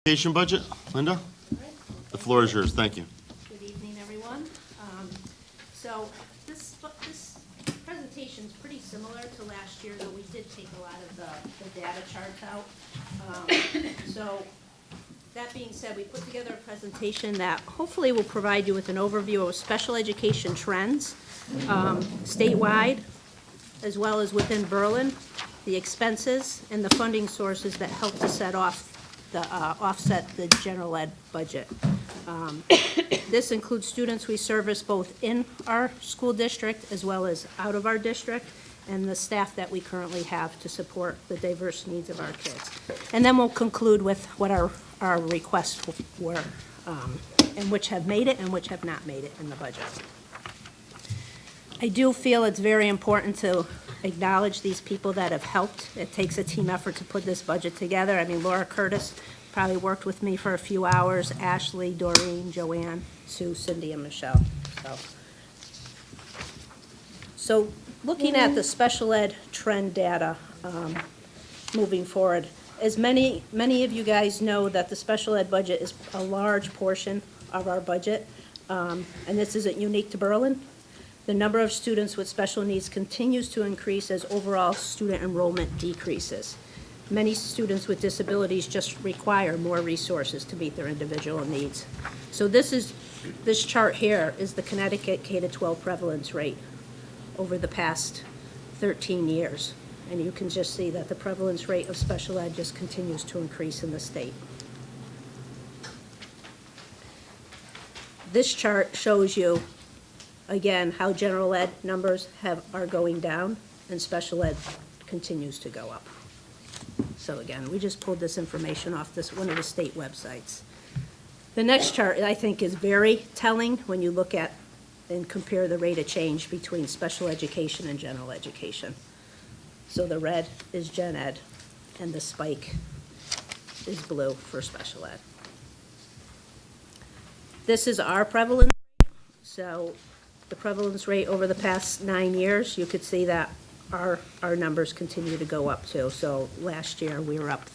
Education budget, Linda? The floor is yours, thank you. Good evening, everyone. So this presentation is pretty similar to last year, though we did take a lot of the data charts out. So that being said, we put together a presentation that hopefully will provide you with an overview of special education trends statewide, as well as within Berlin, the expenses and the funding sources that help to offset the general ed budget. This includes students we service both in our school district as well as out of our district, and the staff that we currently have to support the diverse needs of our kids. And then we'll conclude with what our requests were, and which have made it and which have not made it in the budget. I do feel it's very important to acknowledge these people that have helped. It takes a team effort to put this budget together. I mean, Laura Curtis probably worked with me for a few hours, Ashley, Doreen, Joanne, Sue, Cindy, and Michelle. So looking at the special ed trend data moving forward, as many of you guys know that the special ed budget is a large portion of our budget, and this isn't unique to Berlin. The number of students with special needs continues to increase as overall student enrollment decreases. Many students with disabilities just require more resources to meet their individual needs. So this chart here is the Connecticut K-12 prevalence rate over the past 13 years. And you can just see that the prevalence rate of special ed just continues to increase in the state. This chart shows you, again, how general ed numbers are going down and special ed continues to go up. So again, we just pulled this information off one of the state websites. The next chart, I think, is very telling when you look at and compare the rate of change between special education and general education. So the red is gen ed and the spike is blue for special ed. This is our prevalence rate. So the prevalence rate over the past 9 years, you could see that our numbers continue to go up too. So last year we were up,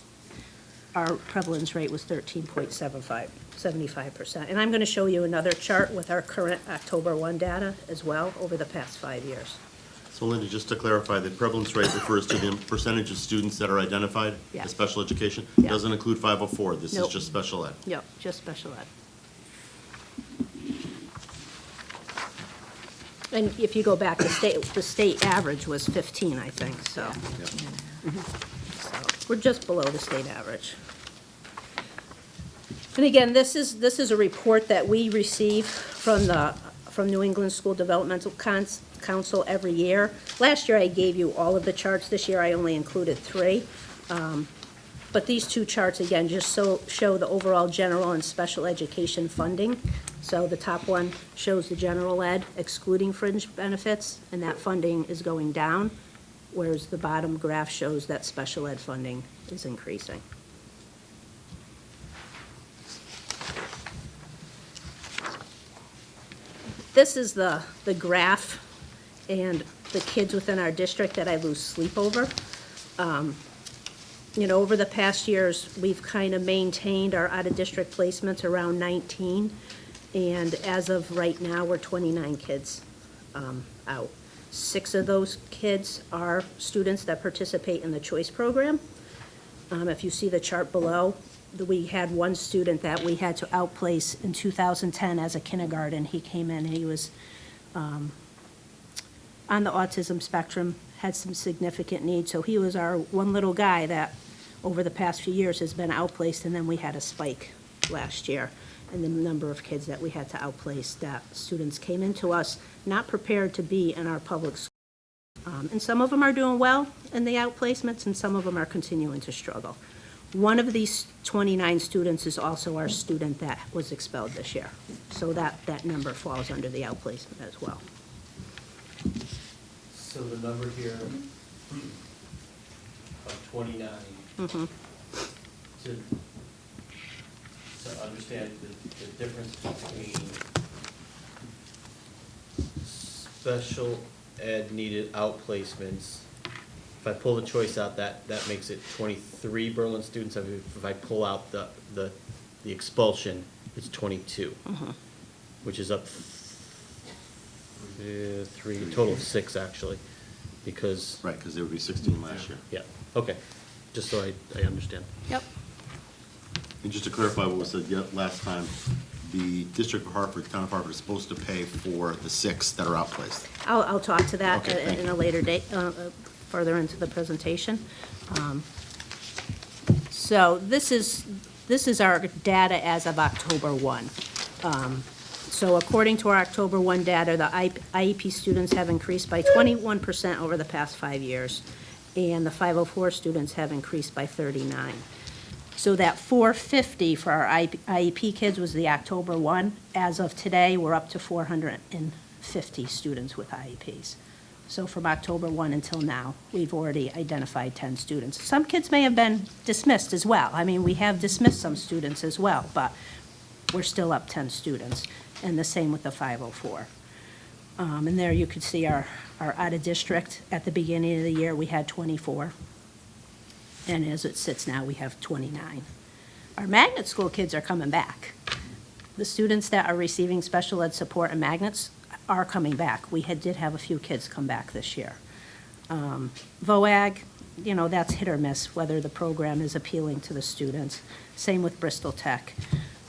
our prevalence rate was 13.75%. And I'm going to show you another chart with our current October 1 data as well over the past 5 years. So Linda, just to clarify, the prevalence rate refers to the percentage of students that are identified as special education. Yeah. Doesn't include 504, this Nope. is just special ed. Yep, just special ed. And if you go back, the state average was 15, I think, so. Yep. So we're just below the state average. And again, this is a report that we receive from New England School Developmental Council every year. Last year I gave you all of the charts. This year I only included 3. But these 2 charts, again, just show the overall general and special education funding. So the top one shows the general ed excluding fringe benefits, and that funding is going down, whereas the bottom graph shows that special ed funding is increasing. This is the graph and the kids within our district that I lose sleep over. You know, over the past years, we've kind of maintained our out-of-district placements around 19, and as of right now, we're 29 kids out. 6 of those kids are students that participate in the choice program. If you see the chart below, we had 1 student that we had to outplace in 2010 as a kindergarten. He came in and he was on the autism spectrum, had some significant needs, so he was our one little guy that over the past few years has been outplaced, and then we had a spike last year in the number of kids that we had to outplace, that students came into us not prepared to be in our public school. And some of them are doing well in the outplacements, and some of them are continuing to struggle. One of these 29 students is also our student that was expelled this year. So that number falls under the outplacement as well. So the number here of 29, Mm-hmm. to understand the difference between special ed needed outplacements if I pull the choice out, that makes it 23 Berlin students. If I pull out the expulsion, it's 22, which is up three, a total of 6 actually, because. Right, because there would be 16 last year. Yeah, okay, just so I understand. Yep. And just to clarify what was said last time, the District of Hartford, Town of Hartford is supposed to pay for the 6 that are outplaced. I'll talk to that Okay, thank in you. a later date, further into the presentation. So this is our data as of October 1. So according to our October 1 data, the IEP students have increased by 21% over the past 5 years, and the 504 students have increased by 39. So that 450 for our IEP kids was the October 1. As of today, we're up to 450 students with IEPs. So from October 1 until now, we've already identified 10 students. Some kids may have been dismissed as well. I mean, we have dismissed some students as well, but we're still up 10 students. And the same with the 504. And there you could see our out-of-district. At the beginning of the year, we had 24. And as it sits now, we have 29. Our magnet school kids are coming back. The students that are receiving special ed support and magnets are coming back. We did have a few kids come back this year. VOAG, that's hit or miss, whether the program is appealing to the students. Same with Bristol Tech.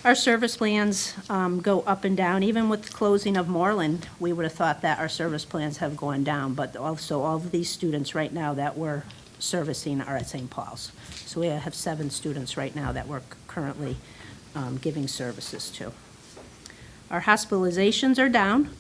Our service plans go up and down. Even with the closing of Moreland, we would have thought that our service plans have gone down, but also all of these students right now that we're servicing are at St. Paul's. So we have 7 students right now that we're currently giving services to. Our hospitalizations are down.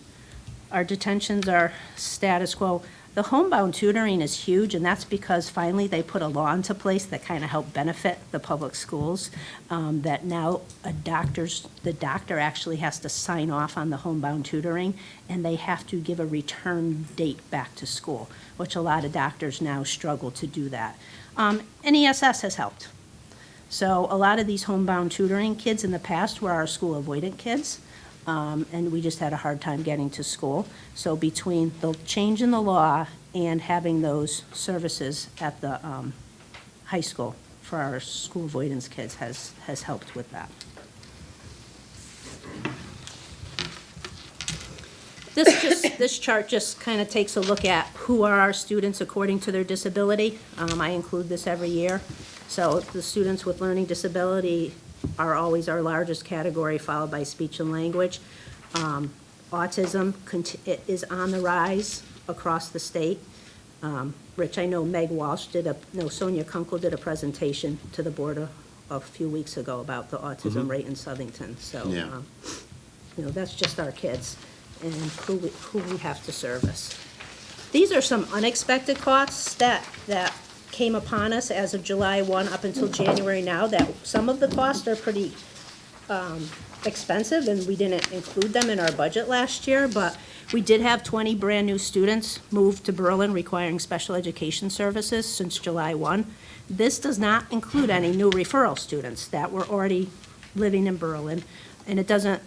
Our detentions are status quo. The homebound tutoring is huge, and that's because finally they put a law into place that kind of helped benefit the public schools, that now the doctor actually has to sign off on the homebound tutoring, and they have to give a return date back to school, which a lot of doctors now struggle to do that. And ESS has helped. So a lot of these homebound tutoring kids in the past were our school avoidant kids. And we just had a hard time getting to school. So between the change in the law and having those services at the high school for our school avoidance kids has helped with that. This chart just kind of takes a look at who are our students according to their disability. I include this every year. So the students with learning disability are always our largest category, followed by speech and language. Autism is on the rise across the state. Rich, I know Meg Walsh Sonia Kunkel did a presentation to the board a few weeks ago about the autism rate in Southington. So, Yeah. That's just our kids and who we have to service. These are some unexpected costs that came upon us as of July 1 up until January now, that some of the costs are pretty expensive, and we didn't include them in our budget last year, but we did have 20 brand-new students move to Berlin requiring special education services since July 1. This does not include any new referral students that were already living in Berlin, and it doesn't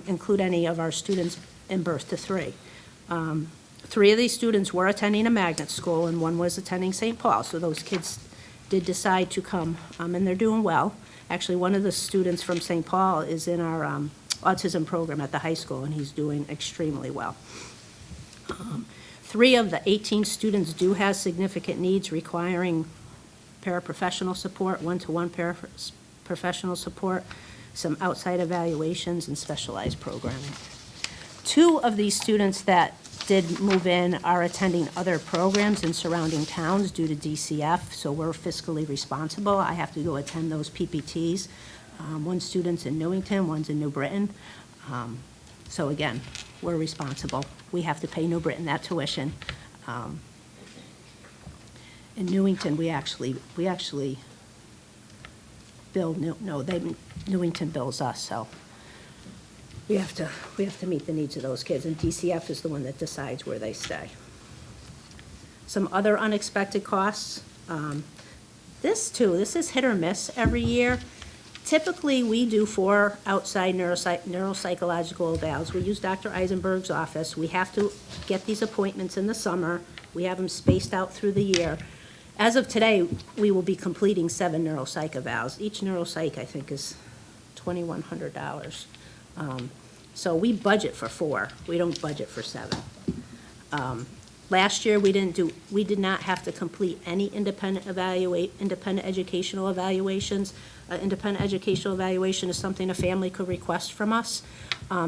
include any of our students in birth to 3. 3 of these students were attending a magnet school, and 1 was attending St. Paul. So those kids did decide to come, and they're doing well. Actually, one of the students from St. Paul is in our autism program at the high school, and he's doing extremely well. 3 of the 18 students do have significant needs requiring paraprofessional support, one-to-one paraprofessional support, some outside evaluations, and specialized programming. 2 of these students that did move in are attending other programs in surrounding towns due to DCF, so we're fiscally responsible. I have to go attend those PPTs. 1 student's in Newington, 1's in New Britain. So again, we're responsible. We have to pay New Britain that tuition. In Newington, we actually bill, Newington bills us, so. We have to meet the needs of those kids, and DCF is the one that decides where they stay. Some other unexpected costs. This is hit or miss every year. Typically, we do 4 outside neuropsychological evals. We use Dr. Eisenberg's office. We have to get these appointments in the summer. We have them spaced out through the year. As of today, we will be completing 7 neuropsych evals. Each neuropsych, I think, is $2,100. So we budget for 4. We don't budget for 7. Last year, we did not have to complete any independent educational evaluations. Independent educational evaluation is something a family could request from us.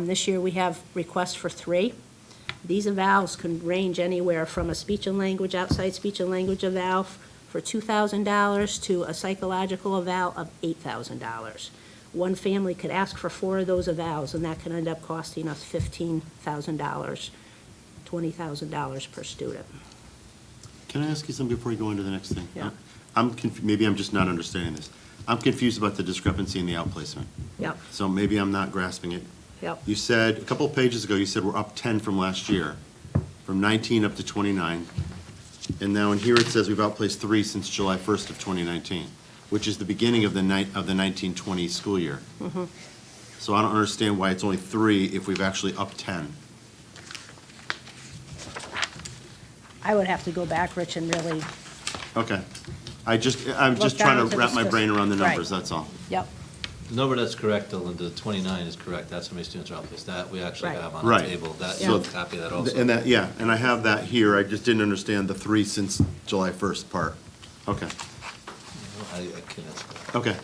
This year, we have requests for 3. These evals can range anywhere from a speech and language, outside speech and language eval for $2,000 to a psychological eval of $8,000. One family could ask for 4 of those evals, and that can end up costing us $15,000, $20,000 per student. Can I ask you something before you go into the next thing? Yeah. Maybe I'm just not understanding this. I'm confused about the discrepancy in the outplacement. Yep, So maybe I'm not grasping it. yep, You said, a couple of pages ago, you said we're up 10 from last year, from 19 up to 29. And now in here it says we've outplaced 3 since July 1st of 2019, which is the beginning of the 1920 school year. So I don't understand why it's only 3 if we've actually up 10. I would have to go back, Rich, and really, Okay. I'm just Look trying down to to wrap my discuss- brain around the right. numbers, that's all. yep, The number that's correct, Linda, 29 is correct. That's how many students are outplaced. That we actually Right. have on the Right. table. That, Yeah. you have a copy of that also. And that, yeah, and I have that here, I just didn't understand the 3 since July 1st part. Okay, I can answer that. okay.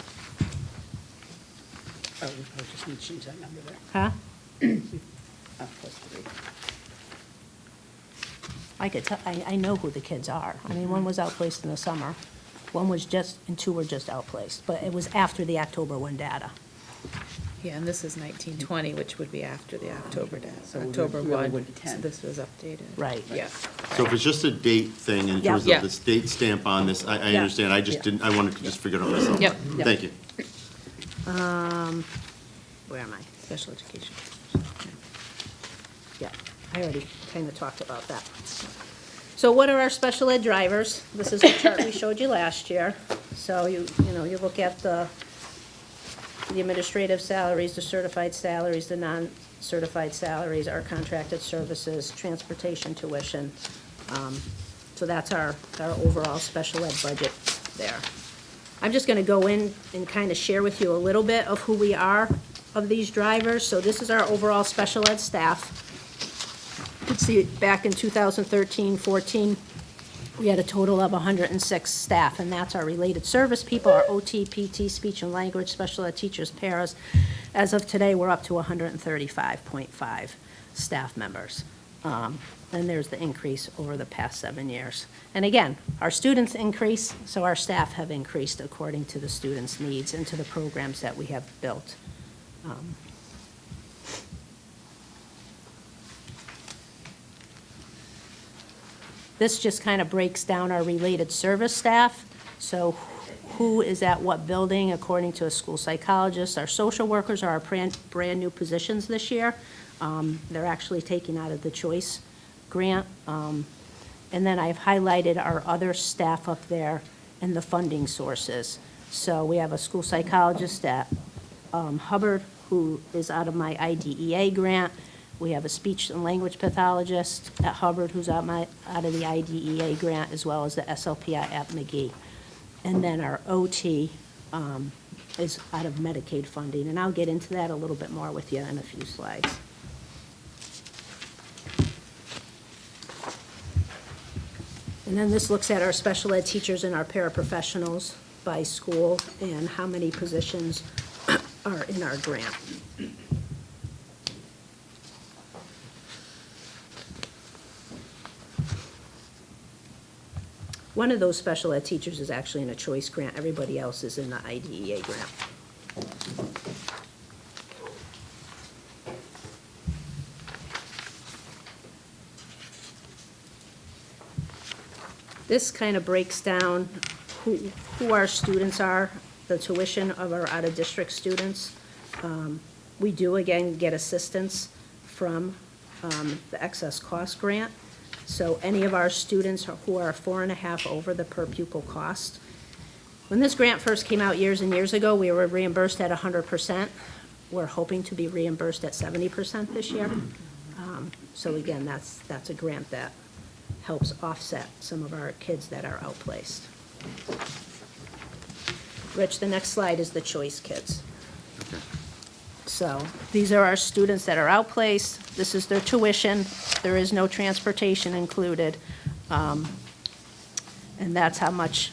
Oh, I just need to change that number there. huh? Plus 3. I could tell, I know who the kids are. I mean, one was outplaced in the summer, one was just, and 2 were just outplaced, but it was after the October 1 data. Yeah, and this is 1920, which would be after the October data, So it October really 1. would be 10. So this was updated. Right. Yeah. So if it's just a date thing in Yeah. terms Yeah. of this date stamp on this, I Yeah. understand, I just Yeah. didn't, I wanted to just figure it out myself. Yep. Thank you. Where am I? Special education. Yeah, I already kind of talked about that. So what are our special ed drivers? This is the chart we showed you last year. So you look at the administrative salaries, the certified salaries, the non-certified salaries, our contracted services, transportation, tuition. So that's our overall special ed budget there. I'm just gonna go in and kind of share with you a little bit of who we are of these drivers. So this is our overall special ed staff. You can see back in 2013-14, we had a total of 106 staff, and that's our related service people, our OT, PT, speech and language, special ed teachers, paras. As of today, we're up to 135.5 staff members. And there's the increase over the past 7 years. And again, our students increase, so our staff have increased according to the students' needs and to the programs that we have built. This just kind of breaks down our related service staff. So who is at what building according to a school psychologist. Our social workers are our brand-new positions this year. They're actually taken out of the choice grant. And then I've highlighted our other staff up there and the funding sources. So we have a school psychologist at Hubbard who is out of my IDEA grant. We have a speech and language pathologist at Hubbard who's out of the IDEA grant, as well as the SLPI at McGee. And then our OT is out of Medicaid funding, and I'll get into that a little bit more with you in a few slides. And then this looks at our special ed teachers and our paraprofessionals by school and how many positions are in our grant. One of those special ed teachers is actually in a choice grant. Everybody else is in the IDEA grant. This kind of breaks down who our students are, the tuition of our out-of-district students. We do, again, get assistance from the excess cost grant. So any of our students who are 4.5 over the per pupil cost. When this grant first came out years and years ago, we were reimbursed at 100%. We're hoping to be reimbursed at 70% this year. So again, that's a grant that helps offset some of our kids that are outplaced. Rich, the next slide is the choice kids. Okay. So these are our students that are outplaced. This is their tuition. There is no transportation included. And that's how much.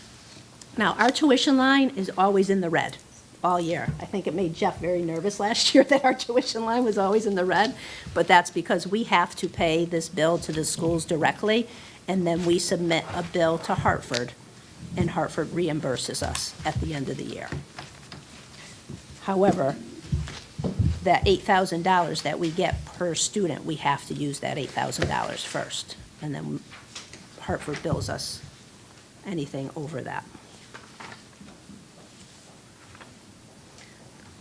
Now, our tuition line is always in the red all year. I think it made Jeff very nervous last year that our tuition line was always in the red, but that's because we have to pay this bill to the schools directly, and then we submit a bill to Hartford, and Hartford reimburses us at the end of the year. However, that $8,000 that we get per student, we have to use that $8,000 first, and then Hartford bills us anything over that.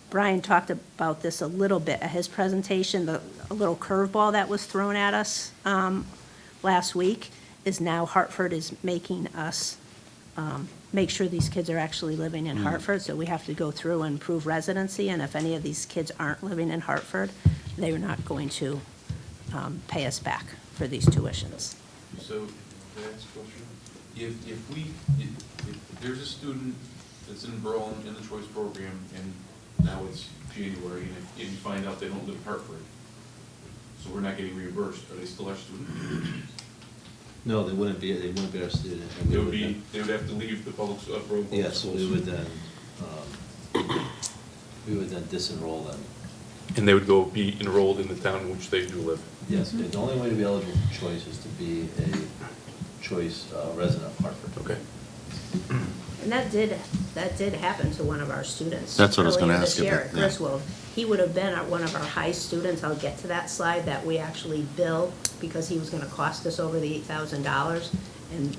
Brian talked about this a little bit at his presentation, a little curveball that was thrown at us last week is now Hartford is making us make sure these kids are actually living in Hartford, so we have to go through and prove residency, and if any of these kids aren't living in Hartford, they're not going to pay us back for these tuitions. So, can I ask a question? If there's a student that's enrolled in the choice program and now it's January and you find out they don't live in Hartford, so we're not getting reimbursed, are they still our student? No, they wouldn't be our student. And They we would be, then- they would have to leave the public, Borough public Yes, schools. we would then disenroll them. And they would go be enrolled in the town in which they do live. Yes, the only way to be eligible for choice is to be a choice resident of Hartford. Okay. And that did happen to one of our students. That's what I was gonna earlier ask this year about, at yeah. Griswold. He would have been one of our high students, I'll get to that slide, that we actually bill because he was gonna cost us over the $8,000. And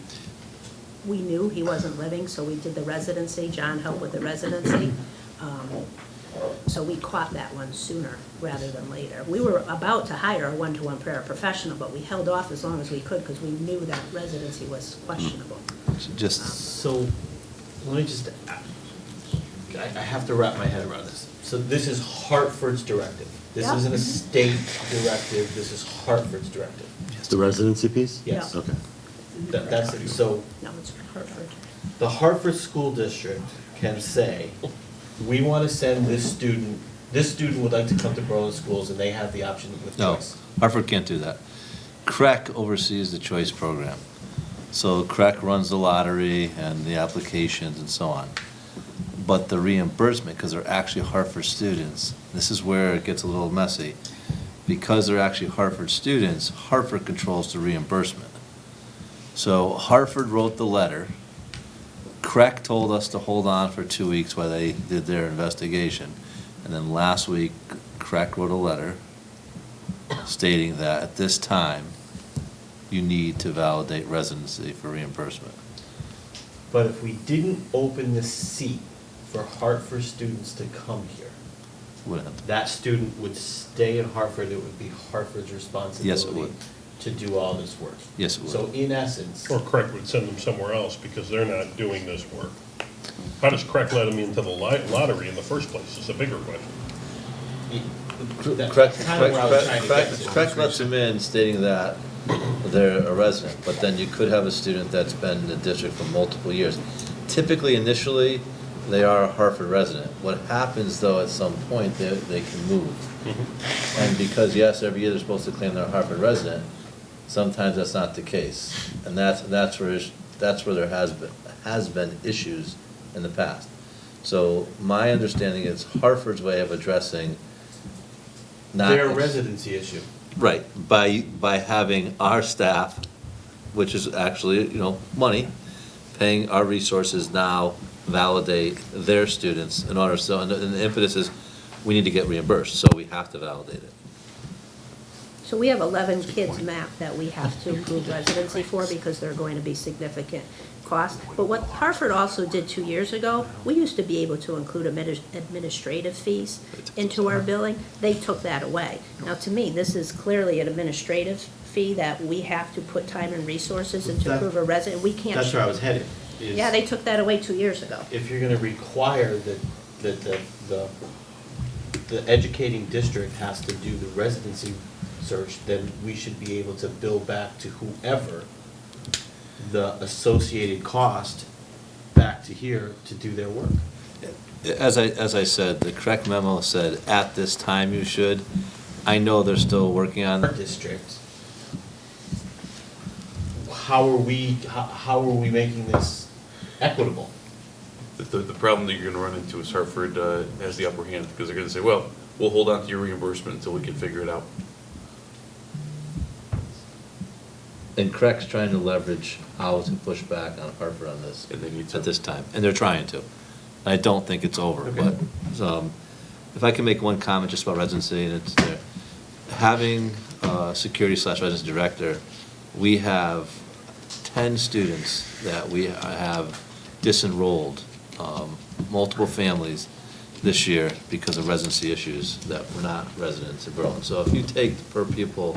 we knew he wasn't living, so we did the residency, John helped with the residency. So we caught that one sooner rather than later. We were about to hire a one-to-one paraprofessional, but we held off as long as we could because we knew that residency was questionable. Just, So, let me just, I have to wrap my head around this. So this is Hartford's directive. This Yeah. isn't a state directive, this is Hartford's directive. The residency piece? Yes. Okay. That's it. So No, it's Hartford. the Hartford School District can say, we want to send this student would like to come to Berlin schools, and they have the option with no, choice. Hartford can't do that. CREC oversees the choice program. So CREC runs the lottery and the applications and so on. But the reimbursement, because they're actually Hartford students, this is where it gets a little messy. Because they're actually Hartford students, Hartford controls the reimbursement. So Hartford wrote the letter. CREC told us to hold on for 2 weeks while they did their investigation. And then last week, CREC wrote a letter stating that at this time, you need to validate residency for reimbursement. But if we didn't open the seat for Hartford students to come here, Wouldn't. that student would stay in Hartford, it would be Hartford's responsibility. Yes, it would. To do all this work. Yes, it would. So in essence, Or CREC would send them somewhere else because they're not doing this work. How does CREC let them into the lottery in the first place is a bigger question. that's kind of where I was trying to get to. CREC lets them in stating that they're a resident, but then you could have a student that's been in the district for multiple years. Typically, initially, they are a Hartford resident. What happens though, at some point, they can move. And because, yes, every year they're supposed to claim they're a Hartford resident, sometimes that's not the case. And that's where there has been issues in the past. So my understanding is Hartford's way of addressing not. Their residency issue. Right, by having our staff, which is actually, money, paying our resources now validate their students in order, so, and the impetus is, we need to get reimbursed, so we have to validate it. So we have 11 kids mapped that we have to prove residency for because they're going to be significant cost. But what Hartford also did 2 years ago, we used to be able to include administrative fees into our billing. They took that away. Now, to me, this is clearly an administrative fee that we have to put time and resources into That- prove a resident. We can't. That's where I was headed. is Yeah, they took that away 2 years ago. If you're gonna require that the educating district has to do the residency search, then we should be able to bill back to whoever the associated cost back to here to do their work. As I said, the correct memo said, at this time you should. I know they're still working on Our it. district, how are we making this equitable? The problem that you're gonna run into is Hartford has the upper hand, because they're gonna say, well, we'll hold on to your reimbursement until we can figure it out. And Craig's trying to leverage how to push back on Hartford on this. And they need to. At this time, and they're trying to. I don't think it's over, Okay. but, if I can make one comment just about residency, and it's there. Having security/residency director, we have 10 students that we have disenrolled, multiple families this year because of residency issues that were not residents in Berlin. So if you take per pupil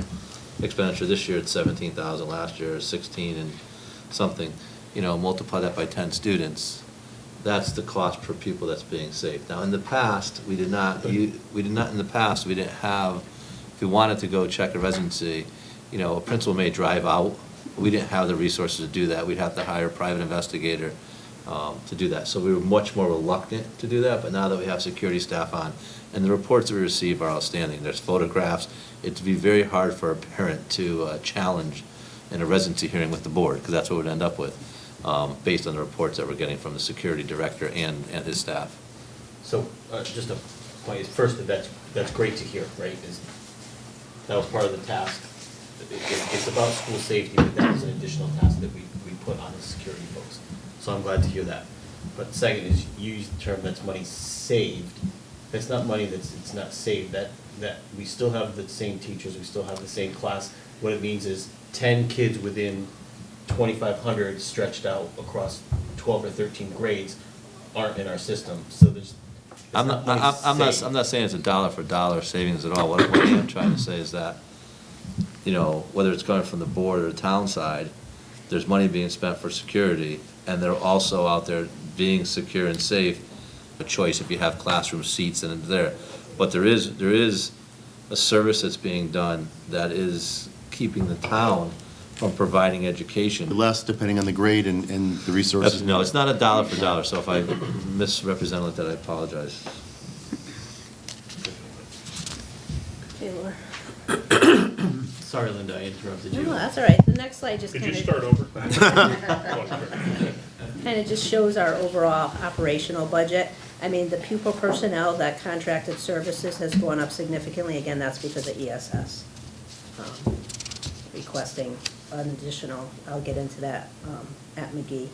expenditure this year, it's 17,000, last year, 16 and something, multiply that by 10 students, that's the cost per pupil that's being saved. Now, in the past, we didn't have, if we wanted to go check a residency, a principal may drive out. We didn't have the resources to do that. We'd have to hire a private investigator to do that. So we were much more reluctant to do that, but now that we have security staff on, and the reports that we receive are outstanding. There's photographs. It'd be very hard for a parent to challenge in a residency hearing with the board, because that's what we'd end up with, based on the reports that we're getting from the security director and his staff. So, just a point, first, that's great to hear, right? That was part of the task. It's about school safety, but that was an additional task that we put on the security folks. So I'm glad to hear that. But second is, you used the term that's money saved. That's not money it's not saved, that we still have the same teachers, we still have the same class. What it means is 10 kids within 2,500 stretched out across 12 or 13 grades aren't in our system, so I'm not saying it's a dollar for dollar savings at all. What I am trying to say is that, whether it's coming from the board or the town side, there's money being spent for security, and they're also out there being secure and safe, a choice if you have classroom seats and it's there. But there is a service that's being done that is keeping the town from providing education. Less depending on the grade and the resources. No, it's not a dollar for dollar, so if I misrepresented that, I apologize. Okay, Laura. Sorry, Linda, I interrupted you. No, that's all right. The next slide just Could kind you of. start over? Kind of just shows our overall operational budget. I mean, the pupil personnel, that contracted services has gone up significantly. Again, that's because of ESS requesting an additional, I'll get into that at McGee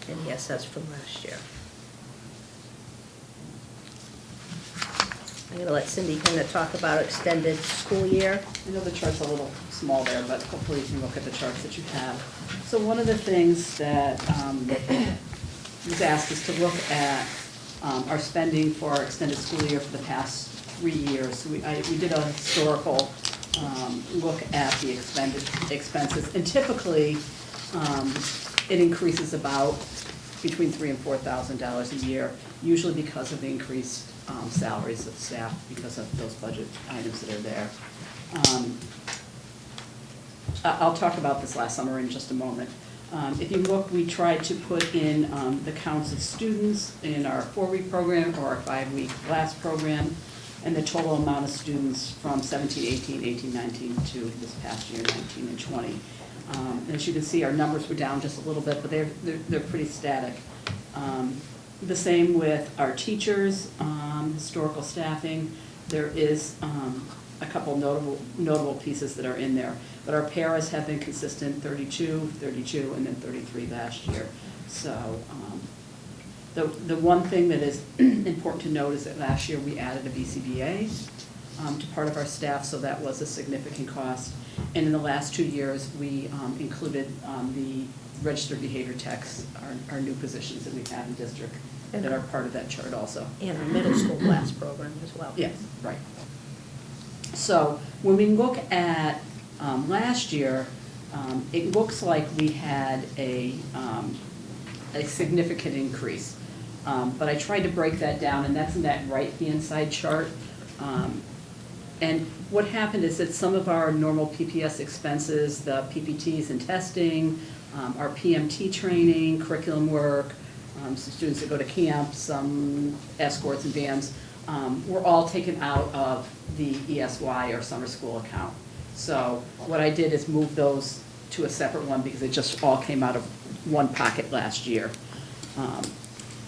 and ESS from last year. I'm going to let Cindy kind of talk about extended school year. I know the chart's a little small there, but hopefully you can look at the charts that you have. So one of the things that was asked is to look at our spending for our extended school year for the past 3 years. So we did a historical look at the expenses, and typically it increases about between $3,000 and $4,000 a year, usually because of increased salaries of staff because of those budget items that are there. I'll talk about this last summer in just a moment. If you look, we tried to put in the counts of students in our 4-week program or our 5-week last program, and the total amount of students from 17-18, 18-19 to this past year, 19 and 20. And as you can see, our numbers were down just a little bit, but they're pretty static. The same with our teachers, historical staffing. There is a couple notable pieces that are in there. But our paras have been consistent, 32, 32, and then 33 last year. So the one thing that is important to note is that last year we added a BCBA to part of our staff, so that was a significant cost. And in the last 2 years, we included the registered behavior techs, our new positions that we've had in district that are part of that chart also. And our middle school class program as well. Yes, right. So when we look at last year, it looks like we had a significant increase. But I tried to break that down, and that's in that right-hand side chart. And what happened is that some of our normal PPS expenses, the PPTs and testing, our PMT training, curriculum work, some students that go to camp, some escorts and bands, were all taken out of the ESY or summer school account. So what I did is move those to a separate one because it just all came out of one pocket last year.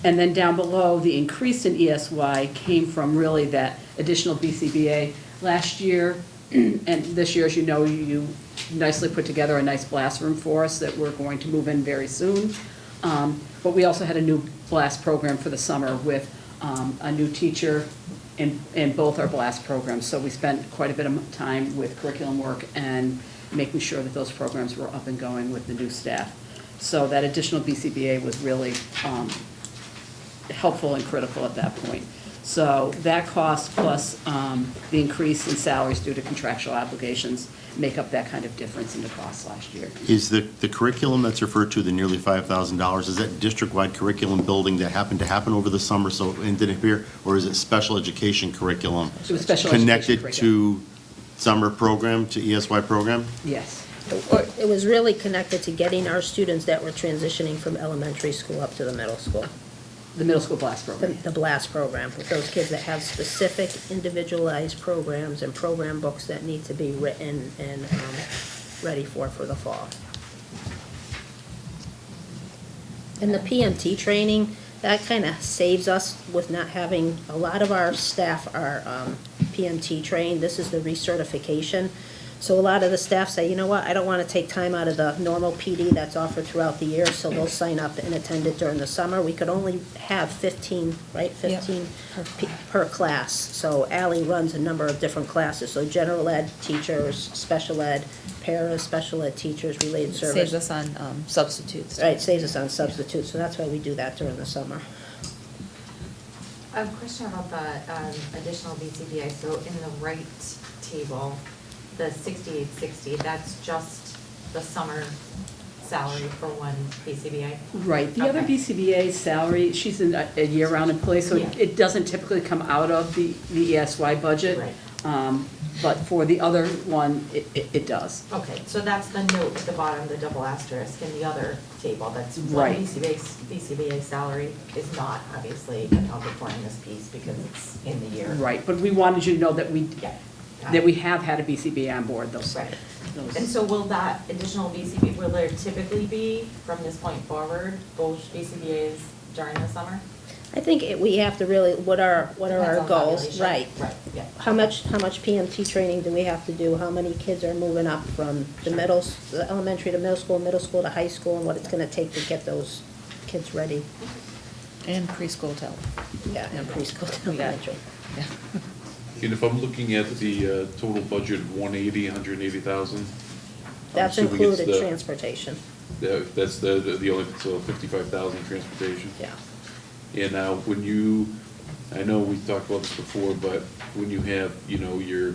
And then down below, the increase in ESY came from really that additional BCBA. Last year, and this year, as you know, you nicely put together a nice blast room for us that we're going to move in very soon. But we also had a new blast program for the summer with a new teacher in both our blast programs. So we spent quite a bit of time with curriculum work and making sure that those programs were up and going with the new staff. So that additional BCBA was really helpful and critical at that point. So that cost plus the increase in salaries due to contractual obligations make up that kind of difference in the cost last year. Is the curriculum that's referred to, the nearly $5,000, is that district-wide curriculum building that happened to happen over the summer, so it didn't appear, or is it special education curriculum? It was special education connected curriculum. to summer program, to ESY program? Yes. It was really connected to getting our students that were transitioning from elementary school up to the middle school. The middle school blast program. The BLAST program, with those kids that have specific individualized programs and program books that need to be written and ready for the fall. And the PMT training, that kind of saves us with not having, a lot of our staff are PMT trained. This is the recertification. So a lot of the staff say, you know what, I don't want to take time out of the normal PD that's offered throughout the year, so they'll sign up and attend it during the summer. We could only have 15, right, 15 per class. So Ally runs a number of different classes, so general ed teachers, special ed, para, special ed teachers, related service. Saves us on substitutes. Right, saves us on substitutes, so that's why we do that during the summer. A question about the additional BCBA. So in the right table, the 6860, that's just the summer salary for one BCBA? Right. The other Okay. BCBA salary, she's a year-round employee, so Yeah. it doesn't typically come out of the ESY budget. Right. But for the other one, it does. Okay, so that's the note at the bottom, the double asterisk in the other table, that's Right. one BCBA salary is not obviously accounted for in this piece because it's in the year. Right, but we wanted you to know that Yeah. that we have had a BCBA on board, those. Right. those- And so will that additional BCBA, will there typically be, from this point forward, both BCBA's during the summer? I think we have to really, what are Depends our on goals? population. Right. Right, yeah. How much PMT training do we have to do? How many kids are moving up from the the elementary to middle school to high school, and what it's gonna take to get those kids ready? And preschool to. Yeah, and preschool to Yeah. elementary. Yeah. And if I'm looking at the total budget, 180,000. That's included transportation, That's the only, so 55,000 transportation. yeah. And now, when you, I know we talked about this before, but when you have, you know, your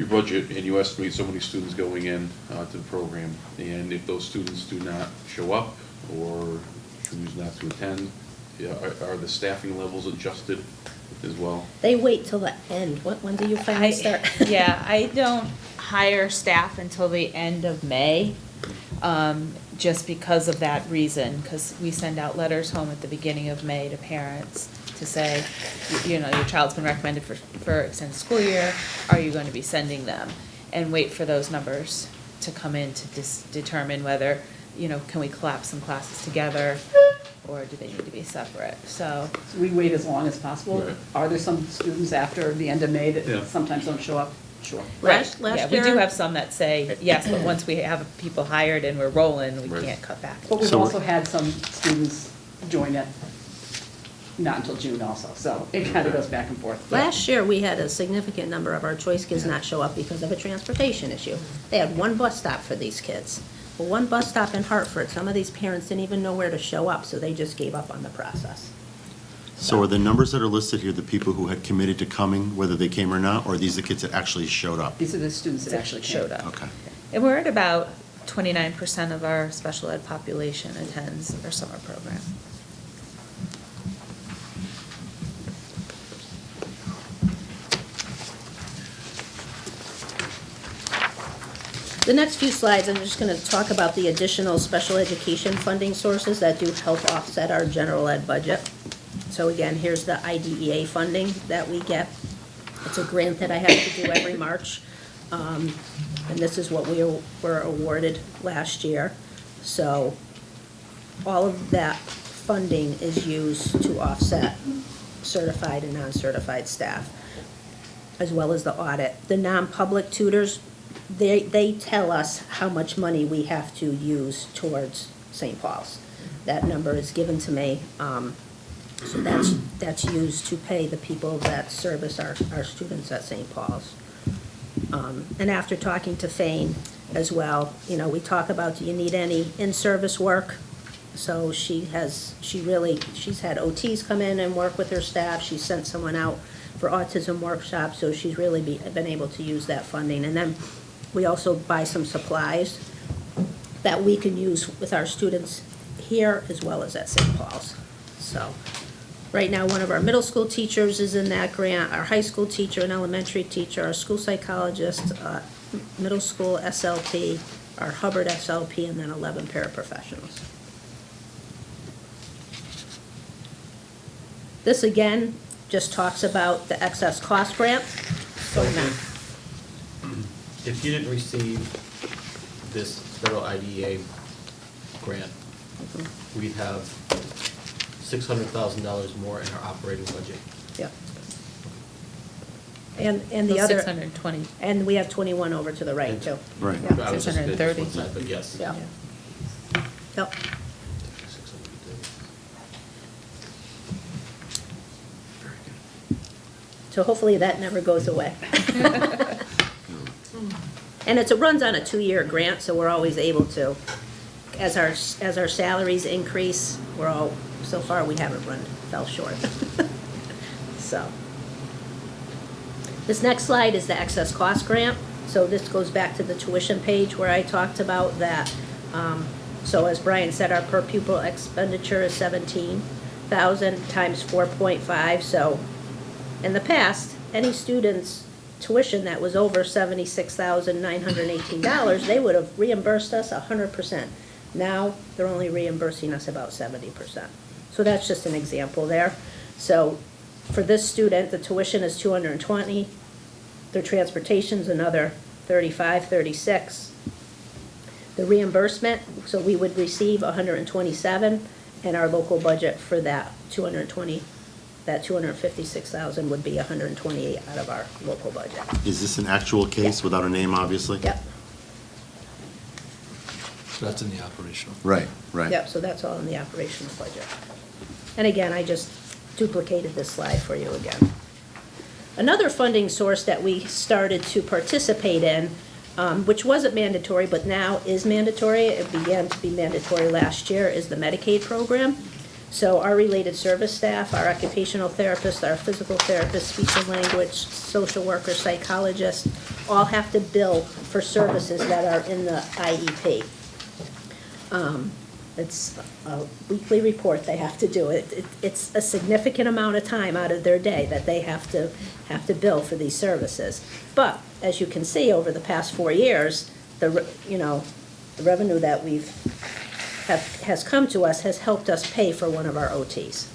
budget and you estimate so many students going in to the program, and if those students do not show up or choose not to attend, yeah, are the staffing levels adjusted as well? They wait till the end. When do you finally start? Yeah, I don't hire staff until the end of May, just because of that reason, because we send out letters home at the beginning of May to parents to say, you know, your child's been recommended for extended school year, are you going to be sending them? And wait for those numbers to come in to determine whether, you know, can we collapse some classes together, or do they need to be separate? So, So we wait as long as possible. Right. Are there some students after the end of May Yeah. that sometimes don't show up? Sure. Last yeah, we do year- have some that say yes, but once we have people hired and we're rolling, we Right. can't cut back. But we've So- also had some students join it, not until June also, so it kind of goes back and forth. Last year, we had a significant number of our choice kids not show up because of a transportation issue. They had one bus stop for these kids. Well, one bus stop in Hartford, some of these parents didn't even know where to show up, so they just gave up on the process. So are the numbers that are listed here the people who had committed to coming, whether they came or not, or are these the kids that actually showed up? These are the students that actually came. Showed up. Okay. And we're at about 29% of our special ed population attends our summer program. The next few slides, I'm just gonna talk about the additional special education funding sources that do help offset our general ed budget. So again, here's the IDEA funding that we get. It's a grant that I have to do every March. And this is what we were awarded last year. So all of that funding is used to offset certified and non-certified staff, as well as the audit. The non-public tutors, they tell us how much money we have to use towards St. Paul's. That number is given to me, so that's used to pay the people that service our students at St. Paul's. And after talking to Fane as well, you know, we talk about, do you need any in-service work? So she's had OTs come in and work with her staff. She sent someone out for autism workshops, so she's really been able to use that funding. And then we also buy some supplies that we can use with our students here as well as at St. Paul's. So right now, one of our middle school teachers is in that grant, our high school teacher, an elementary teacher, our school psychologist, middle school SLP, our Hubbard SLP, and then 11 paraprofessionals. This again just talks about the excess cost grant. So if you didn't receive this federal IDEA grant, we'd have $600,000 more in our operating budget. Yep. And the other. 620. And we have 21 over to the right too. Right. Yeah. I was just gonna 630. one side, but yes. Yeah. Yep. So hopefully that never goes away. And it runs on a 2-year grant, so we're always able to, as our salaries increase, so far we haven't fell short. So. This next slide is the excess cost grant. So this goes back to the tuition page where I talked about that. So as Brian said, our per pupil expenditure is 17,000 times 4.5. So in the past, any student's tuition that was over $76,918, they would have reimbursed us 100%. Now, they're only reimbursing us about 70%. So that's just an example there. So for this student, the tuition is $220. Their transportation's another $35, $36. The reimbursement, so we would receive $127, and our local budget for that $256,000 would be $128 out of our local budget. Is this an actual case without a name, obviously? Yep. So that's in the operational. Right, right. Yep, so that's all in the operational budget. And again, I just duplicated this slide for you again. Another funding source that we started to participate in, which wasn't mandatory but now is mandatory, it began to be mandatory last year, is the Medicaid program. So our related service staff, our occupational therapists, our physical therapists, speech and language, social workers, psychologists, all have to bill for services that are in the IEP. It's a weekly report they have to do. It's a significant amount of time out of their day that they have to bill for these services. But as you can see, over the past 4 years, the revenue that has come to us has helped us pay for one of our OTs.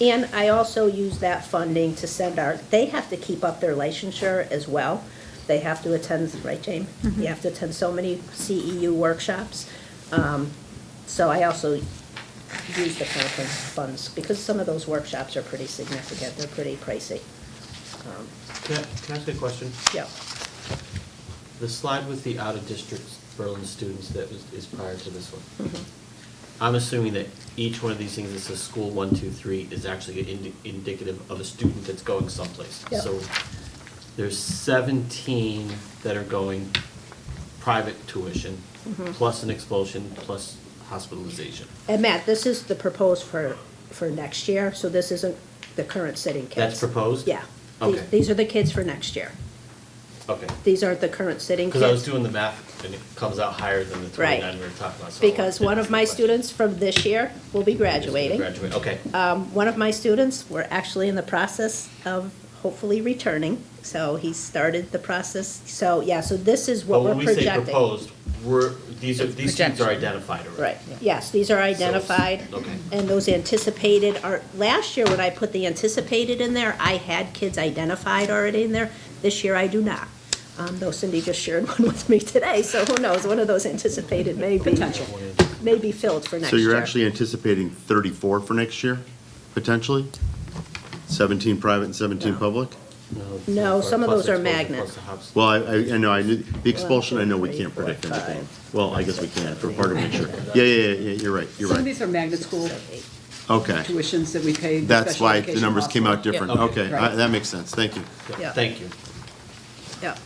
And I also use that funding to send they have to keep up their licensure as well. They have to attend, right, Jane? Mm-hmm. You have to attend so many CEU workshops. So I also use the conference funds because some of those workshops are pretty significant. They're pretty pricey. Can I ask you a question? Yeah. The slide with the out-of-district Berlin students is prior to this one. Mhm. I'm assuming that each one of these things that says school 1, 2, 3 is actually indicative of a student that's going someplace. Yep. So there's 17 that are going private tuition, plus an expulsion, plus hospitalization. And Matt, this is the proposed for next year, so this isn't the current sitting kids. That's proposed? Yeah. Okay. These are the kids for next year. Okay. These aren't the current sitting kids. Because I was doing the math and it comes out higher than the 29 we were talking about. So I Because wanted one to of ask my the question. students from this year will be graduating. Graduate, okay. One of my students, we're actually in the process of hopefully returning, so he started the process. So, yeah, so this is what But we're when we say projecting. proposed, these students Projection. are identified already. Right, yes, these are identified. okay. And those anticipated are, last year when I put the anticipated in there, I had kids identified already in there. This year I do not. Though Cindy just shared one with me today, so who knows, one of those anticipated may be. Potential. May be filled for next So year. you're actually anticipating 34 for next year, potentially? 17 private and 17 No. public? No, some of Plus those are exposure, magnet. plus the hubs. Well, I know, I knew, the expulsion, I know we 1, 2, can't 3, predict 4, anything. 5. Well, I guess we can, for part of it, sure. Yeah, you're right, you're Some of right. these are magnet school Okay. tuitions that we pay. the That's special why the education numbers came out hospital. different. Yeah. Okay, Right. that makes sense, thank you. Yeah. Thank you. Yep.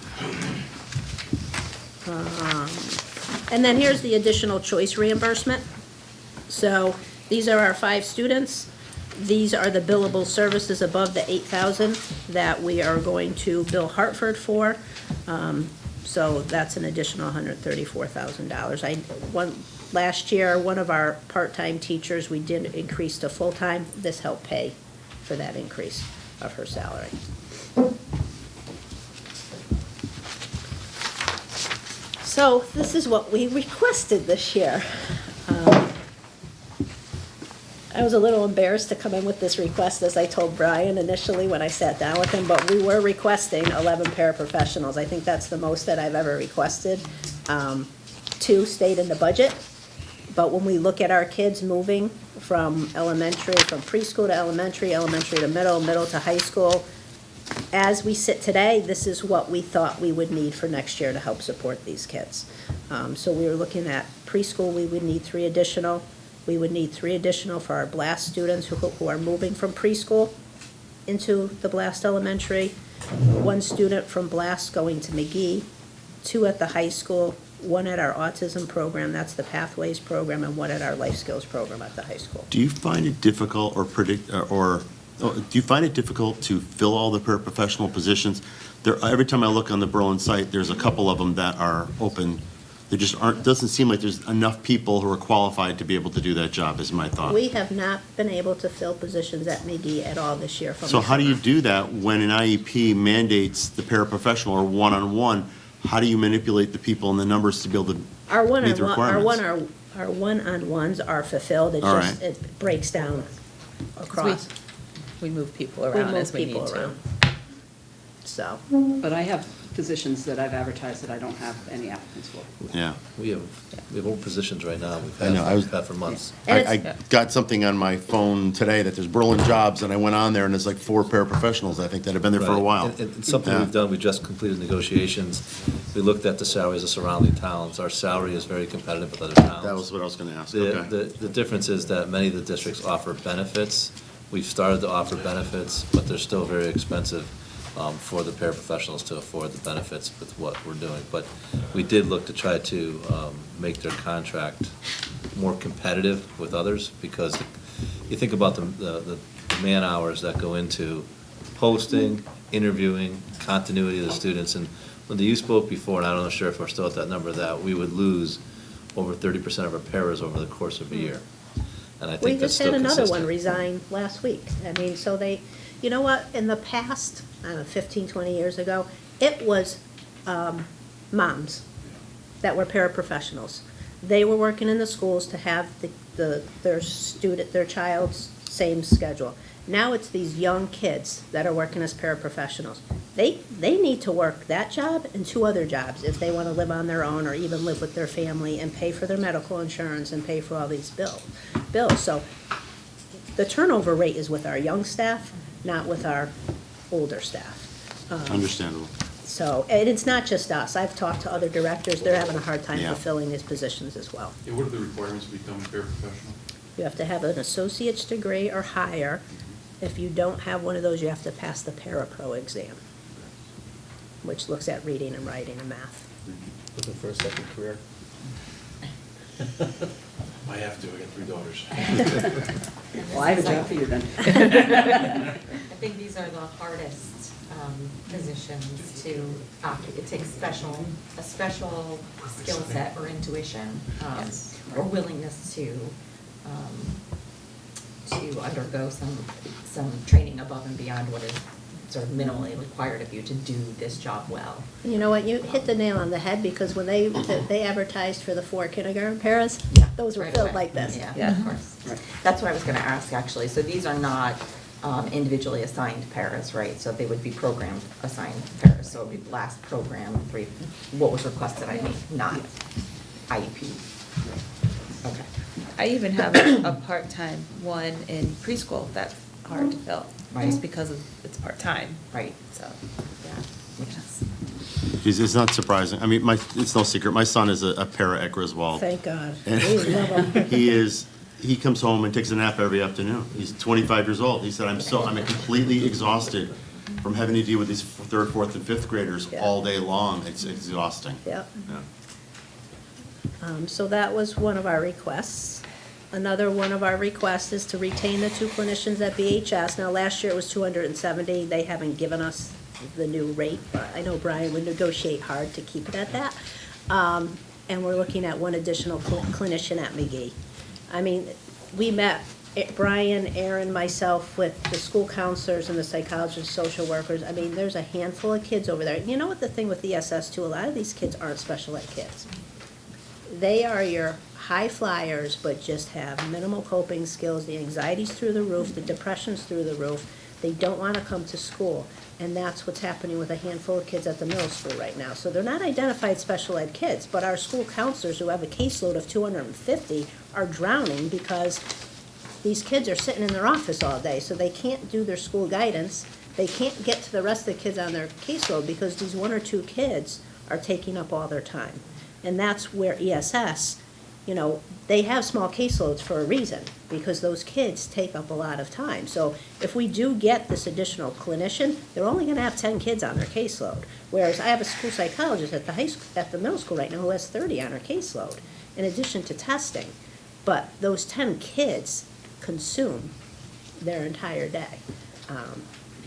And then here's the additional choice reimbursement. So these are our 5 students. These are the billable services above the 8,000 that we are going to bill Hartford for. So that's an additional $134,000. Last year, one of our part-time teachers, we did increase to full-time. This helped pay for that increase of her salary. So this is what we requested this year. I was a little embarrassed to come in with this request, as I told Brian initially when I sat down with him, but we were requesting 11 paraprofessionals. I think that's the most that I've ever requested. 2 stayed in the budget, but when we look at our kids moving from elementary, from preschool to elementary, elementary to middle, middle to high school, as we sit today, this is what we thought we would need for next year to help support these kids. So we were looking at preschool, we would need 3 additional. We would need 3 additional for our BLAST students who are moving from preschool into the BLAST elementary. 1 student from BLAST going to McGee, 2 at the high school, 1 at our autism program, that's the Pathways program, and 1 at our life skills program at the high school. Do you find it difficult do you find it difficult to fill all the paraprofessional positions? Every time I look on the Berlin site, there's a couple of them that are open. There just doesn't seem like there's enough people who are qualified to be able to do that job, is my thought. We have not been able to fill positions at McGee at all this year from So the how do you summer. do that when an IEP mandates the paraprofessional or one-on-one? How do you manipulate the people and the numbers to be able to Our meet the requirements? Our one-on-ones are fulfilled, it All just, right. it breaks down across. We move people We around move as we need people to. around. So, But I have positions that I've advertised that I don't have any applicants for. Yeah. We have open positions right now, I know, we've had for months. And I it's- got something on my phone today that there's Berlin jobs, and I went on there, and there's like 4 paraprofessionals, I think, that have been there for a Right. while. And something Yeah. we've done, we just completed negotiations. We looked at the salaries of surrounding towns. Our salary is very competitive with other towns. That was what I was gonna ask, The, okay. the difference is that many of the districts offer benefits. We've started to offer benefits, but they're still very expensive for the paraprofessionals to afford the benefits with what we're doing. But we did look to try to make their contract more competitive with others, because you think about the man hours that go into posting, interviewing, continuity of the students. And when you spoke before, and I don't know sure if we're still at that number, that we would lose over 30% of our paras over the course of a year. And I we think that's just still had consistent. another one resign last week. I mean, so they, you know what, in the past, I don't know, 15, 20 years ago, it was moms that were paraprofessionals. They were working in the schools to have their child's same schedule. Now it's these young kids that are working as paraprofessionals. They need to work that job and 2 other jobs if they want to live on their own or even live with their family and pay for their medical insurance and pay for all these bills. So the turnover rate is with our young staff, not with our older staff. Understandable. So, and it's not just us. I've talked to other directors. They're having a hard time Yeah. fulfilling these positions as well. And what are the requirements to become a paraprofessional? You have to have an associate's degree or higher. If you don't have one of those, you have to pass the Parapro exam, which looks at reading and writing and math. Looking for a second career? I have to, I got 3 daughters. Well, I have a job for you then. I think these are the hardest positions to occupy. It takes a special skill set or intuition, or willingness to undergo some training above and beyond what is sort of minimally required of you to do this job well. You know what, you hit the nail on the head, because when they advertised for the 4 kindergarten paras, Yeah, those were right filled away. like this. Yeah, of course. That's what I was gonna ask, actually. So these are not individually assigned paras, right? So they would be program assigned paras. So it would be last program, what was requested, I mean, not IEP. Okay. I even have a part-time one in preschool that's hard to fill, Right. just because it's part-time. Right. So, Yeah, makes sense. It's not surprising. I mean, it's no secret. My son is a para at Griswold. Thank God. And We love 'em. he comes home and takes a nap every afternoon. He's 25 years old. He said, I'm completely exhausted from having to deal with these 3rd, 4th, and 5th graders Yeah. all day long. It's exhausting. Yep. Yeah. So that was one of our requests. Another one of our requests is to retain the 2 clinicians at BHS. Now, last year it was 270. They haven't given us the new rate, but I know Brian would negotiate hard to keep it at that. And we're looking at 1 additional clinician at McGee. I mean, we met, Brian, Aaron, myself, with the school counselors and the psychologists, social workers. I mean, there's a handful of kids over there. You know what the thing with ESS too, a lot of these kids aren't special ed kids. They are your high flyers, but just have minimal coping skills. The anxiety's through the roof, the depression's through the roof. They don't want to come to school. And that's what's happening with a handful of kids at the middle school right now. So they're not identified special ed kids, but our school counselors who have a caseload of 250 are drowning because these kids are sitting in their office all day, so they can't do their school guidance. They can't get to the rest of the kids on their caseload because these 1 or 2 kids are taking up all their time. And that's where ESS, you know, they have small caseloads for a reason, because those kids take up a lot of time. So if we do get this additional clinician, they're only gonna have 10 kids on their caseload. Whereas I have a school psychologist at the middle school right now who has 30 on her caseload, in addition to testing. But those 10 kids consume their entire day.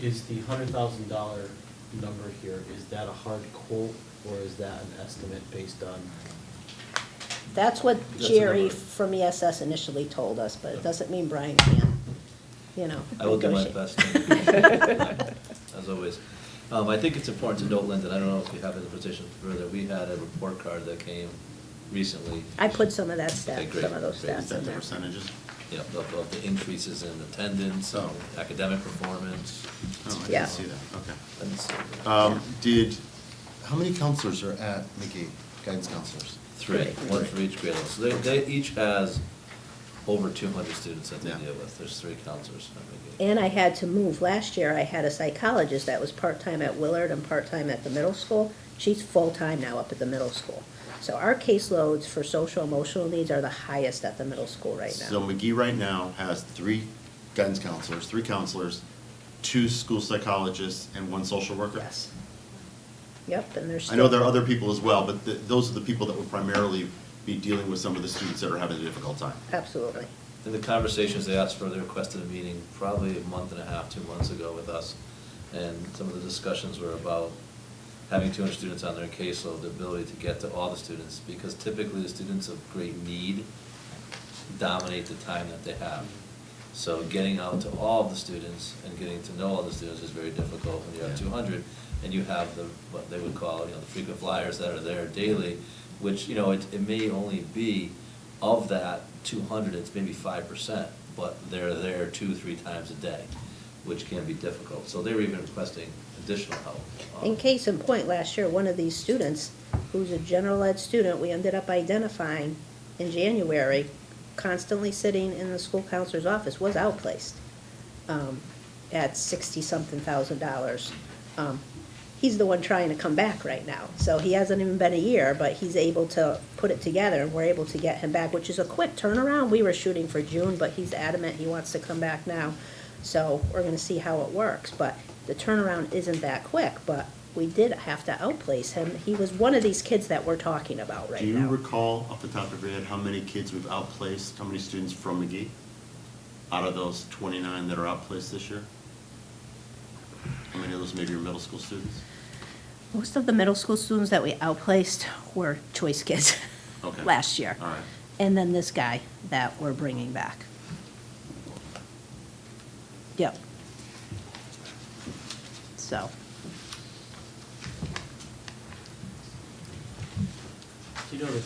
Is the $100,000 number here, is that a hard quote, or is that an estimate based on? That's what That's a Jerry number. from ESS initially told us, but it doesn't mean Brian can't, you know. I will do my negotiate. best, as always. I think it's important to note, Lyndon, I don't know if you have in the position further, we had a report card that came recently. I put some of that Okay, stats, great, some of those great. stats Is that in the there. percentages? Of the increases in attendance, Oh. academic performance. Oh, I Yeah. didn't see that. Okay. and How many counselors are at McGee, guidance counselors? 3, 1 for each grade level. So they each has over 200 students that they Yeah. deal with. There's 3 counselors at McGee. And I had to move, last year I had a psychologist that was part-time at Willard and part-time at the middle school. She's full-time now up at the middle school. So our caseloads for social emotional needs are the highest at the middle school right now. So McGee right now has 3 guidance counselors, 3 counselors, 2 school psychologists, and 1 social worker? Yes. Yep, and there's I know still. there are other people as well, but those are the people that would primarily be dealing with some of the students that are having a difficult time. Absolutely. In the conversations, they asked for, they requested a meeting probably a month and a half, 2 months ago with us. And some of the discussions were about having 200 students on their caseload, the ability to get to all the students, because typically the students of great need dominate the time that they have. So getting out to all of the students and getting to know all the students is very difficult when you have Yeah. 200, and you have what they would call, the frequent flyers that are there daily, which, it may only be, of that 200, it's maybe 5%, but they're there 2-3 times a day, which can be difficult. So they were even requesting additional help. In case in point, last year, one of these students, who's a general ed student, we ended up identifying in January, constantly sitting in the school counselor's office, was outplaced at $60-something thousand. He's the one trying to come back right now. So he hasn't even been a year, but he's able to put it together, and we're able to get him back, which is a quick turnaround. We were shooting for June, but he's adamant he wants to come back now. So we're gonna see how it works, but the turnaround isn't that quick, but we did have to outplace him. He was one of these kids that we're talking about right Do you now. recall off the top of your head how many kids we've outplaced, how many students from McGee? Out of those 29 that are outplaced this year? How many of those maybe are middle school students? Most of the middle school students that we outplaced were choice kids Okay. last year. All right. And then this guy that we're bringing back. Yep. so. Do you know the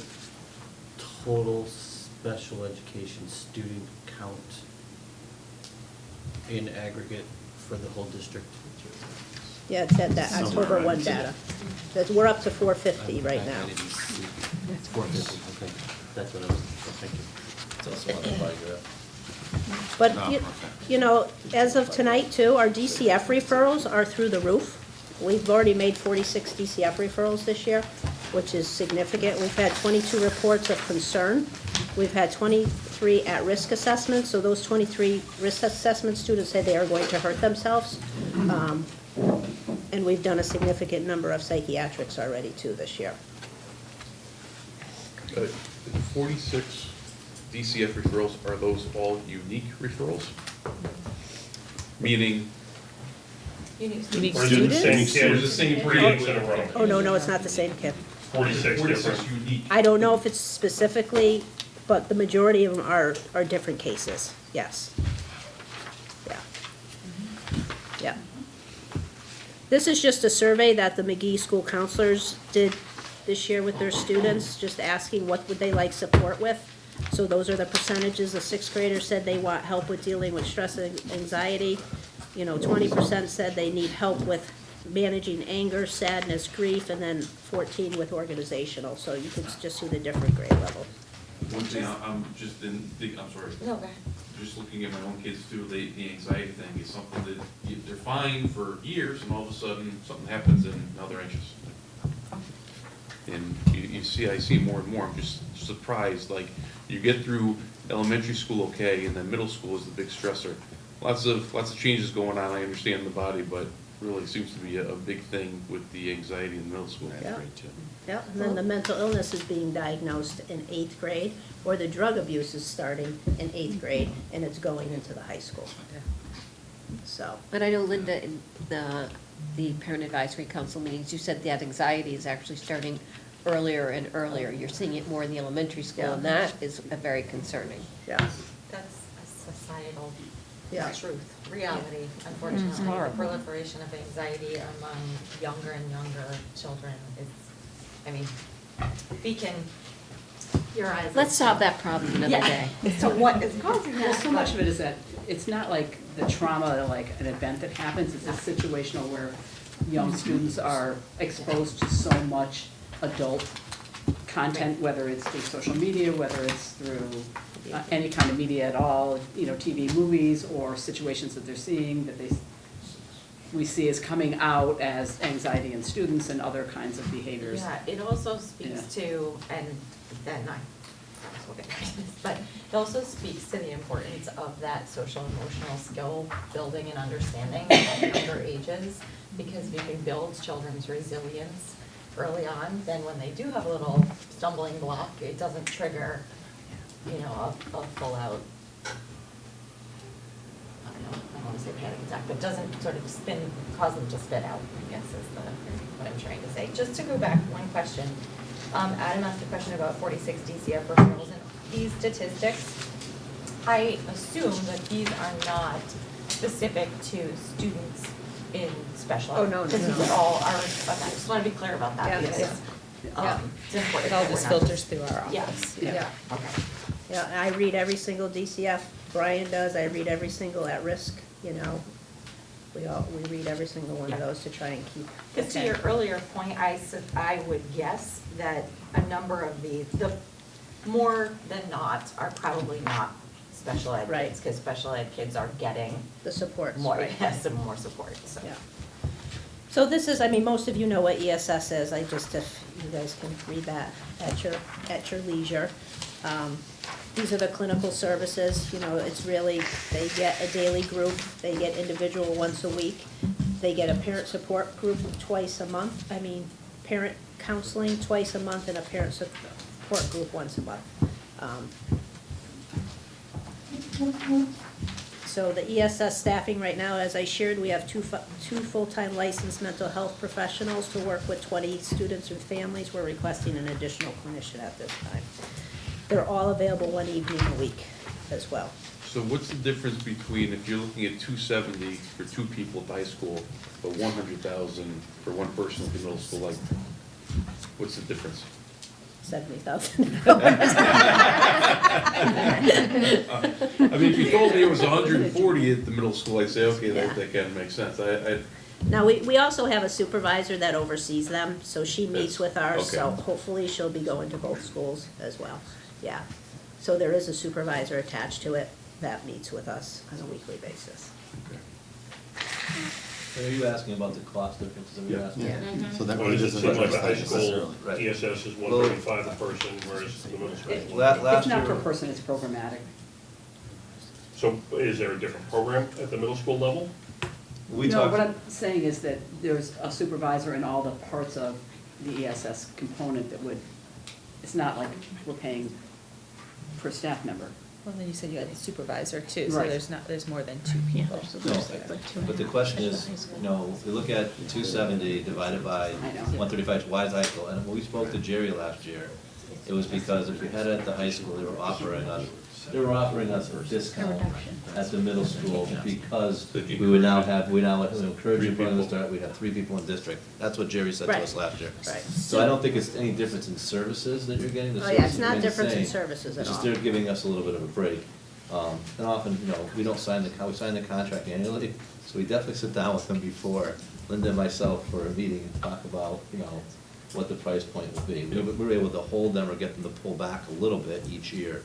total special education student count in aggregate for the whole district? Yeah, it's at that Somewhere October around 1 there. data. We're up to 450 right I now. didn't see. It's 450, okay. That's what I was, thank you. It's also on the bar graph. But, Oh, you- okay. you know, as of tonight too, our DCF referrals are through the roof. We've already made 46 DCF referrals this year, which is significant. We've had 22 reports of concern. We've had 23 at-risk assessments, so those 23 risk assessment students said they are going to hurt themselves. And we've done a significant number of psychiatrics already too this year. 46 DCF referrals, are those all unique referrals? Meaning, Unique Unique Or is it the same students? kid? Or is it the same 3 kid? weeks in a row? Oh, no, it's not the same kid. 46 46 different. unique. I don't know if it's specifically, but the majority of them are different cases, yes. Yeah. Yeah. This is just a survey that the McGee School Counselors did this year with their students, just asking what would they like support with. So those are the percentages. The sixth graders said they want help with dealing with stress and anxiety. 20% said they need help with managing anger, sadness, grief, and then 14 with organizational. So you could just see the different grade levels. One thing, I'm just I'm sorry. No, go ahead. Just looking at my own kids too, the anxiety thing is something that they're fine for years and all of a sudden something happens and now they're anxious. And I see more and more, I'm just surprised, like, you get through elementary school okay, and then middle school is the big stressor. Lots of changes going on, I understand the body, but really seems to be a big thing with the anxiety in middle school. Yeah. Yeah, and then the mental illness is being diagnosed in 8th grade, or the drug abuse is starting in 8th grade, and it's going into the high school. So, But I know, Linda, in the Parent Advisory Council meetings, you said that anxiety is actually starting earlier and earlier. You're seeing it more in the elementary school, and that is very concerning. yeah, That's a societal Yeah. truth, reality, unfortunately. The horrible. proliferation of anxiety among younger and younger children is, I mean, Beacon, your eyes. Let's solve that problem another day. Yeah, so what is causing that? Well, so much of it is that, it's not like the trauma, like an event that happens, it's a situational where young students are exposed to so much adult content, whether it's through social media, whether it's through any kind of media at all, TV, movies, or situations that they're seeing that we see as coming out as anxiety in students and other kinds of behaviors. Yeah, it also speaks to, and then we'll get back to this, but it also speaks to the importance of that social emotional skill building and understanding at younger ages, because if you can build children's resilience early on, then when they do have a little stumbling block, it doesn't trigger, a full out, I don't want to say panic attack, but doesn't sort of cause them to spit out, I guess is what I'm trying to say. Just to go back one question, Adam asked a question about 46 DCF referrals, and these statistics, I assume that these are not specific to students in special ed. Oh, no. Because these all are, okay, I just want to be clear about that, Yeah, because yeah. it's important. It all that just we're not filters through our Yeah. office. yeah. Okay. Yeah, I read every single DCF, Brian does, I read every single at-risk, we read every single one of those to try and keep. Because to your earlier point, I would guess that a number of the more than not are probably not special ed Right. kids, because special ed kids are getting The supports, more, right. yes, and more support, so. Yeah. So this is, most of you know what ESS is, if you guys can read that at your leisure. These are the clinical services, it's really, they get a daily group, they get individual once a week, they get a parent support group twice a month, parent counseling twice a month, and a parent support group once a month. So the ESS staffing right now, as I shared, we have two full-time licensed mental health professionals to work with 20 students and families. We're requesting an additional clinician at this time. They're all available one evening a week as well. So what's the difference between, if you're looking at 270 for 2 people at the high school, but 100,000 for 1 person at the middle school, like, what's the difference? $70,000. I mean, if you told me it was 140 at the middle school, I'd say, okay, that kind of makes sense. Now, we also have a supervisor that oversees them, so she meets with ours, so Okay. hopefully she'll be going to both schools as well. Yeah. So there is a supervisor attached to it that meets with us on a weekly basis. Are you asking about the cost differences? Are you Yeah. asking? Yeah. So that Why really does it doesn't seem like the high address that school necessarily. Right. ESS is 135 a person, whereas the middle school is 150? Last It's not per year, person, it's programmatic. So is there a different program at the middle school level? we No, what talked, I'm saying is that there's a supervisor in all the parts of the ESS component that would, it's not like we're paying per staff member. Well, then you said you had the supervisor too, so Right. there's more than 2 people. no, but the question is, if you look at 270 divided by I know. 135, why is high school? And when we spoke to Jerry last year, it was because if you had it at the high school, they were offering us a discount at the middle school because we now encourage you to start, we have 3 people in district. That's what Jerry said to us last year. Right. So I don't think it's any difference in services that you're getting. The Oh, yeah, it's services not remain the difference in same. services at It's just all. they're giving us a little bit of a break. And often, we don't sign we sign the contract annually, so we definitely sit down with them before, Linda and myself, for a meeting and talk about, what the price point will be. We were able to hold them or get them to pull back a little bit each year.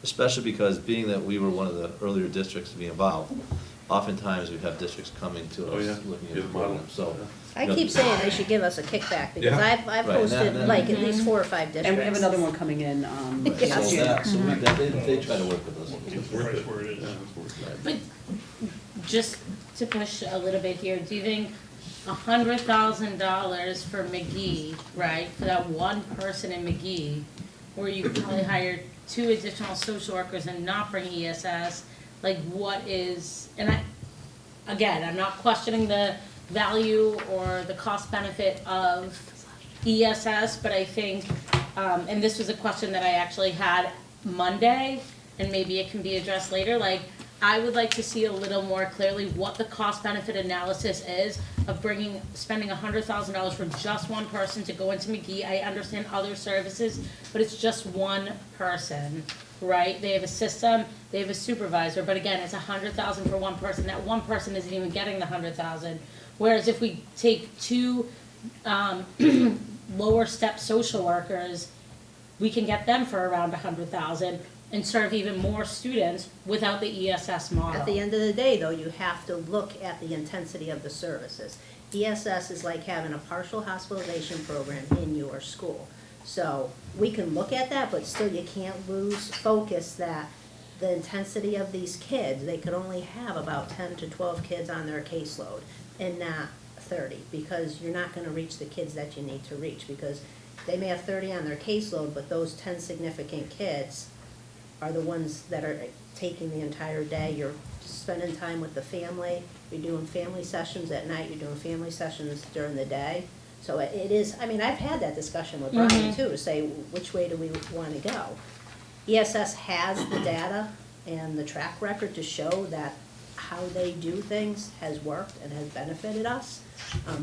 Especially because being that we were one of the earlier districts to be involved, oftentimes we have districts coming to Oh, yeah. us looking You're at the model. programs, so. I keep saying they should give us a kickback, because Yeah. I've Right, hosted that- like at least 4 or 5 districts. And we have another one coming in, Right, Yeah. So that, so they try to work with us. Keep the price where it is. But just to push a little bit here, do you think $100,000 for McGee, right, for that one person in McGee, where you could probably hire 2 additional social workers and not bring ESS, like what is, and again, I'm not questioning the value or the cost benefit of ESS, but I think, and this was a question that I actually had Monday, and maybe it can be addressed later, like, I would like to see a little more clearly what the cost benefit analysis is of spending $100,000 for just one person to go into McGee. I understand other services, but it's just one person, right? They have a system, they have a supervisor, but again, it's $100,000 for one person. That one person isn't even getting the $100,000. Whereas if we take 2 lower step social workers, we can get them for around $100,000 and serve even more students without the ESS model. At the end of the day, though, you have to look at the intensity of the services. ESS is like having a partial hospitalization program in your school. So we can look at that, but still you can't lose focus that the intensity of these kids, they could only have about 10 to 12 kids on their caseload and not 30, because you're not gonna reach the kids that you need to reach, because they may have 30 on their caseload, but those 10 significant kids are the ones that are taking the entire day. You're spending time with the family, you're doing family sessions at night, you're doing family sessions during the day. So it is, I mean, I've had that discussion with Brian too, to say, which way do we wanna go? ESS has the data and the track record to show that how they do things has worked and has benefited us,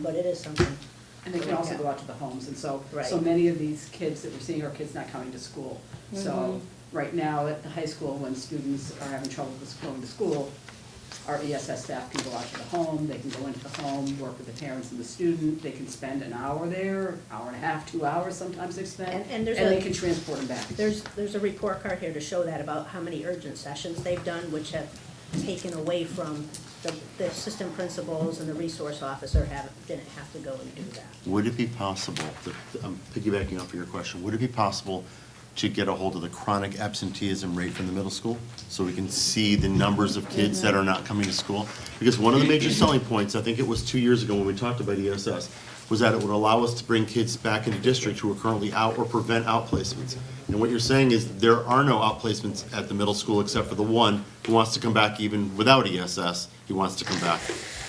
but it is something. and they can also go out to the homes, and so, so Right. many of these kids that we're seeing are kids not coming to school. So, right now, at the high school, when students are having trouble with going to school, our ESS staff can go out to the home, they can go into the home, work with the parents and the student, they can spend an hour there, hour and a half, 2 hours sometimes they spend, And there's and they a- can transport them back. There's a report card here to show that about how many urgent sessions they've done, which have taken away from the assistant principals and the resource officer didn't have to go and do that. Would it be possible, I'm piggybacking off of your question, would it be possible to get a hold of the chronic absenteeism rate from the middle school, so we can see the numbers of kids that are not coming to school? Because one of the major selling points, I think it was 2 years ago when we talked about ESS, was that it would allow us to bring kids back into district who are currently out or prevent outplacements. And what you're saying is there are no outplacements at the middle school except for the one who wants to come back even without ESS, he wants to come back,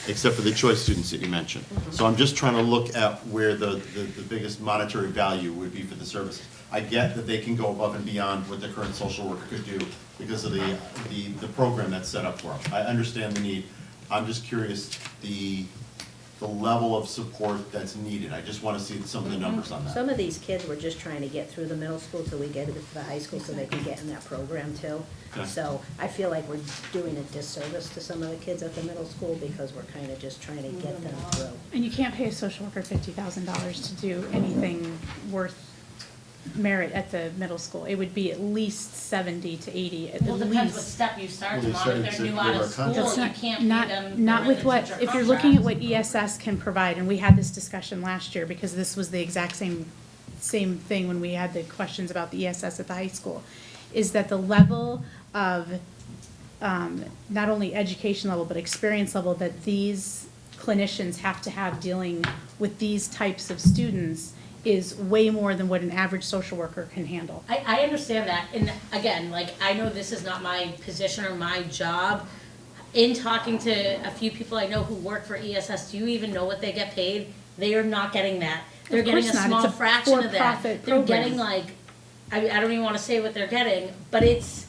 except for the choice students that you mentioned. So I'm just trying to look at where the biggest monetary value would be for the services. I get that they can go above and beyond what the current social worker could do because of the program that's set up for them. I understand the need. I'm just curious, the level of support that's needed. I just want to see some of the numbers on that. Some of these kids were just trying to get through the middle school till we get to the high school so they can get in that program too. Okay. So I feel like we're doing a disservice to some of the kids at the middle school because we're kind of just trying to get them through. And you can't pay a social worker $50,000 to do anything worth merit at the middle school. It would be at least 70 to 80 at Well, it depends what least. step you start Well, them they on. said If it's they're new a out of lower school, contract. you can't pay them. Not for with the what, teacher if you're looking at contract. what ESS can provide, and we had this discussion last year because this was the exact same thing when we had the questions about the ESS at the high school, is that the level of not only education level, but experience level that these clinicians have to have dealing with these types of students is way more than what an average social worker can handle. I understand that, and again, like, I know this is not my position or my job. In talking to a few people I know who work for ESS, do you even know what they get paid? They are not getting that. They're Of getting a course not. small It's a fraction of that. for-profit They're program. getting like, I don't even wanna say what they're getting, but it's,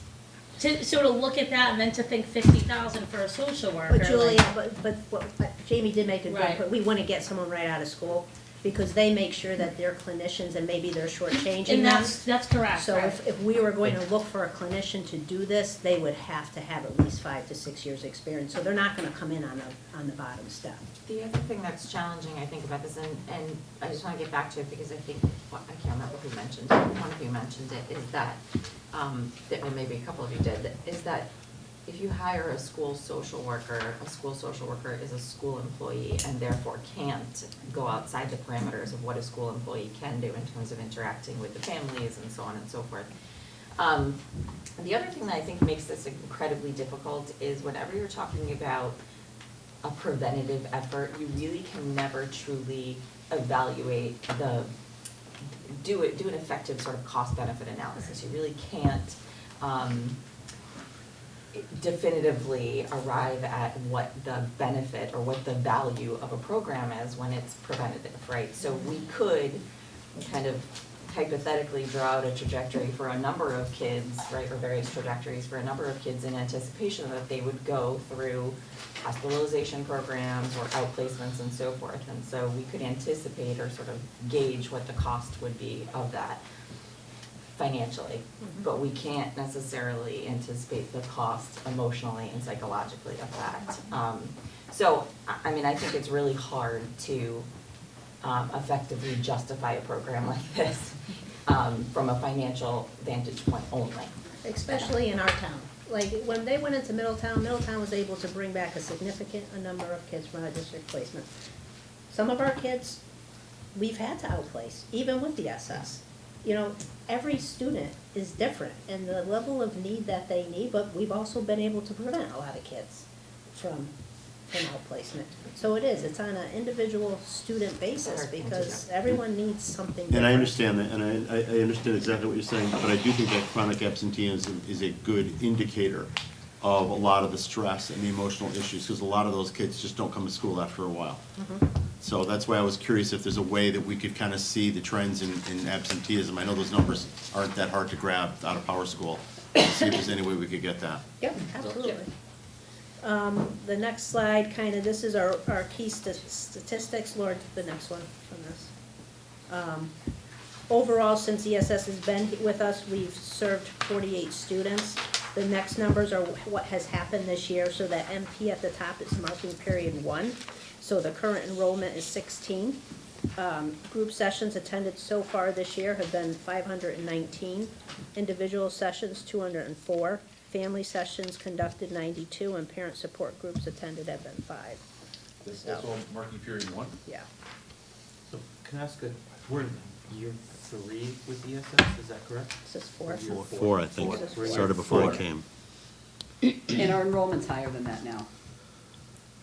to look at that and then to think 50,000 for a social worker. But Julia, like- but Jamie did make a good Right. point. We wouldn't get someone right out of school because they make sure that they're clinicians and maybe they're shortchanging And them. that's correct, So right. if we were going to look for a clinician to do this, they would have to have at least 5 to 6 years' experience. So they're not gonna come in on the bottom step. The other thing that's challenging, I think, about this, and I just want to get back to it because I think, well, I can't remember who mentioned it, one of you mentioned it, is that, and maybe a couple of you did, is that if you hire a school social worker is a school employee and therefore can't go outside the parameters of what a school employee can do in terms of interacting with the families and so on and so forth. The other thing that I think makes this incredibly difficult is whenever you're talking about a preventative effort, you really can never truly evaluate do an effective sort of cost-benefit analysis. You really can't definitively arrive at what the benefit or what the value of a program is when it's preventative, right? So we could kind of hypothetically draw out a trajectory for a number of kids, right, or various trajectories for a number of kids in anticipation that they would go through hospitalization programs or outplacements and so forth. And so we could anticipate or sort of gauge what the cost would be of that financially, but we can't necessarily anticipate the cost emotionally and psychologically of that. So, I mean, I think it's really hard to effectively justify a program like this from a financial vantage point only. Especially in our town. Like, when they went into Middletown was able to bring back a significant number of kids from our district placement. Some of our kids, we've had to outplace, even with the SS. You know, every student is different and the level of need that they need, but we've also been able to prevent a lot of kids from outplacement. So it's on an individual student basis because everyone needs something different. And I understand that, and I understand exactly what you're saying, but I do think that chronic absenteeism is a good indicator of a lot of the stress and the emotional issues, because a lot of those kids just don't come to school after a while. So that's why I was curious if there's a way that we could kind of see the trends in absenteeism. I know those numbers aren't that hard to grab out of Power School. See if there's any way we could get that. Yep, absolutely. The next slide, kind of, this is our key statistics. Lord, the next one from this. Overall, since ESS has been with us, we've served 48 students. The next numbers are what has happened this year, so that MP at the top is marking period 1. So the current enrollment is 16. Group sessions attended so far this year have been 519. Individual sessions, 204. Family sessions conducted 92, and parent support groups attended have been 5. That's all marking period 1? Yeah. So can I ask we're in year 3 with ESS, is that correct? This is 4. Four, I think. Four. Started before I came. And our enrollment's higher than that now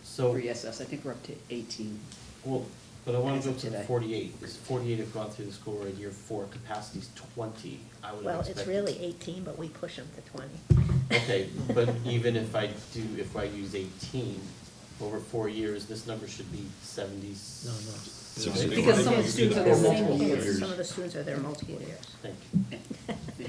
So, for ESS. I think we're up to 18. well, but I want As to go of to the today. 48, because 48 have gone through the school right year 4, capacity's 20, I would have Well, expected. it's really 18, but we push them to 20. Okay, but even if I use 18 over 4 years, this number should be 70s. No. Because some of the students are there multiple years. Some of the students are there multiple years. Thank you.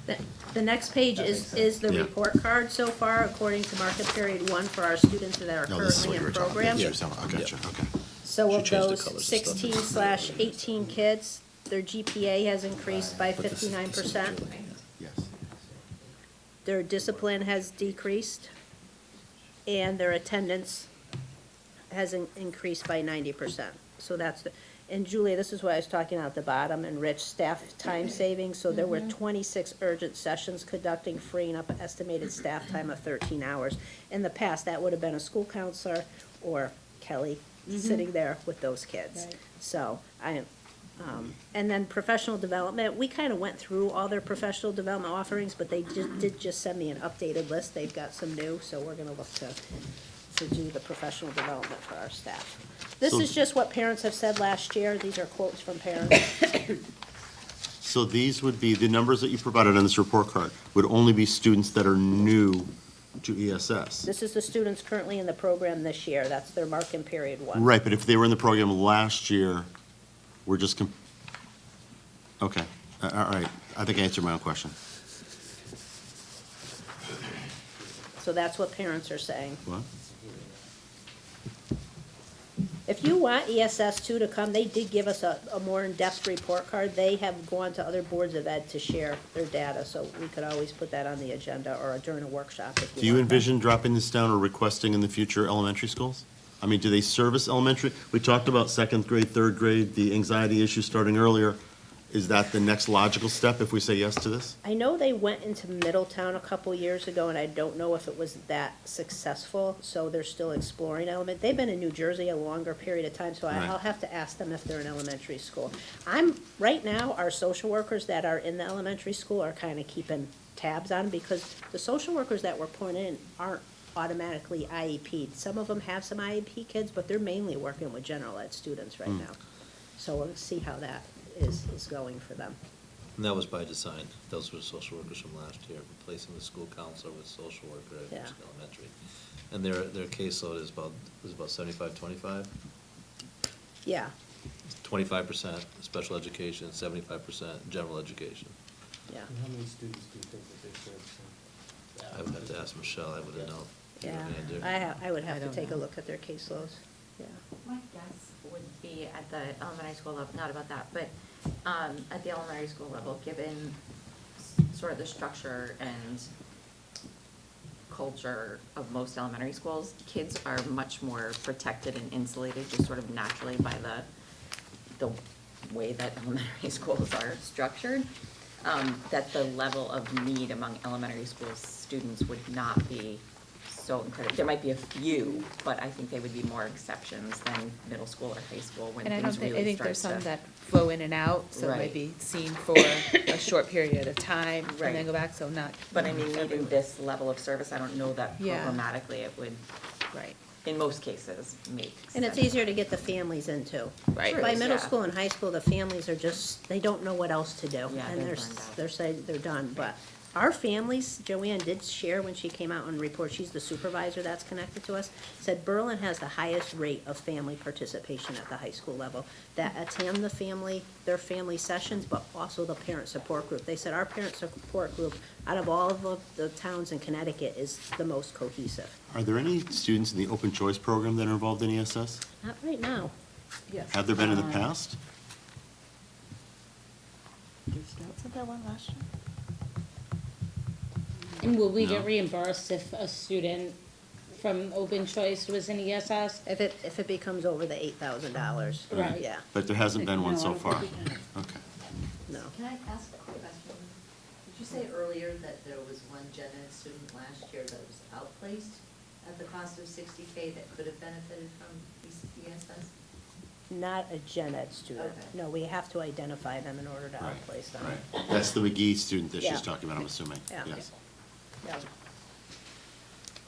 The next page is the Yeah. report card so far, according to market period 1 for our students that are No, this is what currently you were in talking about. program. This is what you were talking about. Okay. So She of changed the those colors and stuff. 16/18 kids, their GPA has increased by 59%. Yes. Their discipline has decreased, and their attendance has increased by 90%. So that's the, and Julia, this is what I was talking about at the bottom, enriched staff time savings. So there were 26 urgent sessions conducting, freeing up an estimated staff time of 13 hours. In the past, that would have been a school counselor or Kelly sitting there with those kids. Right. So and then professional development, we kind of went through all their professional development offerings, but they did just send me an updated list. They've got some new, so we're gonna look to do the professional development for our staff. This So- is just what parents have said last year. These are quotes from parents. So these would be, the numbers that you provided on this report card would only be students that are new to ESS. This is the students currently in the program this year. That's their mark-in period 1. Right, but if they were in the program last year, we're just, okay, all right. I think I answered my own question. So that's what parents are saying. What? If you want ESS 2 to come, they did give us a more in-depth report card. They have gone to other boards of ed to share their data, so we could always put that on the agenda or during a workshop if you Do you want that. envision dropping this down or requesting in the future elementary schools? I mean, do they service elementary? We talked about second grade, third grade, the anxiety issue starting earlier. Is that the next logical step if we say yes to this? I know they went into Middletown a couple years ago, and I don't know if it was that successful, so they're still exploring element. They've been in New Jersey a longer period of time, so Right. I'll have to ask them if they're in elementary school. Right now, our social workers that are in the elementary school are kind of keeping tabs on, because the social workers that we're putting in aren't automatically IEP'd. Some of them have some IEP kids, but they're mainly working with general ed students right now. So we'll see how that is going for them. And that was by design. Those were social workers from last year, replacing the school counselor with social worker at Yeah. Michigan Elementary. And their caseload is about 75-25? Yeah, 25% special education, 75% general education. yeah, How many students do you think that they serve? I would have to ask Michelle, I wouldn't know. yeah. Andrew? I would have I to don't take a know. look at their caseloads, yeah. My guess would be at the elementary school level, not about that, but at the elementary school level, given sort of the structure and culture of most elementary schools, kids are much more protected and insulated just sort of naturally by the way that elementary schools are structured, that the level of need among elementary school students would not be so incredible. There might be a few, but I think they would be more exceptions than middle school or high school when And I things don't think, I really think start there's some to. that flow in and out, so Right. maybe seen for a short period of time and Right. then go back, so not. But I mean, needing everywhere. this level of service, I don't know that Yeah. programmatically it would, Right. in most cases, make sense. And it's easier to get the families into. Right. By middle Yeah. school and high school, the families are just, they don't know what else to do. Yeah, And they're burned out. they're saying they're done, but our families, Joanne did share when she came out and report, she's the supervisor that's connected to us, said Berlin has the highest rate of family participation at the high school level, that attend their family sessions, but also the parent support group. They said our parent support group, out of all of the towns in Connecticut, is the most cohesive. Are there any students in the open choice program that are involved in ESS? Not right now. Yes. Have there been in the past? Wasn't there one last year? And will we No. get reimbursed if a student from open choice was in ESS? If it becomes over the $8,000. Right. Yeah, But there hasn't been one No, I so don't far? think we can. Okay. no. Can I ask a quick question? Did you say earlier that there was one gen ed student last year that was outplaced at the cost of $60K that could have benefited from ESS? Not a gen ed student. Okay. No, we have to identify them in order to Right, outplace them. right. That's the McGee student that Yeah. she's talking about, I'm assuming. Yeah. Yes. Yeah.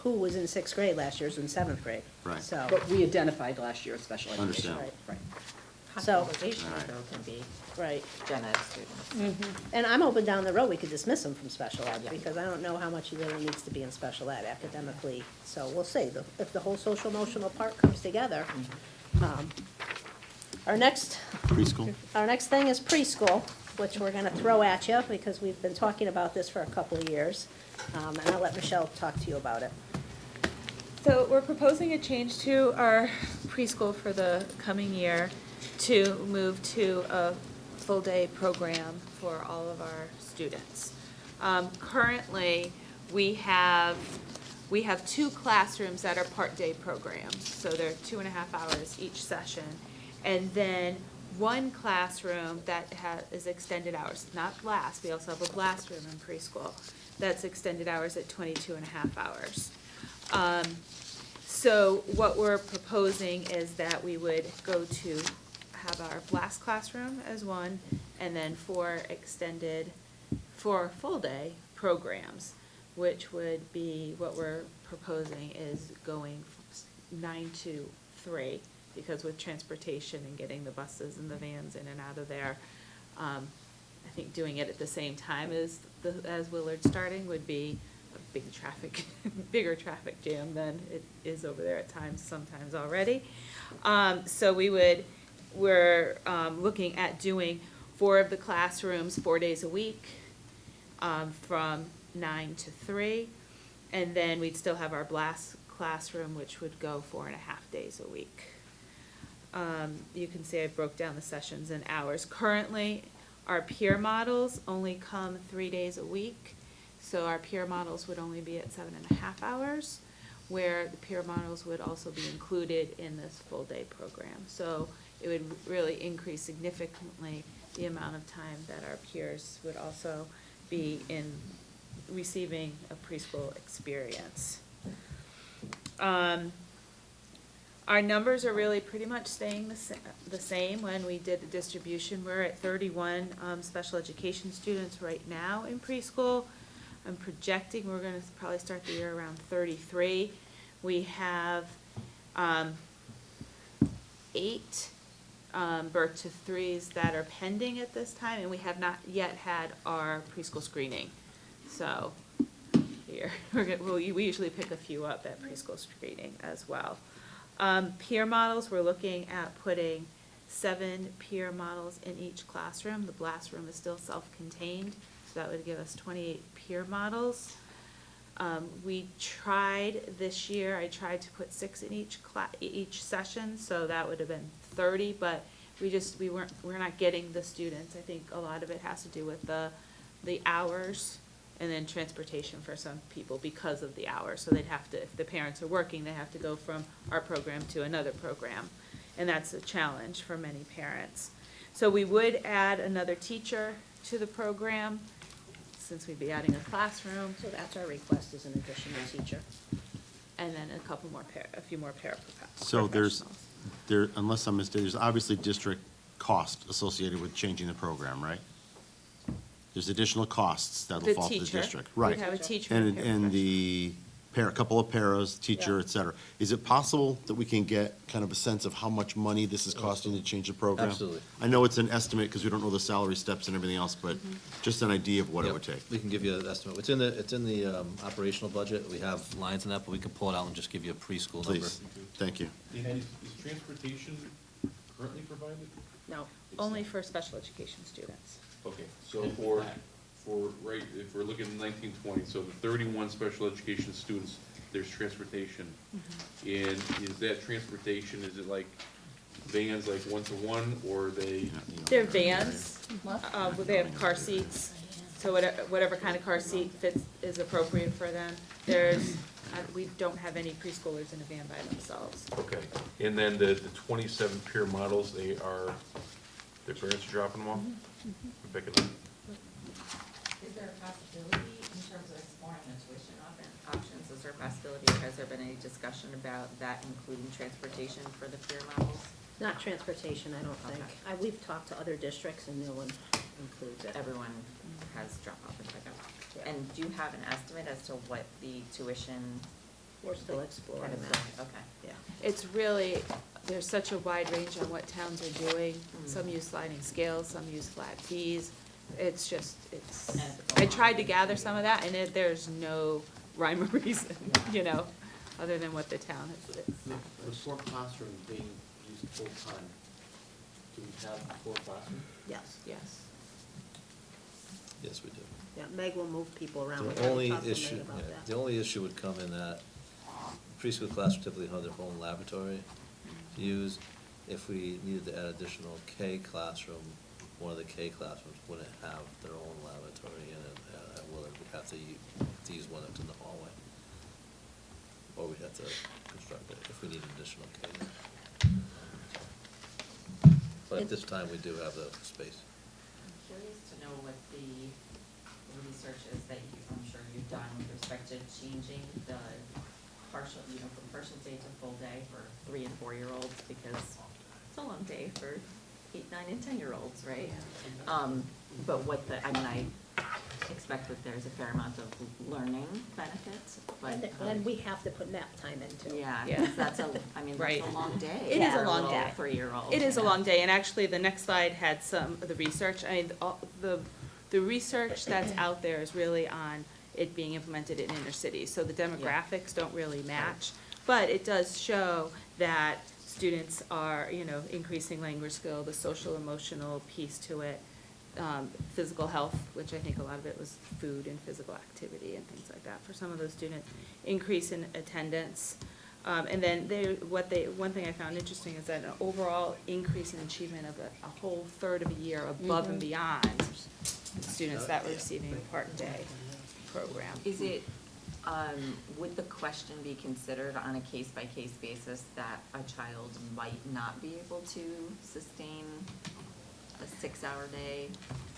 Who was in sixth grade last year is in seventh grade. Right. So, But we identified last year as special education. Understand. right, Right. So- Hospitalization All right. though can be right. gen ed students. And I'm open down the road, we could dismiss them from special ed, Yeah. because I don't know how much he really needs to be in special ed academically. So we'll see, if the whole social emotional part comes together. Our next Preschool? thing is preschool. which we're gonna throw at you because we've been talking about this for a couple of years. And I'll let Michelle talk to you about it. So we're proposing a change to our preschool for the coming year to move to a full-day program for all of our students. Currently, we have 2 classrooms that are part-day programs, so they're 2.5 hours each session. And then 1 classroom that is extended hours, not blast, we also have a blast room in preschool, that's extended hours at 22.5 hours. So what we're proposing is that we would go to have our blast classroom as 1, and then 4 full-day programs, which would be, what we're proposing is going 9 to 3, because with transportation and getting the buses and the vans in and out of there, I think doing it at the same time as Willard starting would be a bigger traffic jam than it is over there at times, sometimes already. So we're looking at doing 4 of the classrooms 4 days a week, from 9 to 3, and then we'd still have our blast classroom, which would go 4.5 days a week. You can see I broke down the sessions and hours. Currently, our peer models only come 3 days a week, so our peer models would only be at 7.5 hours, where the peer models would also be included in this full-day program. So it would really increase significantly the amount of time that our peers would also be in receiving a preschool experience. Our numbers are really pretty much staying the same. When we did the distribution, we're at 31 special education students right now in preschool. I'm projecting we're going to probably start the year around 33. We have 8 birth to 3s that are pending at this time, and we have not yet had our preschool screening. So we usually pick a few up at preschool screening as well. Peer models, we're looking at putting 7 peer models in each classroom. The blast room is still self-contained, so that would give us 28 peer models. We tried this year, I tried to put 6 in each session, so that would have been 30, but we're not getting the students. I think a lot of it has to do with the hours, and then transportation for some people because of the hours. So they'd have to, if the parents are working, they have to go from our program to another program. And that's a challenge for many parents. So we would add another teacher to the program, since we'd be adding a classroom. So that's our request, is an additional teacher. And then a few more paraprofessionals. So unless I'm mistaken, there's obviously district cost associated with changing the program, right? There's additional costs that'll fall to the district. Right. We'd have a teacher And the couple of paras, teacher, et cetera. Is it possible that we can get kind of a sense of how much money this is costing to change the program? Absolutely. I know it's an estimate because we don't know the salary steps and everything else, but just an idea of what it Yep, would take. We can give you an estimate. It's in the operational budget. We have lines in that, but we can pull it out and just give you a preschool number. Please, thank you. And is transportation currently provided? No, only for special education students. Okay, so right, if we're looking at 1920, so the 31 special education students, there's transportation. And is that transportation, is it like vans, like one-to-one, or are they? They're vans, they have car seats, so whatever kind of car seat is appropriate for them. We don't have any preschoolers in a van by themselves. Okay, and then the 27 peer models, their parents are dropping them off? Picking up? Is there a possibility in terms of exploring the tuition options, is there a possibility, has there been any discussion about that including transportation for the peer models? Not transportation, I don't think. Okay. We've talked to other districts and no one includes it. Everyone has drop off and pick up. Yeah. And do you have an estimate as to what the tuition? We're still exploring kind of that. Okay. Yeah. It's really, there's such a wide range on what towns are doing. Some use sliding scales, some use flat fees. I tried to gather some of that, and there's no rhyme or reason, other than what the town has. The 4 classrooms being used full-time, do we have 4 classrooms? Yes. Yes. Yes, we do. Yeah, Meg will move people around. We The already only talked to Meg issue, about yeah, that. the only issue would come in that preschool class would typically have their own laboratory to use. If we needed to add additional K classroom, one of the K classrooms wouldn't have their own laboratory in it. We'd have to use one that's in the hallway. Or we'd have to construct it if we need additional K. But at this time, we do have the space. I'm curious to know what the research is that I'm sure you've done with respect to changing the partial, from partial day to full day for 3 and 4-year-olds, because it's a long day for 8, 9, and 10-year-olds, right? But I expect that there's a fair amount of learning benefits, but. And we have to put nap time into it. Yeah, Yeah. 'cause that's a Right. long day. It is a for long little day. 3-year-old. It is a long day, and actually, the next slide had some of the research. I mean, the research that's out there is really on it being implemented in inner cities, so the demographics don't really match. But it does show that students are, increasing language skill, the social emotional piece to it, physical health, which I think a lot of it was food and physical activity and things like that for some of those students, increase in attendance. And then one thing I found interesting is that an overall increase in achievement of a whole third of a year above and beyond the students that were receiving a part-day program. Is it, would the question be considered on a case-by-case basis that a child might not be able to sustain a 6-hour day?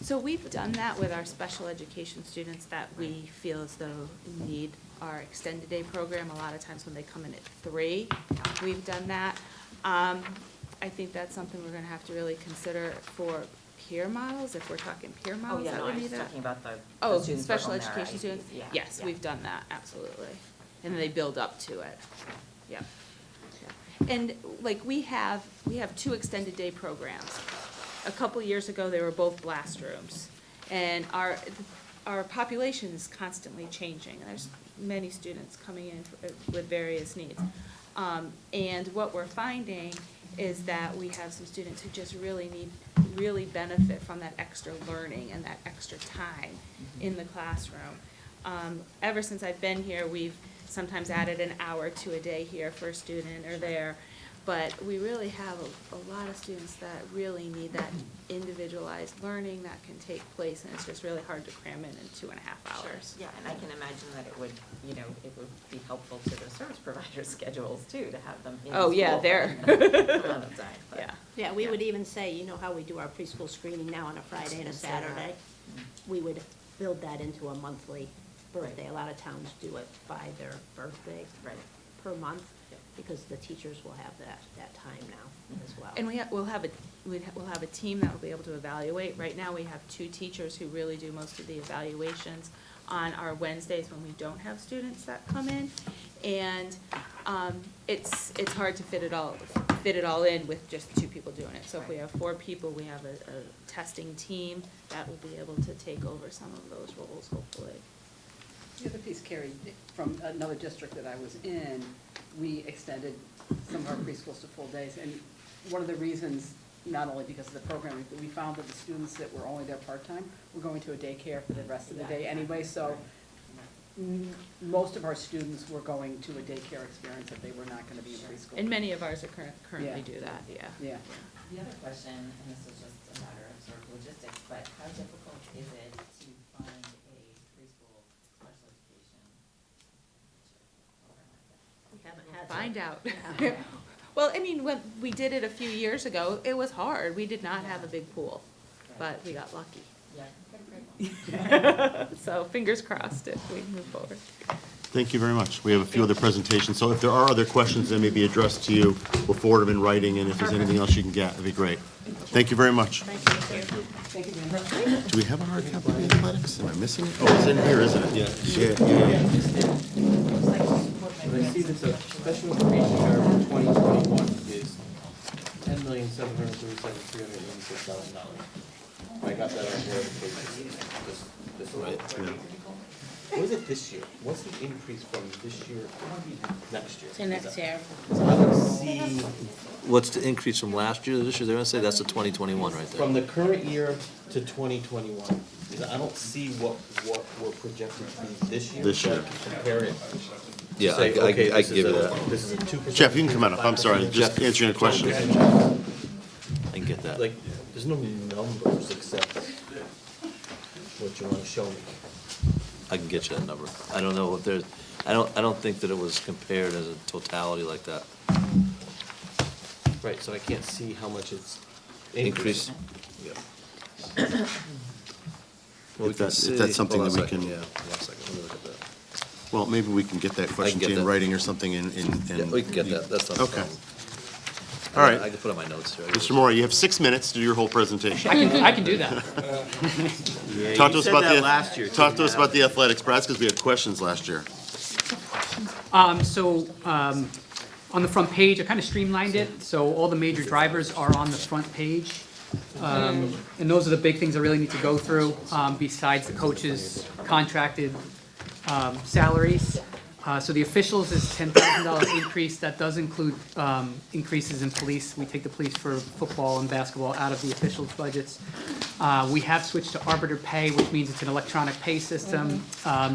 So we've done that with our special education students that we feel as though need our extended day program. A lot of times when they come in at 3, we've done that. I think that's something we're gonna have to really consider for peer models, if we're talking peer models. Oh, yeah, that no, would I'm be just that. talking about the Oh, students who are special on their education IEPs, students? yeah, Yes, yeah. we've done that, absolutely. And they build up to it. Yeah. And like we have 2 extended day programs. A couple years ago, they were both blast rooms. And our population is constantly changing. There's many students coming in with various needs. And what we're finding is that we have some students who just really benefit from that extra learning and that extra time in the classroom. Ever since I've been here, we've sometimes added an hour to a day here for a student or there. But we really have a lot of students that really need that individualized learning that can take place, and it's just really hard to cram in 2.5 hours. Yeah, and I can imagine that it would be helpful to the service provider schedules too, to have them in Oh, yeah, school they're- for a lot of time, but- Yeah. Yeah, we would even say, you know how we do our preschool screening now on a Friday and a Saturday? We would build that into a monthly birthday. A lot of towns do it by their birthday per month, because the teachers will have that time now as well. And we'll have a team that will be able to evaluate. Right now, we have 2 teachers who really do most of the evaluations on our Wednesdays when we don't have students that come in. And it's hard to fit it all in with just 2 people doing it. So if we have 4 people, we have a testing team that will be able to take over some of those roles, hopefully. The other piece, Carrie, from another district that I was in, we extended some of our preschools to full days. And one of the reasons, not only because of the programming, but we found that the students that were only there part-time were going to a daycare for the rest of the day anyway. So most of our students were going to a daycare experience that they were not going to be in preschool. And many of ours are currently Yeah. do that, yeah. Yeah. The other question, and this is just a matter of sort of logistics, but how difficult is it to find a preschool special education program like that? We haven't had. Find out. Yeah. Well, I mean, when we did it a few years ago, it was hard. We did not have a big pool, but we got lucky. Yeah. So fingers crossed if we move forward. Thank you very much. We have a few other presentations, so if there are other questions that may be addressed to you, we'll forward them in writing, and if there's anything else you can get, that'd be great. Thank you very much. Thank you very much. Do we have a hard copy of the athletics? Am I missing it? Oh, it's in here, isn't it? Yeah. But I see that the special education charge for 2021 is $10,737,386,000. I got that on here, this way. Yeah. What is it this year? What's the increase from this year to next year? To next year. So I don't see, What's the increase from last year to this year? They're gonna say that's the 2021 right there. from the current year to 2021, because I don't see what we're projected to be this year. This year. So I can compare it. Yeah, Say, I okay, give you that. This is a 2%. Jeff, you can come on up, I'm sorry, just answering a question. I can get that. Like, there's no numbers except what you want to show me. I can get you that number. I don't know if there's, I don't think that it was compared as a totality like that. Right, so I can't see how much it's Increase. increased. Yeah. Well, we If can that's see- something hold on that a we second. can- Yeah, 1 second, let me look at that. Well, maybe we can get that question get to you in that. writing or something in. Yeah, we can get that, that's not a Okay. problem. All right. I can put on my notes here. Mr. Moore, you have 6 minutes to do your whole presentation. I can do that. Talk to us about talk to us about the athletics, Brad, because we had questions last year. On the front page, I kind of streamlined it, so all the major drivers are on the front page. And those are the big things I really need to go through, besides the coaches' contracted salaries. So the officials is $10,000 increase. That does include increases in police. We take the police for football and basketball out of the officials' budgets. We have switched to arbiter pay, which means it's an electronic pay system.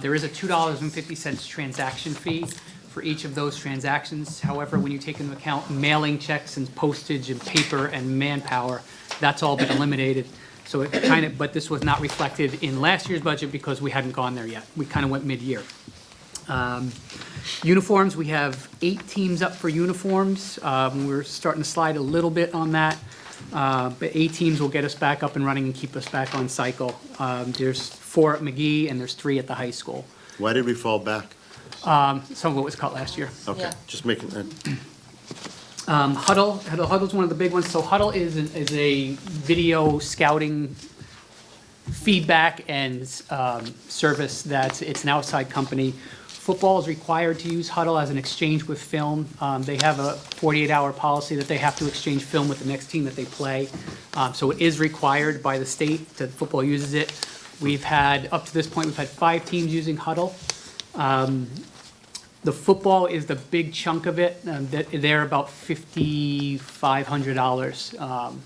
There is a $2.50 transaction fee for each of those transactions. However, when you take into account mailing checks and postage and paper and manpower, that's all been eliminated. So it kind of, but this was not reflected in last year's budget because we hadn't gone there yet. We kind of went mid-year. Uniforms, we have 8 teams up for uniforms. We're starting to slide a little bit on that. But 8 teams will get us back up and running and keep us back on cycle. There's 4 at McGee and there's 3 at the high school. Why did we fall back? Some of it was cut last year. Okay, Yeah. just making, Huddle's one of the big ones. So Huddle is a video scouting feedback and service it's an outside company. Football is required to use Huddle as an exchange with film. They have a 48-hour policy that they have to exchange film with the next team that they play. So it is required by the state that football uses it. Up to this point, we've had 5 teams using Huddle. The football is the big chunk of it. They're about $5,500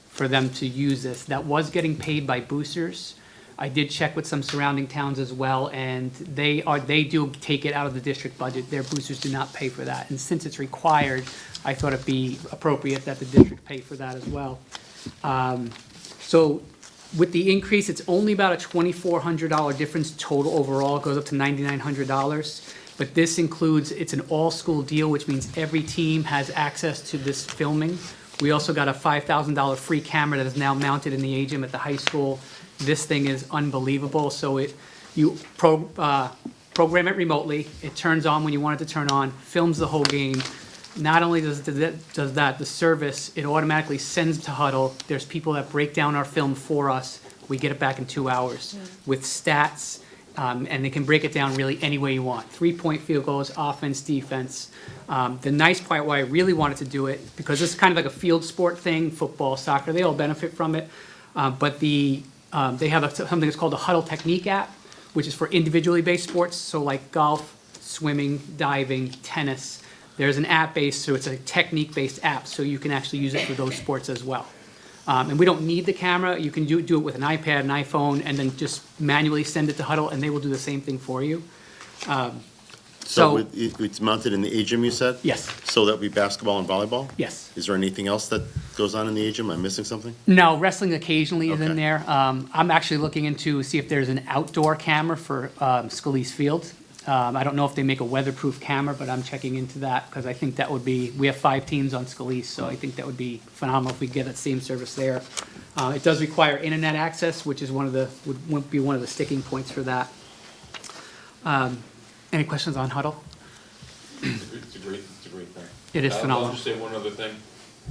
for them to use this. That was getting paid by boosters. I did check with some surrounding towns as well, and they do take it out of the district budget. Their boosters do not pay for that. And since it's required, I thought it'd be appropriate that the district pay for that as well. So with the increase, it's only about a $2,400 difference total overall. It goes up to $9,900. But this includes, it's an all-school deal, which means every team has access to this filming. We also got a $5,000 free camera that is now mounted in the A-gym at the high school. This thing is unbelievable. So you program it remotely. It turns on when you want it to turn on, films the whole game. Not only does that, the service, it automatically sends to Huddle. There's people that break down our film for us. We get it back in 2 hours with stats, and they can break it down really any way you want. 3-point field goals, offense, defense. The nice part why I really wanted to do it, because it's kind of like a field sport thing, football, soccer, they all benefit from it. But they have something that's called the Huddle Technique app, which is for individually based sports, so like golf, swimming, diving, tennis. There's an app based, so it's a technique based app, so you can actually use it for those sports as well. And we don't need the camera. You can do it with an iPad, an iPhone, and then just manually send it to Huddle, and they will do the same thing for you. so it's mounted in the A-gym, you said? Yes. So that would be basketball and volleyball? Yes. Is there anything else that goes on in the A-gym? Am I missing something? No, wrestling occasionally is in Okay. there. I'm actually looking into see if there's an outdoor camera for Scalise Field. I don't know if they make a weatherproof camera, but I'm checking into that because I think that would be, we have 5 teams on Scalise, so I think that would be phenomenal if we get that same service there. It does require internet access, which is would be one of the sticking points for that. Any questions on Huddle? It's a great thing. It is phenomenal. I'll just say one other thing.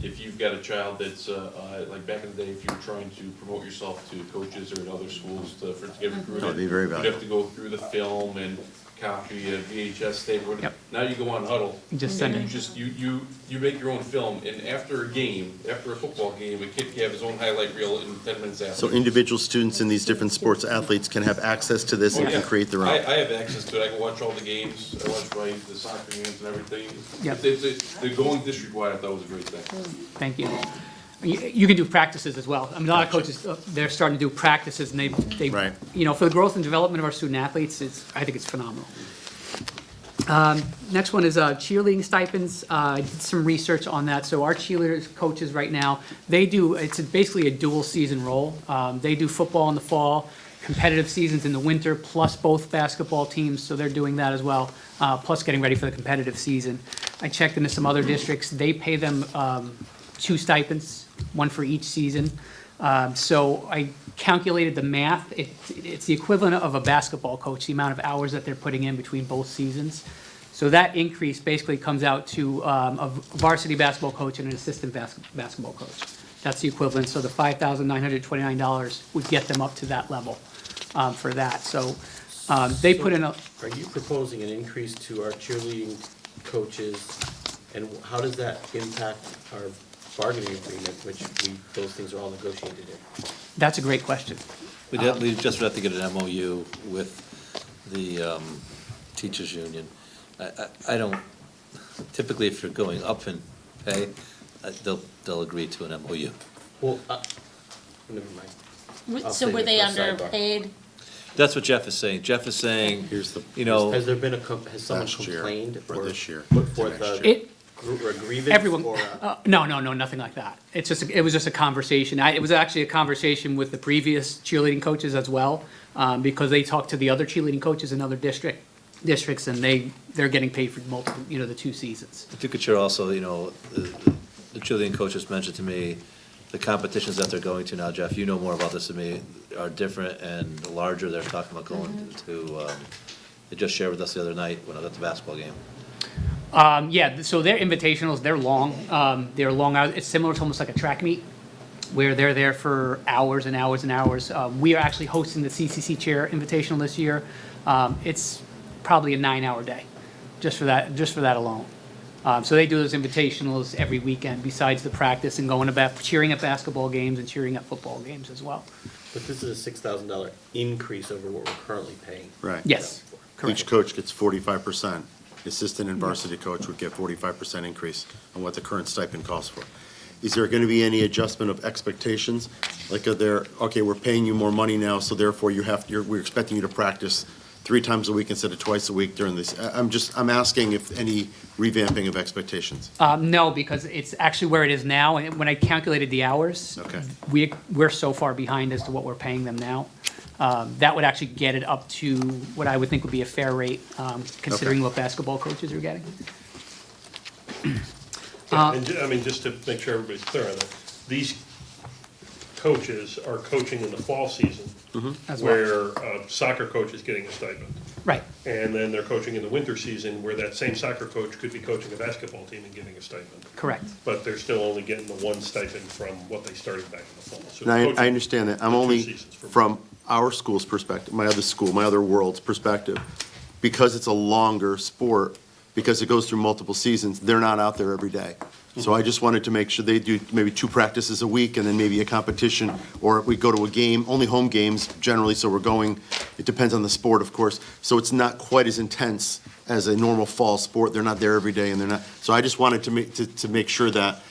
If you've got a child that's, like back in the day, if you were trying to promote yourself to coaches or at other schools to get recruited. That'd be very You'd valuable. have to go through the film and copy, a VHS tape, whatever. Yep. Now you go on Huddle. You just send and it. You make your own film, and after a game, after a football game, a kid can have his own highlight reel in 10 minutes after. So individual students in these different sports athletes can have access to this and Oh, can yeah. create their I own. have access to it, I can watch all the games, I watch the soccer games and everything. Yep. The going district-wide, I thought was a great thing. Thank you. You can do practices as well. I mean, a lot of coaches, they're starting to do practices, and they, Right. you know, for the growth and development of our student athletes, I think it's phenomenal. Next one is cheerleading stipends. I did some research on that. So our cheerleaders coaches right now, it's basically a dual season role. They do football in the fall, competitive seasons in the winter, plus both basketball teams, so they're doing that as well, plus getting ready for the competitive season. I checked into some other districts. They pay them 2 stipends, one for each season. So I calculated the math. It's the equivalent of a basketball coach, the amount of hours that they're putting in between both seasons. So that increase basically comes out to a varsity basketball coach and an assistant basketball coach. That's the equivalent. So the $5,929 would get them up to that level for that. So they put in a. Are you proposing an increase to our cheerleading coaches, and how does that impact our bargaining agreement, which those things are all negotiated in? That's a great question. We just have to get an MOU with the teachers' union. I don't, typically if you're going up in pay, they'll agree to an MOU. Well, never mind. I'll So save were it they for a sidebar. underpaid? That's what Jeff is saying. Jeff is saying, Here's the, you know, Has there been has someone Last year, complained or or this year, put to forth next a year. a grievance? Everyone, or no, nothing like that. It was just a conversation. It was actually a conversation with the previous cheerleading coaches as well, because they talked to the other cheerleading coaches in other districts, and they're getting paid for multiple, the 2 seasons. if you could share also, the cheerleading coaches mentioned to me, the competitions that they're going to now, Jeff, you know more about this than me, are different and larger. They're talking about going to, they just shared with us the other night when I was at the basketball game. Yeah, so their invitationals, they're long. They're long hours. It's similar to almost like a track meet, where they're there for hours and hours and hours. We are actually hosting the CCC Chair Invitational this year. It's probably a 9-hour day, just for that alone. So they do those invitationals every weekend, besides the practice and going about cheering at basketball games and cheering at football games as well. But this is a $6,000 increase over what we're currently paying. right. Yes, correct. Each coach gets 45%. Assistant and varsity coach would get 45% increase on what the current stipend calls for. Is there going to be any adjustment of expectations? Like, okay, we're paying you more money now, so therefore we're expecting you to practice 3 times a week instead of twice a week during this. I'm asking if any revamping of expectations. No, because it's actually where it is now, and when I calculated the hours, Okay. we're so far behind as to what we're paying them now. That would actually get it up to what I would think would be a fair rate, considering Okay. what basketball coaches are getting. And just to make sure everybody's clear on that, these coaches are coaching in the fall season, As well. where a soccer coach is getting a stipend. Right, And then they're coaching in the winter season, where that same soccer coach could be coaching a basketball team and getting a stipend. correct. But they're still only getting the 1 stipend from what they started back in the fall. So And I coaching understand that. I'm for 2 only, seasons for- from our school's perspective, my other school, my other world's perspective, because it's a longer sport, because it goes through multiple seasons, they're not out there every day. So I just wanted to make sure they do maybe 2 practices a week and then maybe a competition, or we go to a game, only home games generally, so we're going, it depends on the sport, of course. So it's not quite as intense as a normal fall sport. They're not there every day and they're not, so I just wanted to make sure that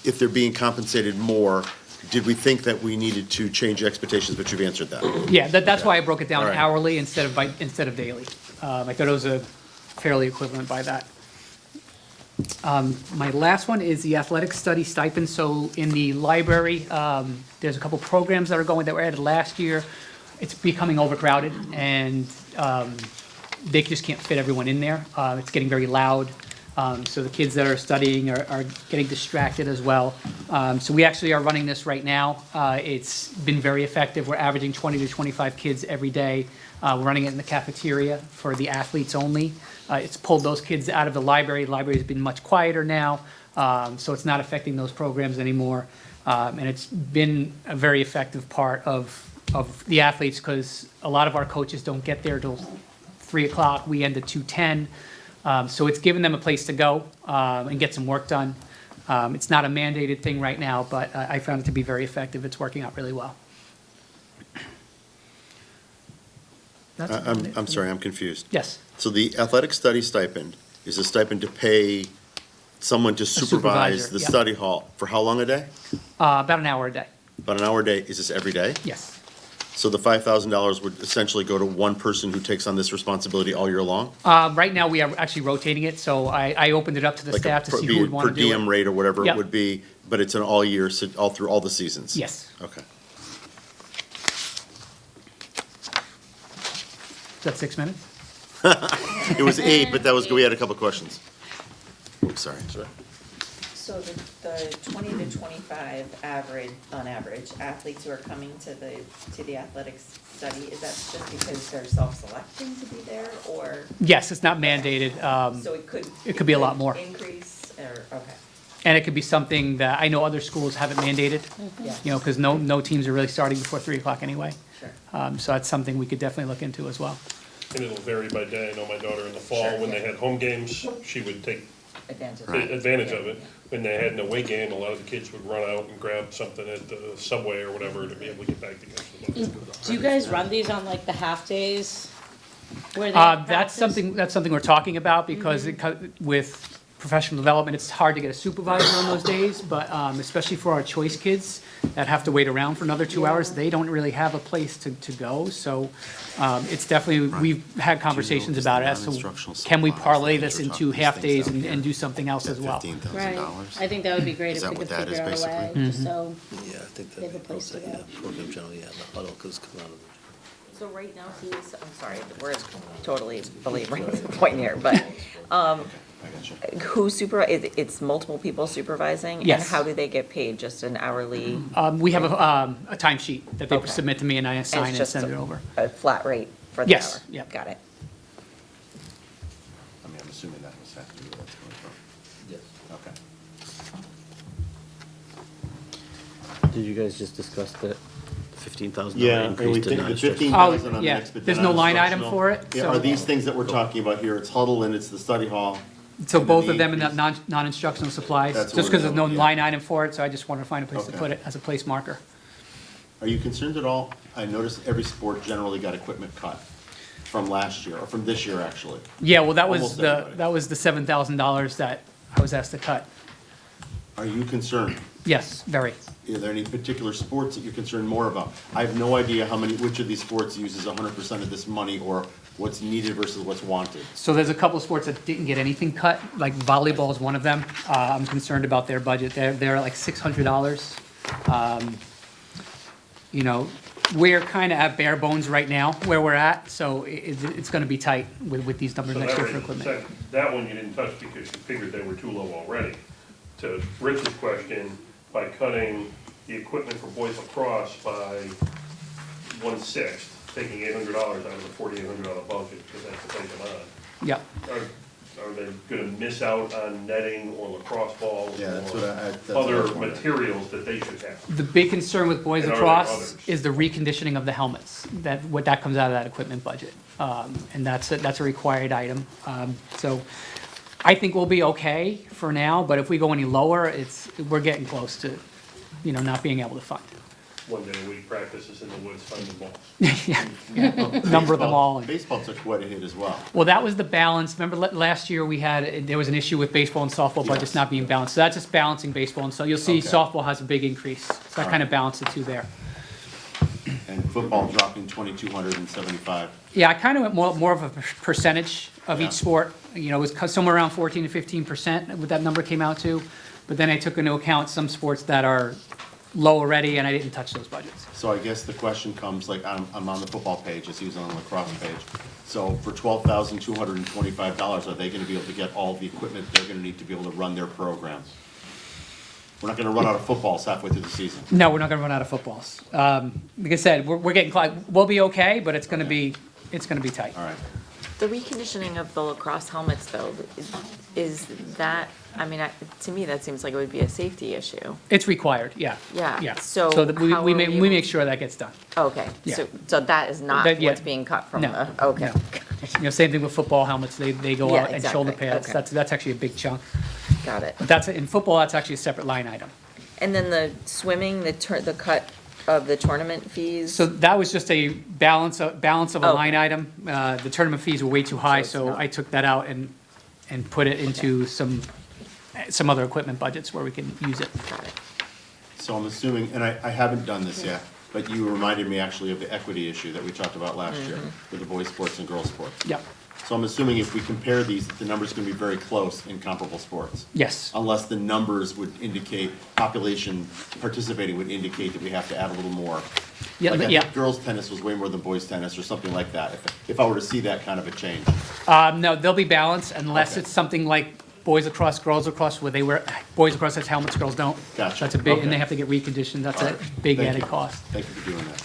if they're being compensated more, did we think that we needed to change expectations, but you've answered that. Yeah, that's why I broke it down All right. hourly instead of daily. I thought it was a fairly equivalent by that. My last one is the athletic study stipend. So in the library, there's a couple programs that were added last year. It's becoming overcrowded, and they just can't fit everyone in there. It's getting very loud. So the kids that are studying are getting distracted as well. So we actually are running this right now. It's been very effective. We're averaging 20 to 25 kids every day. We're running it in the cafeteria for the athletes only. It's pulled those kids out of the library. The library's been much quieter now, so it's not affecting those programs anymore. And it's been a very effective part of the athletes, because a lot of our coaches don't get there till 3 o'clock, we end at 2:10. So it's given them a place to go and get some work done. It's not a mandated thing right now, but I found it to be very effective. It's working out really well. That's about it. I'm sorry, I'm confused. Yes. So the athletic study stipend is a stipend to pay someone to supervise supervisor, the yeah. study hall for how long a day? About an hour a day. About an hour a day. Is this every day? Yes. So the $5,000 would essentially go to one person who takes on this responsibility all year long? Right now, we are actually rotating it, so I opened it up to the Like a staff to see per- who would want to Per do diem it. rate or whatever it Yep. would be, but it's an all year, all through all the seasons? Yes. Okay. Is that 6 minutes? It was 8, but that was, we had a couple questions. Oops, sorry. So the 20 to 25 average, on average, athletes who are coming to the athletics study, is that just because they're self-selecting to be there, or? Yes, it's not mandated. So it could. It could be a lot more. Increase, or, okay. And it could be something that, I know other schools haven't mandated, Yeah. you know, because no teams are really starting before 3 o'clock anyway. Sure. So that's something we could definitely look into as well. And it'll vary by day. I know my daughter in the fall, Sure, when they yeah. had home games, she would take Advantage. advantage of it. When they had an away game, a lot of the kids would run out and grab something at the Subway or whatever to be able to get back together. Do you guys run these on like the half days? Where they have That's practice? something we're talking about, because with professional development, it's hard to get a supervisor on those days, but especially for our choice kids that have to wait around for another 2 hours, they don't really have a place to go, so it's definitely, we've had conversations about it, as to can we parlay this into half-days and do something else as well? Right. I think that would be great Is if that we could what that figure is, out a way, basically? just so Yeah, I think they have a place to go. program generally, yeah, the huddle, because come out of So right now, he's, I'm sorry, we're totally belaboring the point here, but, who it's multiple people supervising? Yes. And how do they get paid? Just an hourly? We have a timesheet that they Okay. submit to me, and I assign It's and just send it over. A flat rate for the hour? Yes, yep. Got it. I mean, I'm assuming that was have to do where that's coming from. Yes. Okay. Did you guys just discuss the $15,000 Yeah, and we increase to think the non-instructional? 15,000 on the yeah. next, but There's the no line item non-instructional- for it, Yeah, so- are these things that we're talking about here, it's huddle and it's the study hall? So and then both the of them in that increase? non-instructional supplies, That's just what because we're there's no doing, yeah. line item for it, so I just wanted to find a place to Okay. put it as a place marker. Are you concerned at all? I noticed every sport generally got equipment cut from last year, or from this year, actually. Yeah, well, that was Almost everybody. that was the $7,000 that I was asked to cut. Are you concerned? Yes, very. Are there any particular sports that you're concerned more about? I have no idea which of these sports uses 100% of this money, or what's needed versus what's wanted. So there's a couple of sports that didn't get anything cut, like volleyball is one of them. I'm concerned about their budget. They're like $600. You know, we're kind of at bare bones right now where we're at, so it's going to be tight with these numbers So next that year for raises the equipment. second- that one you didn't touch because you figured they were too low already. To Rich's question, by cutting the equipment for boys lacrosse by 1/6, taking $800 out of the $4,800 budget, because that's the thing on. Yeah. Are they gonna miss out on netting or lacrosse balls? Yeah, that's or what that's what I other was wondering. materials that they should have? The big concern with boys And are there lacrosse others? is the reconditioning of the helmets. What that comes out of that equipment budget. And that's a required item. So I think we'll be okay for now, but if we go any lower, we're getting close to, not being able to fund. One day a week practices in the woods, finding balls. Yeah. Number them all. Baseball took quite a hit as well. Well, that was the balance. Remember last year there was an issue with baseball and softball budgets Yes. not being balanced. So that's just balancing baseball. And so you'll see Okay. softball has a big increase. So that All kind of right. balanced the two there. And football dropping 2,275. Yeah, I kind of went more of a percentage of Yeah. each sport. It was somewhere around 14 to 15%, what that number came out to. But then I took into account some sports that are low already, and I didn't touch those budgets. So I guess the question comes, like, I'm on the football page, as he was on the lacrosse page. So for $12,225, are they gonna be able to get all the equipment they're gonna need to be able to run their programs? We're not gonna run out of footballs halfway through the season. No, we're not going to run out of footballs. Like I said, we're getting close. We'll be okay, but it's going to be tight. All right. The reconditioning of the lacrosse helmets, though, is that, to me, that seems like it would be a safety issue. It's required, yeah. Yeah, Yeah. so that we how are make we able make sure that gets done. Okay, Yeah. so that is not That- yeah. what's being cut from No, the, okay. no. Same thing with football helmets, they go Yeah, out, and shoulder exactly. pads, Okay. that's actually a big chunk. Got it. But in football, that's actually a separate line item. And then the swimming, the cut of the tournament fees? So that was just a balance of a Oh. line item. The tournament fees were way too high, So it's so not- I took that out and put it into some other equipment budgets where we can use it. Got it. So I'm assuming, and I haven't done this yet, but you reminded me actually of the equity issue that we talked about last year with the boys' sports and girls' sports. Yep, So I'm assuming if we compare these, the numbers can be very close in comparable sports. yes. Unless the numbers would indicate, population participating would indicate that we have to add a little more. Yeah, Like I yeah. think girls' tennis was way more than boys' tennis or something like that, if I were to see that kind of a change. No, they'll be balanced unless Okay. it's something like boys lacrosse, girls lacrosse, where boys lacrosse has helmets, girls don't. Gotcha. That's a big, and Okay. they have to get reconditioned, that's All a right. big Thank added you. cost. Thank you for doing that.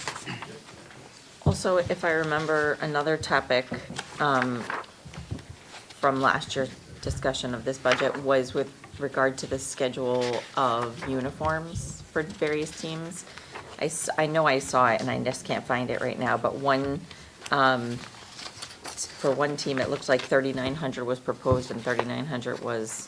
Also, if I remember, another topic from last year's discussion of this budget was with regard to the schedule of uniforms for various teams. I know I saw it, and I just can't find it right now, but for one team, it looked like 3,900 was proposed and 3,900 was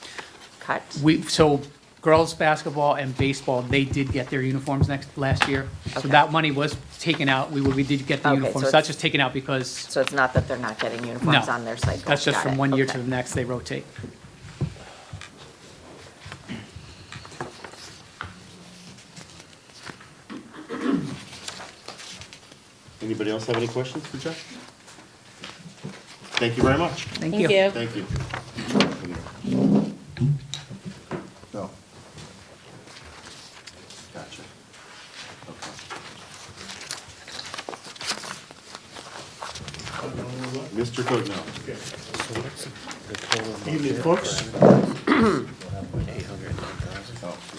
cut. So girls' basketball and baseball, they did get their uniforms last year. So Okay. that money was taken out, we did get the Okay, uniforms, so so that's it's- just taken out because, So it's not that they're not getting uniforms no. on their cycle? That's just Got from it. one year Okay. to the next, they rotate. Anybody else have any questions for Jeff? Thank you very much. Thank you. Thank you. No. Gotcha. Okay. Mr. Cogno. Evening, folks.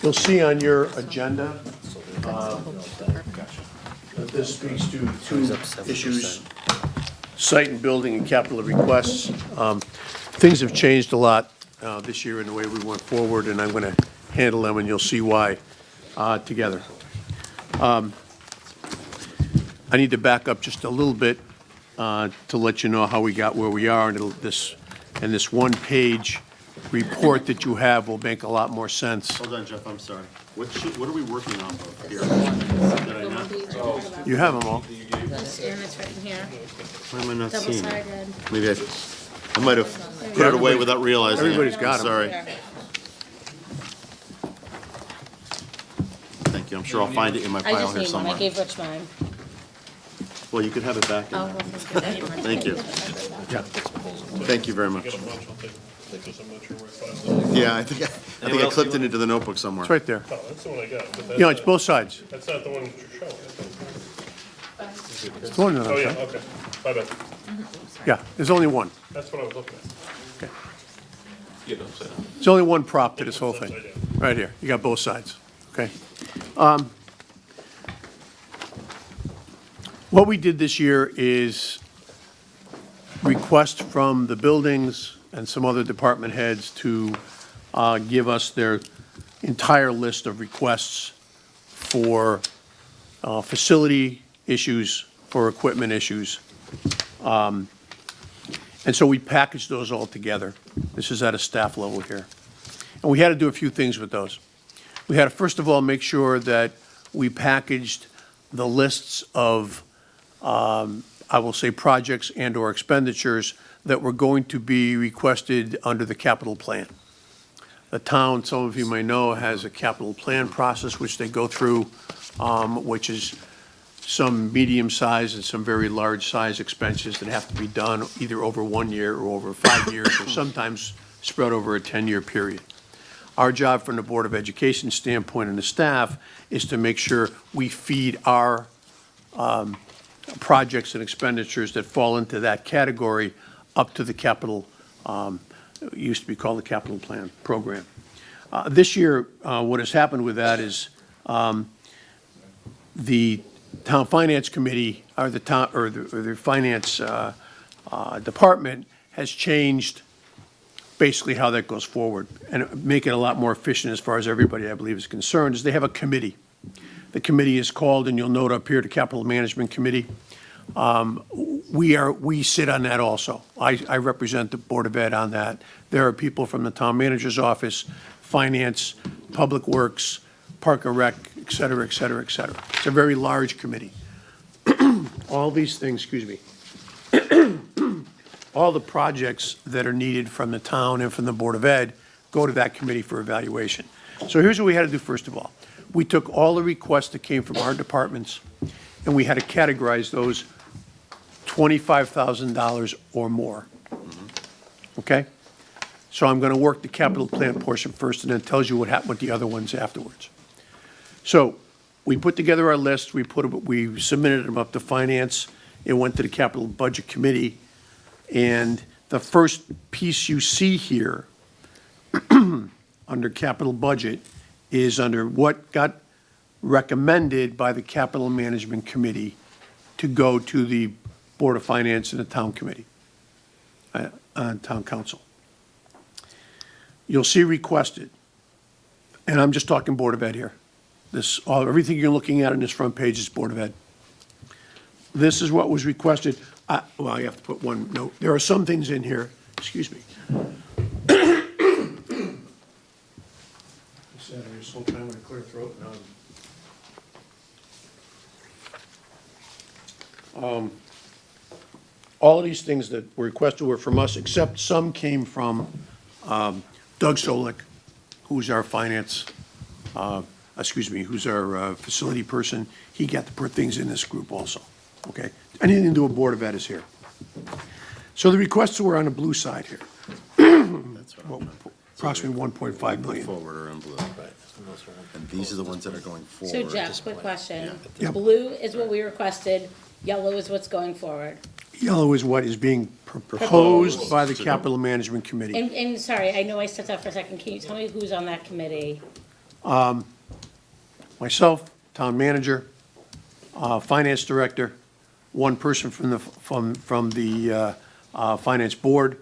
You'll see on your agenda that this speaks to two issues, site and building and capital requests. Things have changed a lot this year in the way we went forward, and I'm going to handle them, and you'll see why together. I need to back up just a little bit to let you know how we got where we are, and this one-page report that you have will make a lot more sense. Hold on, Jeff, I'm sorry. What are we working off of here? Did I not? You have them all. And it's right in here, Why am I not seeing it? double-sided. Maybe I might have put it away without realizing it. Everybody's got 'em. Sorry. Thank you. I'm sure I'll find it in my I pile just here need one, somewhere. I gave Rich mine. Well, you could have it back in Oh, there. well, thank you. Thank you. Yeah. Thank you very much. Yeah, I think I clipped it into the notebook somewhere. It's right there. Oh, that's the one I got, but that's You know, it's both sides. that's not the one you're showing. It's the one that I'm Oh, yeah, saying. okay, my bad, Yeah, there's only one. that's what I was looking at. There's only one prop to this whole thing, right here. You got both sides, okay? What we did this year is request from the buildings and some other department heads to give us their entire list of requests for facility issues, for equipment issues. And so we packaged those all together. This is at a staff level here. And we had to do a few things with those. We had to, first of all, make sure that we packaged the lists of, I will say, projects and/or expenditures that were going to be requested under the capital plan. The town, some of you may know, has a capital plan process which they go through, which is some medium-sized and some very large-size expenses that have to be done either over 1 year or over 5 years, or sometimes spread over a 10-year period. Our job from the Board of Education standpoint and the staff is to make sure we feed our projects and expenditures that fall into that category up to the capital, it used to be called the capital plan program. This year, what has happened with that is the Town Finance Committee, or the town, or the finance department has changed basically how that goes forward, and make it a lot more efficient as far as everybody, I believe, is concerned, is they have a committee. The committee is called, and you'll note up here, the Capital Management Committee. we sit on that also. I represent the Board of Ed on that. There are people from the town manager's office, finance, public works, park and rec, et cetera, et cetera, et cetera. It's a very large committee. All these things, excuse me, all the projects that are needed from the town and from the Board of Ed go to that committee for evaluation. So here's what we had to do first of all. We took all the requests that came from our departments, and we had to categorize those $25,000 or more. Okay? So I'm going to work the capital plan portion first, and then tells you what happened with the other ones afterwards. So we put together our list, we submitted them up to finance, it went to the capital budget committee, and the first piece you see here under capital budget is under what got recommended by the capital management committee to go to the Board of Finance and the town committee, town council. You'll see requested, and I'm just talking Board of Ed here. Everything you're looking at on this front page is Board of Ed. This is what was requested. Well, I have to put one note. There are some things in here, excuse me. I sat here this whole time with a clear throat. All of these things that were requested were from us, except some came from Doug Solik, who's our finance, who's our facility person. He got to put things in this group also, okay? Anything to do with Board of Ed is here. So the requests were on the blue side here. That's what I'm- Approximately 1.5 million. Forward or in blue. And these are the ones that are going forward. So Jeff, quick question. Yeah. Blue is what we requested, yellow is what's going forward. Yellow is what is being proposed by the capital management committee. And sorry, I know I stepped out for a second. Can you tell me who's on that committee? Myself, town manager, finance director, one person from the finance board,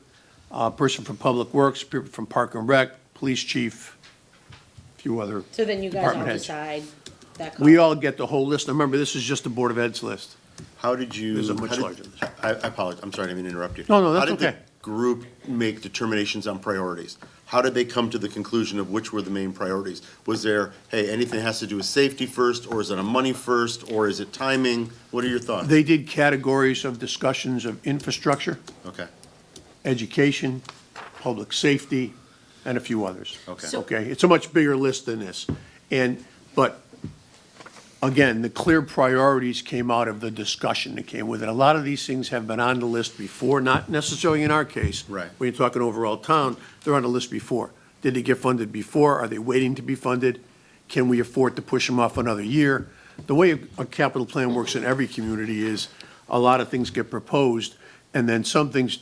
person from public works, people from park and rec, police chief, a few other So then you guys all department heads. decide that. We all get the whole list. Now, remember, this is just the Board of Ed's list. How did you? There's a much how did- larger list. I apologize, I'm sorry, I didn't mean to interrupt you. No, that's How did okay. the group make determinations on priorities? How did they come to the conclusion of which were the main priorities? Was there, hey, anything that has to do with safety first, or is it a money first, or is it timing? What are your thoughts? They did categories of discussions of infrastructure, Okay, education, public safety, and a few others. okay. Okay, it's a much bigger list than this. But again, the clear priorities came out of the discussion that came with it. A lot of these things have been on the list before, not necessarily in our case. Right. When you're talking overall town, they're on the list before. Did they get funded before? Are they waiting to be funded? Can we afford to push them off another year? The way a capital plan works in every community is a lot of things get proposed, and then some things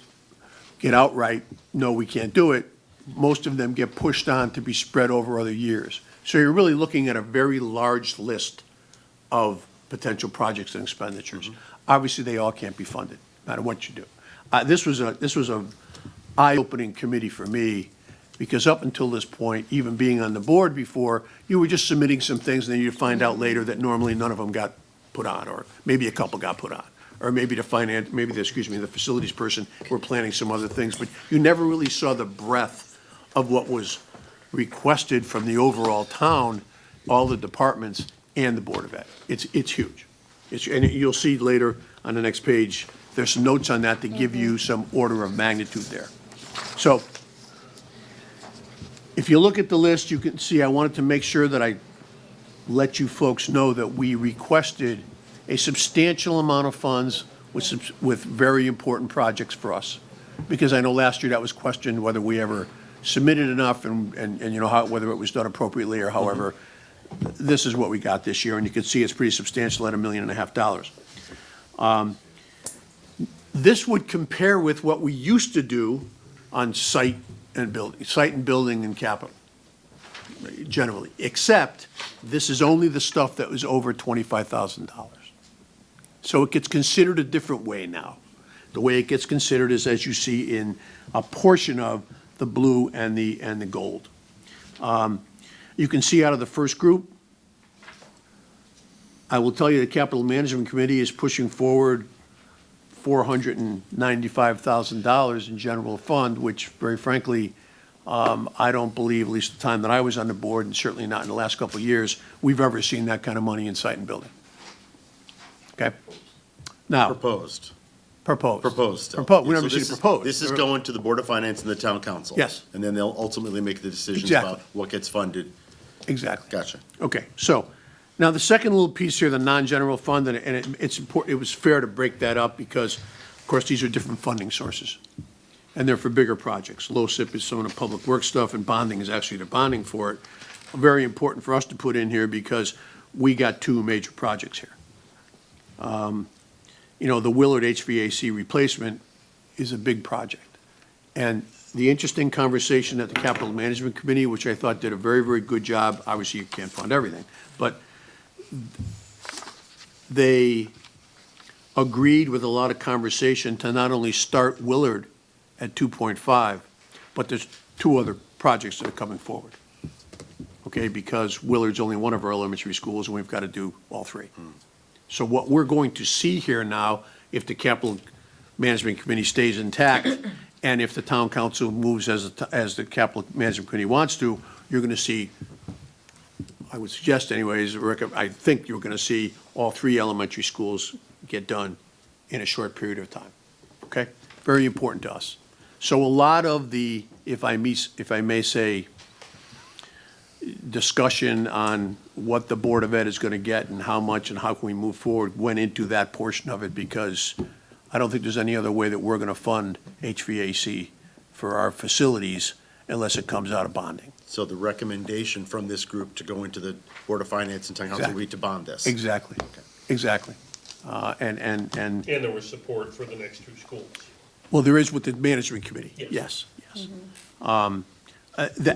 get outright, no, we can't do it. Most of them get pushed on to be spread over other years. So you're really looking at a very large list of potential projects and expenditures. Obviously, they all can't be funded, no matter what you do. This was a eye-opening committee for me, because up until this point, even being on the board before, you were just submitting some things, and then you'd find out later that normally none of them got put on, or maybe a couple got put on. Or maybe the facilities person were planning some other things, but you never really saw the breadth of what was requested from the overall town, all the departments, and the Board of Ed. It's huge. And you'll see later on the next page, there's some notes on that to give you some order of magnitude there. So if you look at the list, you can see I wanted to make sure that I let you folks know that we requested a substantial amount of funds with very important projects for us. Because I know last year that was questioned whether we ever submitted enough and you know, whether it was done appropriately or however. This is what we got this year, and you can see it's pretty substantial at $1.5 million. This would compare with what we used to do on site and building and capital, generally, except this is only the stuff that was over $25,000. So it gets considered a different way now. The way it gets considered is, as you see in a portion of the blue and the gold. You can see out of the first group, I will tell you the Capital Management Committee is pushing forward $495,000 in general fund, which very frankly, I don't believe, at least the time that I was on the board, and certainly not in the last couple of years, we've ever seen that kind of money in site and building. Okay? Now, Proposed. proposed. Proposed still. Proposed, we Yeah, never so seen this it is- proposed. This is going to the Board of Finance and the Town Council. Yes. And then they'll ultimately make the decisions Exactly. about what gets funded. Exactly. Gotcha. Okay, so, now the second little piece here, the non-general fund, and it's important, it was fair to break that up because, of course, these are different funding sources. And they're for bigger projects. LoSiP is some of the public works stuff, and bonding is actually the bonding for it. Very important for us to put in here because we got two major projects here. The Willard HVAC replacement is a big project. And the interesting conversation at the Capital Management Committee, which I thought did a very, very good job, obviously you can't fund everything, but they agreed with a lot of conversation to not only start Willard at 2.5, but there's two other projects that are coming forward. Okay, because Willard's only one of our elementary schools, and we've got to do all three. So what we're going to see here now, if the Capital Management Committee stays intact, and if the Town Council moves as the Capital Management Committee wants to, you're going to see, I would suggest anyways, I think you're going to see all three elementary schools get done in a short period of time. Okay? Very important to us. So a lot of the, if I may say, discussion on what the Board of Ed is going to get and how much and how can we move forward went into that portion of it because I don't think there's any other way that we're going to fund HVAC for our facilities unless it comes out of bonding. So the recommendation from this group to go into the Board of Finance and Town Council will be to bond this. Exactly. Okay. Exactly. And And there was support for the next two schools. well, there is with the management committee. Yes. Yes.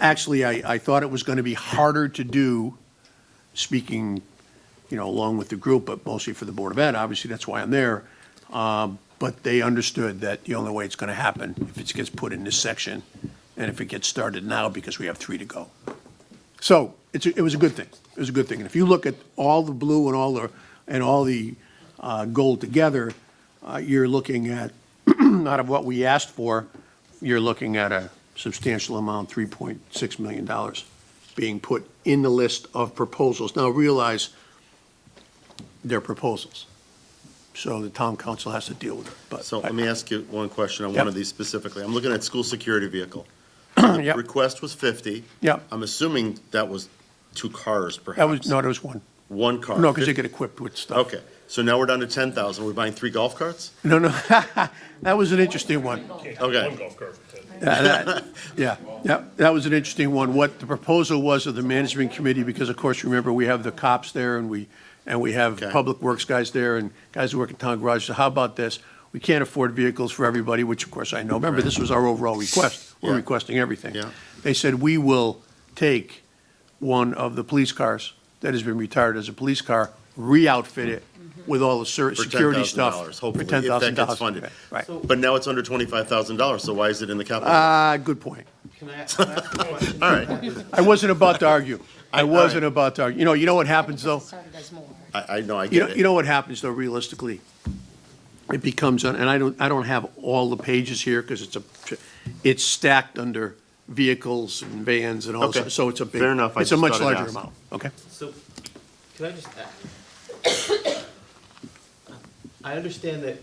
Actually, I thought it was going to be harder to do, speaking, along with the group, but mostly for the Board of Ed, obviously, that's why I'm there. But they understood that the only way it's going to happen if it gets put in this section and if it gets started now because we have three to go. So it was a good thing. It was a good thing. And if you look at all the blue and all the gold together, you're looking at, out of what we asked for, you're looking at a substantial amount, $3.6 million being put in the list of proposals. Now realize they're proposals. So the town council has to deal with it, but. So let me ask you one question on Yep. one of these specifically. I'm looking at school security vehicle. Yep. Request was 50. Yep. I'm assuming that was two cars perhaps. There was one. One car. No, because they get equipped with stuff. Okay, so now we're down to 10,000. We're buying 3 golf carts? No, that was an interesting one. Can't have Okay. one golf cart for 10. Yeah, that was an interesting one. What the proposal was of the management committee, because of course, remember, we have the cops there and we have Okay. public works guys there and guys who work in town garages. So how about this? We can't afford vehicles for everybody, which of course I know. Remember, this was our overall request. We're Yeah. requesting everything. Yeah. They said, we will take one of the police cars that has been retired as a police car, re-outfit it with all the For security stuff. $10,000, For hopefully, if that gets $10,000. funded. Right. But now it's under $25,000, so why is it in the capital? Good point. Can I ask a question? All right, I wasn't about to argue. I all right. wasn't about to argue. You know what happens though? Started as more. I know, I You know, get you it. know what happens though, realistically? It becomes, and I don't have all the pages here because it's stacked under vehicles and vans and all, Okay. so it's a big. Fair enough. I It's a just much thought I'd larger ask. amount, okay? So, can I just add? I understand that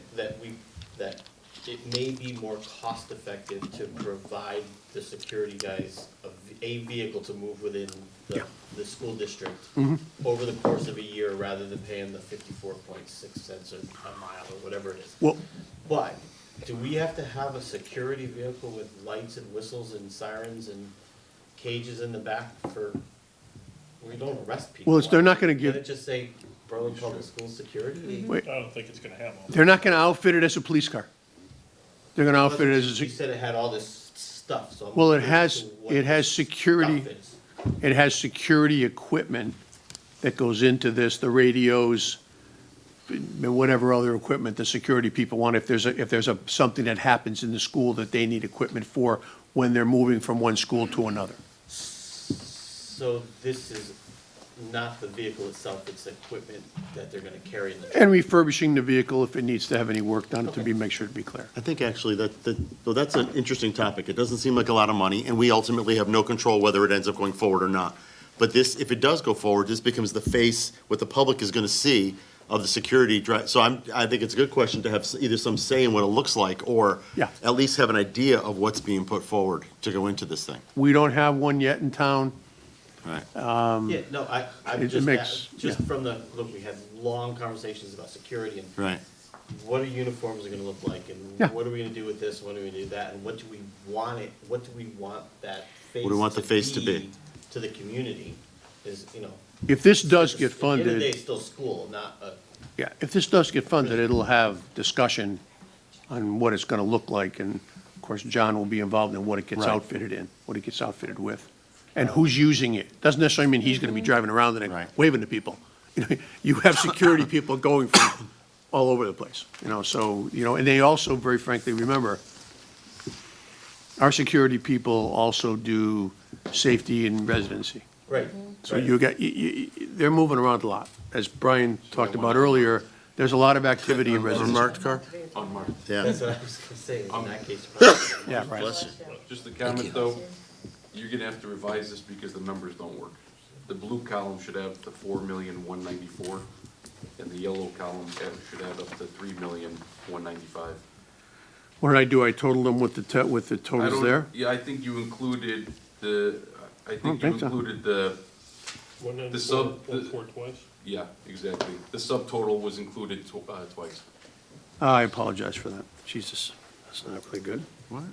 it may be more cost-effective to provide the security guys a vehicle to move within Yeah. the school district Mm-hmm. over the course of a year, rather than paying the 54.6 cents a mile or whatever it is. Well, But, do we have to have a security vehicle with lights and whistles and sirens and cages in the back for, we don't arrest people? Well, they're not gonna give- Can it just say Berlin Public Schools Security? wait, I don't think it's gonna have all. they're not gonna outfit it as a police car. They're gonna outfit it as You a, said it had all this stuff, so I'm well, it curious has, to what it has this security. stuff is. It has security equipment that goes into this, the radios, and whatever other equipment the security people want. If there's something that happens in the school that they need equipment for when they're moving from one school to another. So this is not the vehicle itself, it's the equipment that they're gonna carry in the truck. And refurbishing the vehicle if it needs to have any work done to be, make sure to be clear. I think actually well, that's an interesting topic. It doesn't seem like a lot of money, and we ultimately have no control whether it ends up going forward or not. But this, if it does go forward, this becomes the face, what the public is gonna see of the security drive. So I think it's a good question to have either some say in what it looks like, or Yeah. at least have an idea of what's being put forward to go into this thing. We don't have one yet in town. Right. Yeah, no, I'm it just, makes- just from the, look, we had long conversations about security and Right. what are uniforms are gonna look like, Yeah. and what are we gonna do with this, what are we gonna do with that, and what do we want that face What do we want the face to be? to the community, is, you know. If this does get At the end of the day, funded, it's still school, not a, yeah, if this does get funded, it'll have discussion on what it's gonna look like, and of course, John will be involved in what it gets Right. outfitted in, what it gets outfitted with, and who's using it. Doesn't necessarily mean he's gonna be driving around in it, Right. waving to people. You know, you have security people going from all over the place, so, and they also, very frankly, remember, our security people also do safety and residency. right. So right. you got, they're moving around a lot. As Brian talked about earlier, there's a lot of activity in residency. Unmarked car? Unmarked. Yeah. That's what I was gonna say, in that case. probably- Yeah, right. Bless you. Just a comment though, you're gonna have to revise this because the numbers don't work. The blue column should have the 4,194,000, and the yellow column should add up to 3,195,000. What did I do? I totaled them with the totals there? Yeah, I think you included I think you think so. included the sub- twice? yeah, exactly. The subtotal was included twice. I apologize for that. Jesus, that's not really good. What?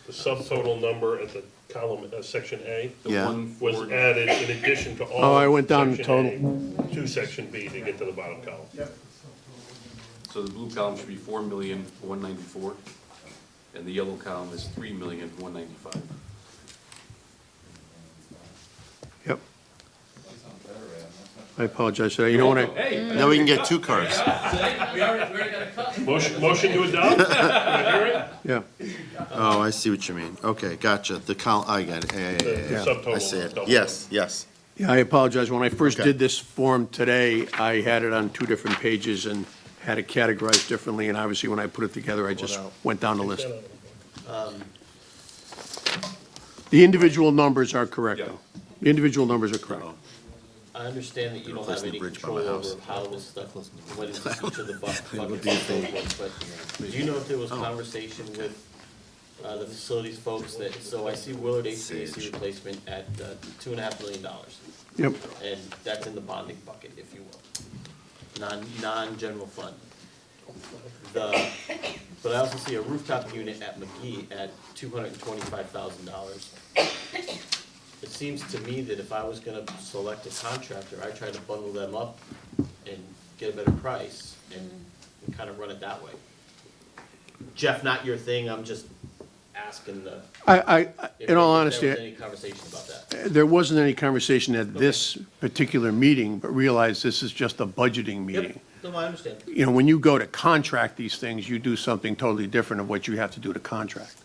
The subtotal number at the column, section A, The Yeah. one was for- added in addition to all. Oh, I went down to Section A To section B to get to the bottom column. So the blue column should be 4,194,000, and the yellow column is 3,195,000. Yep. I apologize for that. You know what Now we can get two cars. Motion to adopt? Do I hear it? Yeah. Oh, I see what you mean. Okay, gotcha. The I got it. Yeah, The yeah. subtotal I see it. double. Yes, yes. Yeah, I apologize. When I first Okay. did this form today, I had it on two different pages and had it categorized differently, and obviously when I put it together, I just went down the list. The individual numbers are correct, though. The individual numbers are correct. I understand that you don't have Replacing any the bridge by control my over house. how this stuff, what is each of the buckets would and be a so thing. forth, but do you know if there was conversation with the facilities folks that, so I see Willard HVAC replacement at $2.5 million. Yep. And that's in the bonding bucket, if you will, non-general fund. But I also see a rooftop unit at McGee at $225,000. It seems to me that if I was gonna select a contractor, I'd try to bundle them up and get a better price and kind of run it that way. Jeff, not your thing, I'm just asking the. In all If honesty, there was any conversation about that. there wasn't any conversation at this particular meeting, but realize this is just a budgeting meeting. Yep, no, I understand. When you go to contract these things, you do something totally different of what you have to do to contract.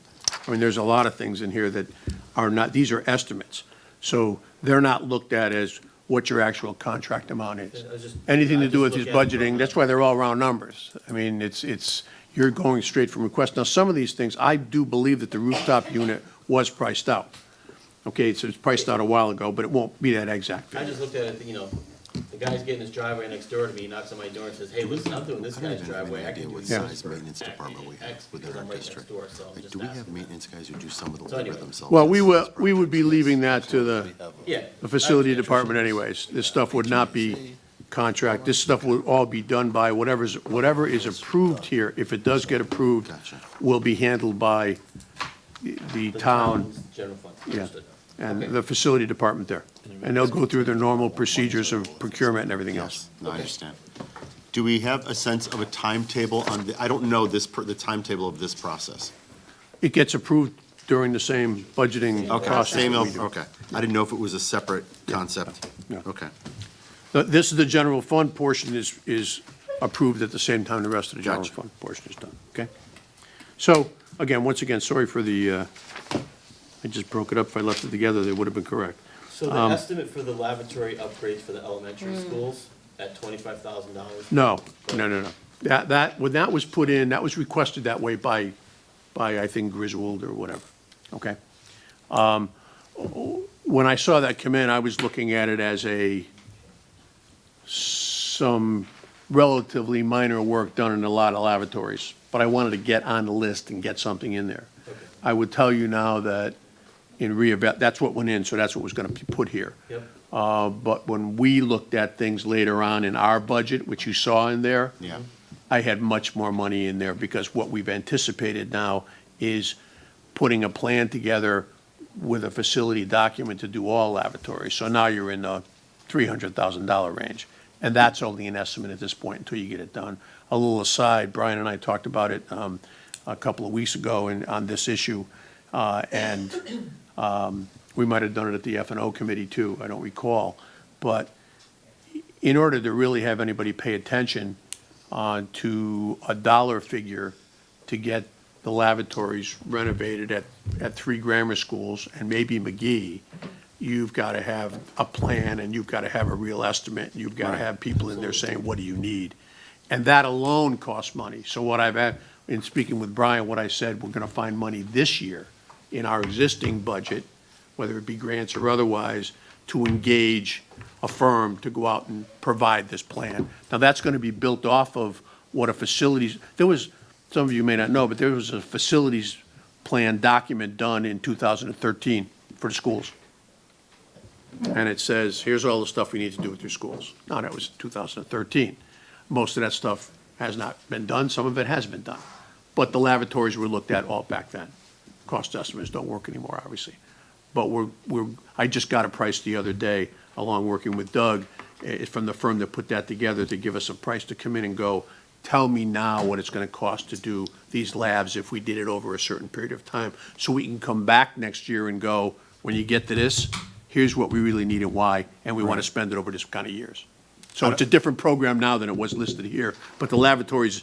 I mean, there's a lot of things in here that are not, these are estimates. So they're not looked at as what your actual contract amount is. I just- Anything I to do with just his look at it budgeting, from that's why they're all round numbers. I mean, you're going straight from request. Now, some of these things, I do believe that the rooftop unit was priced out. Okay, so it's priced out a while ago, but it won't be that exact I figure. just looked at it, the guy's getting his driveway next door to me, he knocks on my door and says, hey, listen, I'm doing this I don't guy's even have driveway, any I can idea do what this Yeah. size for maintenance department we have X within because our I'm right next district. door, so I'm Like, just do we have asking. maintenance guys who do some of the So labor anyway. themselves? Well, we would be leaving that to the Yeah. facility department anyways. This stuff would not be contract. This stuff will all be done by whatever is approved here. If it does get approved, Gotcha. will be handled by the The town town's general fund, Yeah. understood. and Okay. the facility department there. And they'll go through their normal procedures of procurement and everything else. Yes, no, I understand. Do we have a sense of a timetable on I don't know the timetable of this process. It gets approved during the same budgeting Okay, process. same, that we do. okay. I didn't know if it was a separate concept. Yeah. Okay. This is the general fund portion is approved at the same time the rest of the general Gotcha. fund portion is done, okay? So, again, once again, sorry for the, I just broke it up. If I left it together, they would have been correct. So the estimate for the lavatory upgrades for the elementary schools at $25,000? No. When that was put in, that was requested that way by, I think, Griswold or whatever, okay? When I saw that come in, I was looking at it as some relatively minor work done in a lot of lavatories, but I wanted to get on the list and get something in there. Okay. I would tell you now that that's what went in, so that's what was gonna be put here. Yep. But when we looked at things later on in our budget, which you saw in there, Yeah. I had much more money in there because what we've anticipated now is putting a plan together with a facility document to do all lavatories. So now you're in the $300,000 range. And that's only an estimate at this point until you get it done. A little aside, Brian and I talked about it a couple of weeks ago on this issue. We might have done it at the F&O committee too, I don't recall. But in order to really have anybody pay attention to a dollar figure to get the lavatories renovated at 3 grammar schools and maybe McGee, you've got to have a plan and you've got to have a real estimate. And you've got to have people in there saying, what do you need? And that alone costs money. So what I've had, in speaking with Brian, what I said, we're going to find money this year in our existing budget, whether it be grants or otherwise, to engage a firm to go out and provide this plan. Now, that's going to be built off of what a facilities, some of you may not know, but there was a facilities plan document done in 2013 for the schools. And it says, here's all the stuff we need to do with your schools. Now, that was 2013. Most of that stuff has not been done. Some of it has been done. But the lavatories were looked at all back then. Cost estimates don't work anymore, obviously. But I just got a price the other day, along working with Doug, from the firm that put that together, to give us a price to come in and go, tell me now what it's going to cost to do these labs if we did it over a certain period of time. So we can come back next year and go, when you get to this, here's what we really need and why, and we want to spend it over this kind of years. So it's a different program now than it was listed here, but the lavatories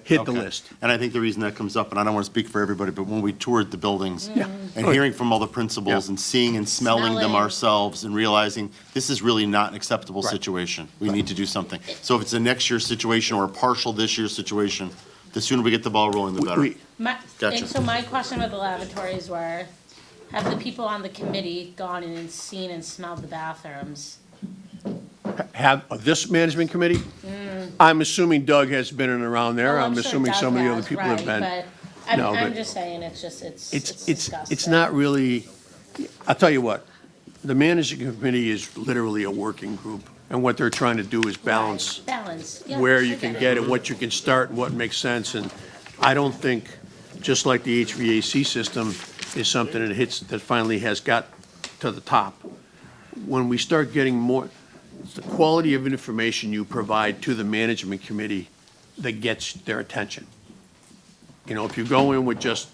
hit the Okay. list. And I think the reason that comes up, and I don't want to speak for everybody, but when we toured the buildings Yeah. and hearing from all the principals and seeing and smelling them ourselves and realizing this is really not an acceptable situation. We need to do something. So if it's a next year situation or a partial this year situation, the sooner we get the ball rolling, the better. Gotcha. And so my question with the lavatories were, have the people on the committee gone in and seen and smelled the bathrooms? Have this management committee? I'm assuming Doug has been in and around there. Well, I'm sure assuming Doug some of the other has, people have been. But No, I'm but just saying, it's just, it's It's disgusting. not really, I'll tell you what, the management committee is literally a working group. And what they're trying to do is balance Balance, yeah. where I you get can get it, what you can start, and what makes sense. And I don't think, just like the HVAC system is something that finally has got to the top. When we start getting more, it's the quality of information you provide to the management committee that gets their attention. You know, if you go in with just,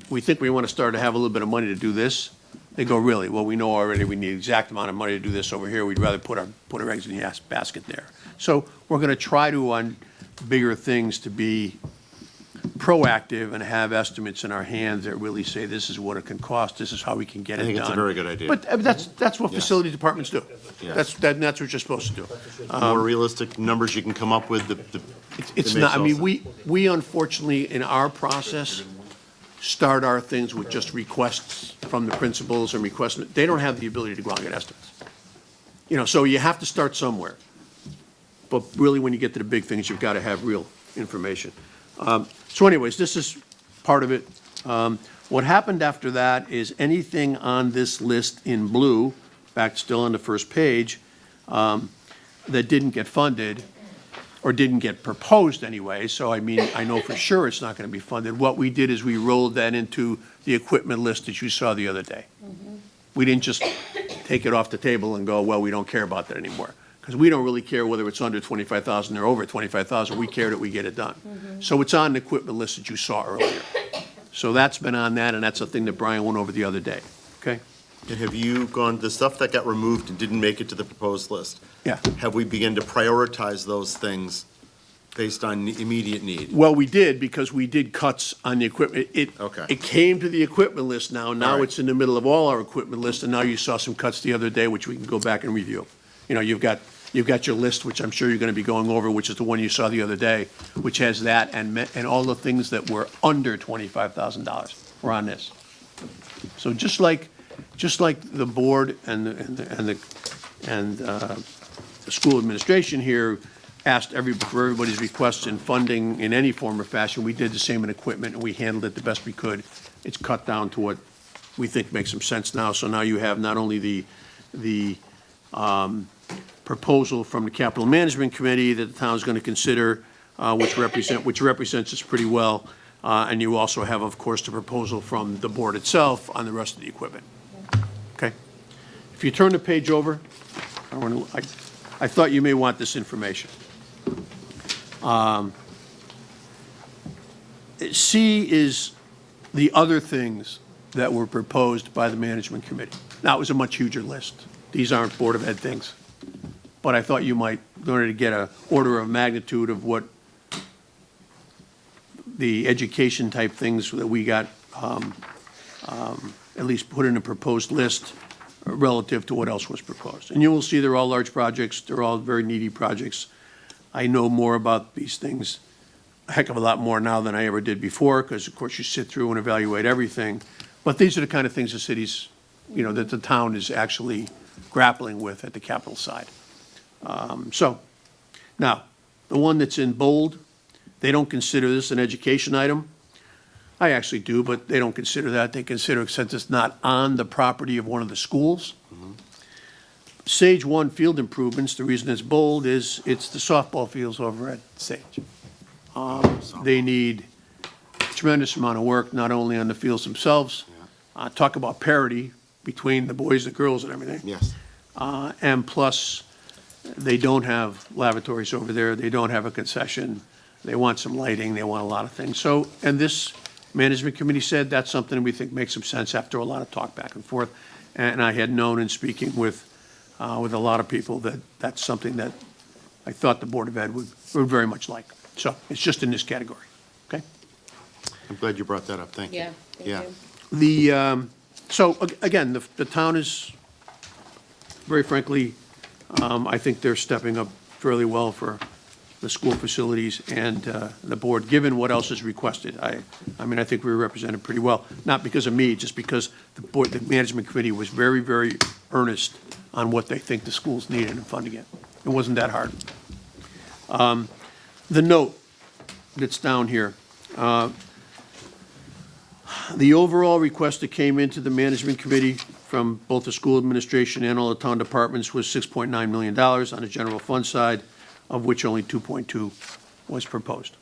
we think we want to start to have a little bit of money to do this, they go, really? Well, we know already we need the exact amount of money to do this over here. We'd rather put our eggs in the basket there. So we're going to try to, on bigger things, to be proactive and have estimates in our hands that really say, this is what it can cost, this is how we can get it done. I think it's a very good idea. But that's what Yes. facility departments do. Yes. That's what you're supposed to do. More realistic numbers you can come up with, It's not, I mean, we unfortunately, in our process, start our things with just requests from the principals and requests. They don't have the ability to go out and get estimates. You know, so you have to start somewhere. But really, when you get to the big things, you've got to have real information. So anyways, this is part of it. What happened after that is anything on this list in blue, back still on the first page, that didn't get funded, or didn't get proposed anyway, so I mean, I know for sure it's not going to be funded. What we did is we rolled that into the equipment list that you saw the other day. We didn't just take it off the table and go, well, we don't care about that anymore. Because we don't really care whether it's under 25,000 or over 25,000. We care that we get it done. So it's on the equipment list that you saw earlier. So that's been on that, and that's a thing that Brian went over the other day, okay? And have you gone, the stuff that got removed and didn't make it to the proposed list? Yeah. Have we begun to prioritize those things Based on immediate need. Well, we did, because we did cuts on the equipment. Okay. It came to the equipment list now. All Now right. it's in the middle of all our equipment list, and now you saw some cuts the other day, which we can go back and review. You know, you've got your list, which I'm sure you're gonna be going over, which is the one you saw the other day, which has that and all the things that were under $25,000 were on this. So just like the board and the school administration here asked for everybody's requests in funding in any form or fashion, we did the same in equipment, and we handled it the best we could. It's cut down to what we think makes some sense now. So now you have not only the proposal from the Capital Management Committee that the town's going to consider, which represents us pretty well, and you also have, of course, the proposal from the board itself on the rest of the equipment. Okay? If you turn the page over, I thought you may want this information. C is the other things that were proposed by the management committee. Now, it was a much huger list. These aren't Board of Ed things. But I thought you might, in order to get an order of magnitude of what the education type things that we got, at least put in a proposed list relative to what else was proposed. And you will see they're all large projects. They're all very needy projects. I know more about these things, a heck of a lot more now than I ever did before, because of course you sit through and evaluate everything. But these are the kind of things the cities, you know, that the town is actually grappling with at the capital side. So, now, the one that's in bold, they don't consider this an education item. I actually do, but they don't consider that. They consider it since it's not on the property of one of the schools. Sage 1 field improvements, the reason it's bold is it's the softball fields over at Sage. They need a tremendous amount of work, not only on the fields themselves, talk about parity between the boys and girls and everything. Yes. And plus, they don't have lavatories over there, they don't have a concession, they want some lighting, they want a lot of things. So, and this management committee said that's something we think makes some sense after a lot of talk back and forth. And I had known in speaking with a lot of people that that's something that I thought the Board of Ed would very much like. So it's just in this category, okay? I'm glad you brought that up, thank you. Yeah, thank Yeah. you. So again, the town is, very frankly, I think they're stepping up fairly well for the school facilities and the board, given what else is requested. I mean, I think we were represented pretty well, not because of me, just because the management committee was very, very earnest on what they think the schools needed and funding it. It wasn't that hard. The note that's down here, the overall request that came into the management committee from both the school administration and all the town departments was $6.9 million on the general fund side, of which only 2.2 was proposed.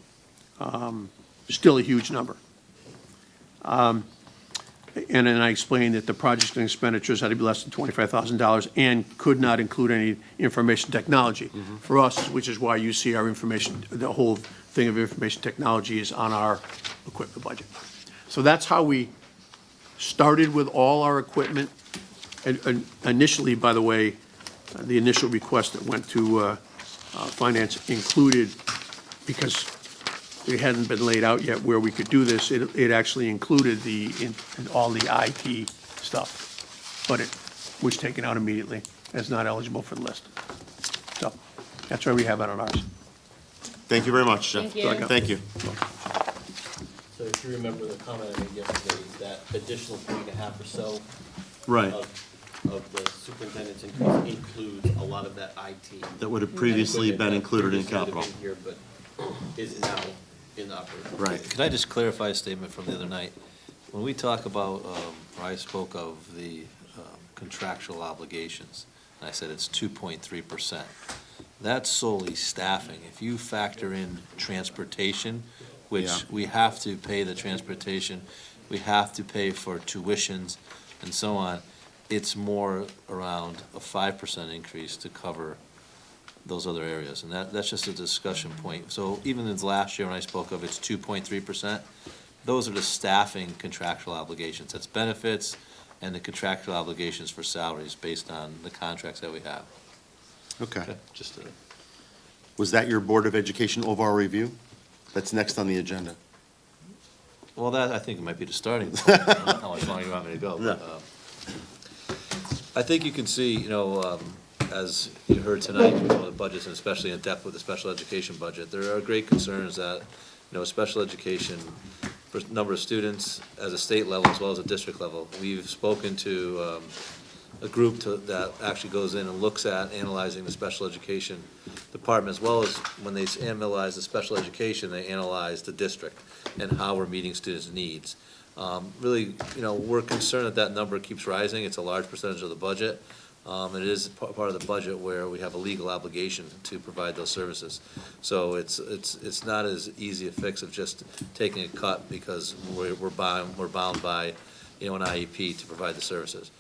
Still a huge number. And then I explained that the project and expenditures had to be less than $25,000 and could not include any information technology. For us, which is why you see our information, the whole thing of information technology is on our equipment budget. So that's how we started with all our equipment. And initially, by the way, the initial request that went to finance included, because it hadn't been laid out yet where we could do this, it actually included all the IT stuff, but it was taken out immediately as not eligible for the list. So that's why we have it on ours. Thank you very much, Jeff. Thank you. Thank you. So if you remember the comment I made yesterday, that additional 3.5 or so Right. of the superintendent's increase includes a lot of that IT. That would have previously been included in capital. Previously would have been here, but is now in the operation. Right. Can I just clarify a statement from the other night? When we talk about, or I spoke of the contractual obligations, and I said it's 2.3%. That's solely staffing. If you factor in transportation, which Yeah. we have to pay the transportation, we have to pay for tuitions and so on, it's more around a 5% increase to cover those other areas. And that's just a discussion point. So even in last year when I spoke of, it's 2.3%. Those are the staffing contractual obligations. That's benefits and the contractual obligations for salaries based on the contracts that we have. Okay. Just to. Was that your Board of Education overall review? That's next on the agenda. Well, that, I think, might be the starting point. I don't know how much longer you want me to go. But, I think you can see, as you heard tonight, from some of the budgets, and especially in depth with the special education budget, there are great concerns that, special education, for a number of students, as a state level as well as a district level. We've spoken to a group that actually goes in and looks at analyzing the special education department, as well as when they analyze the special education, they analyze the district and how we're meeting students' needs. Really, we're concerned that that number keeps rising. It's a large percentage of the budget. It is part of the budget where we have a legal obligation to provide those services. So it's not as easy a fix of just taking a cut because we're bound by, an IEP to provide the services.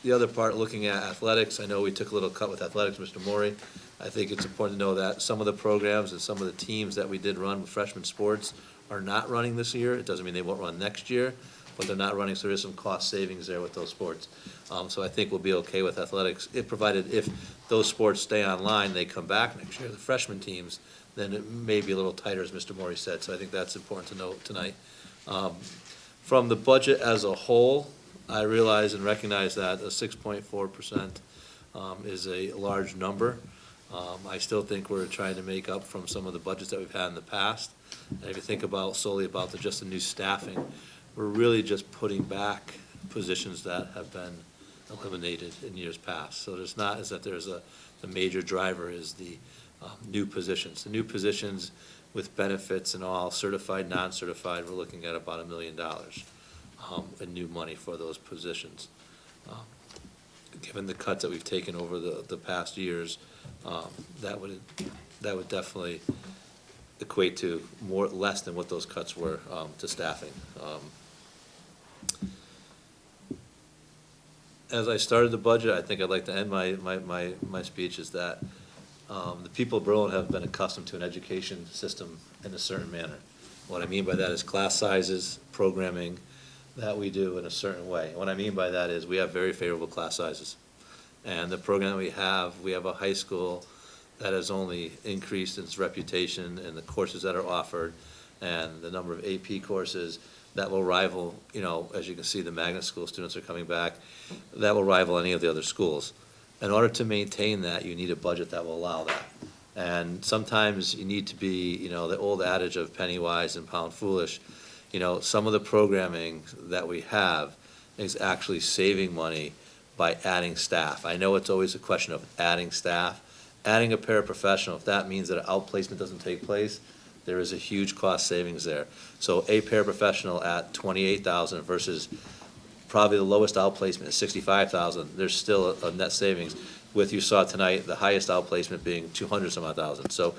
The other part, looking at athletics, I know we took a little cut with athletics, Mr. Morey. I think it's important to know that some of the programs and some of the teams that we did run with freshman sports are not running this year. It doesn't mean they won't run next year, but they're not running, so there is some cost savings there with those sports. So I think we'll be okay with athletics, provided if those sports stay online, they come back next year, the freshman teams, then it may be a little tighter, as Mr. Morey said, so I think that's important to note tonight. From the budget as a whole, I realize and recognize that a 6.4% is a large number. I still think we're trying to make up from some of the budgets that we've had in the past. And if you think solely about just the new staffing, we're really just putting back positions that have been eliminated in years past. So there's not, is that there's the major driver is the new positions. The new positions with benefits and all, certified, non-certified, we're looking at about $1 million in new money for those positions. Given the cuts that we've taken over the past years, that would definitely equate to less than what those cuts were to staffing. As I started the budget, I think I'd like to end my speech is that the people of Berlin have been accustomed to an education system in a certain manner. What I mean by that is class sizes, programming that we do in a certain way. What I mean by that is we have very favorable class sizes. And the program we have a high school that has only increased its reputation and the courses that are offered and the number of AP courses that will rival, as you can see, the magnet school students are coming back, that will rival any of the other schools. In order to maintain that, you need a budget that will allow that. And sometimes you need to be, the old adage of penny wise and pound foolish. Some of the programming that we have is actually saving money by adding staff. I know it's always a question of adding staff. Adding a paraprofessional, if that means that an outplacement doesn't take place, there is a huge cost savings there. So a paraprofessional at $28,000 versus probably the lowest outplacement is $65,000, there's still a net savings. With, you saw tonight, the highest outplacement being 200 some odd thousand. So,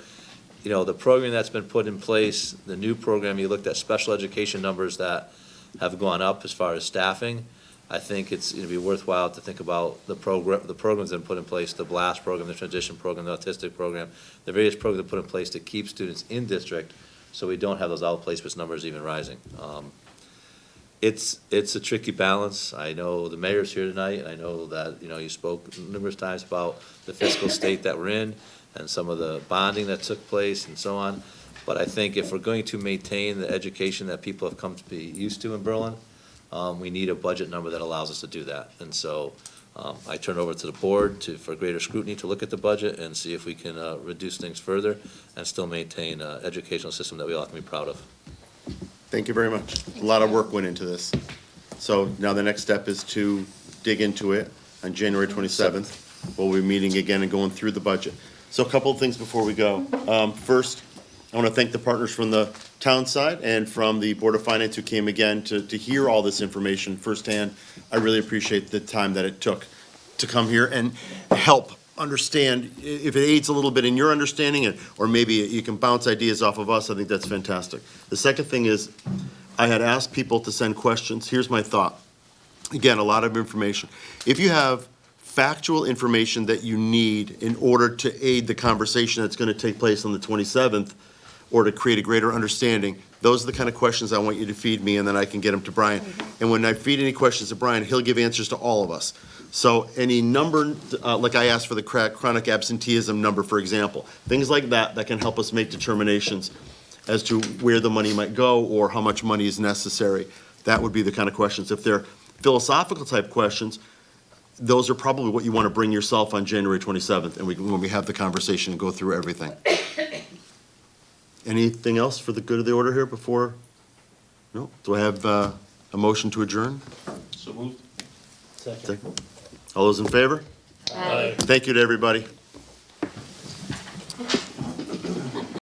the program that's been put in place, the new program, you looked at special education numbers that have gone up as far as staffing. I think it's going to be worthwhile to think about the programs that have been put in place, the BLAST program, the transition program, the autistic program, the various programs that are put in place to keep students in district so we don't have those outplacement numbers even rising. It's a tricky balance. I know the mayor's here tonight, and I know that, you spoke numerous times about the fiscal state that we're in and some of the bonding that took place and so on. But I think if we're going to maintain the education that people have come to be used to in Berlin, we need a budget number that allows us to do that. And so I turn over to the board for greater scrutiny to look at the budget and see if we can reduce things further and still maintain an educational system that we all can be proud of. Thank you very much. A lot of work went into this. So now the next step is to dig into it on January 27th. We'll be meeting again and going through the budget. So a couple of things before we go. First, I want to thank the partners from the town side and from the Board of Finance who came again to hear all this information firsthand. I really appreciate the time that it took to come here and help understand. If it aids a little bit in your understanding, or maybe you can bounce ideas off of us, I think that's fantastic. The second thing is, I had asked people to send questions. Here's my thought. Again, a lot of information. If you have factual information that you need in order to aid the conversation that's going to take place on the 27th, or to create a greater understanding, those are the kind of questions I want you to feed me, and then I can get them to Brian. And when I feed any questions to Brian, he'll give answers to all of us. So any number, like I asked for the chronic absenteeism number, for example, things like that, that can help us make determinations as to where the money might go or how much money is necessary. That would be the kind of questions. If they're philosophical type questions, those are probably what you want to bring yourself on January 27th, and when we have the conversation and go through everything. Anything else for the good of the order here before? No? Do I have a motion to adjourn? So moved. Second. All those in favor? Aye. Thank you to everybody.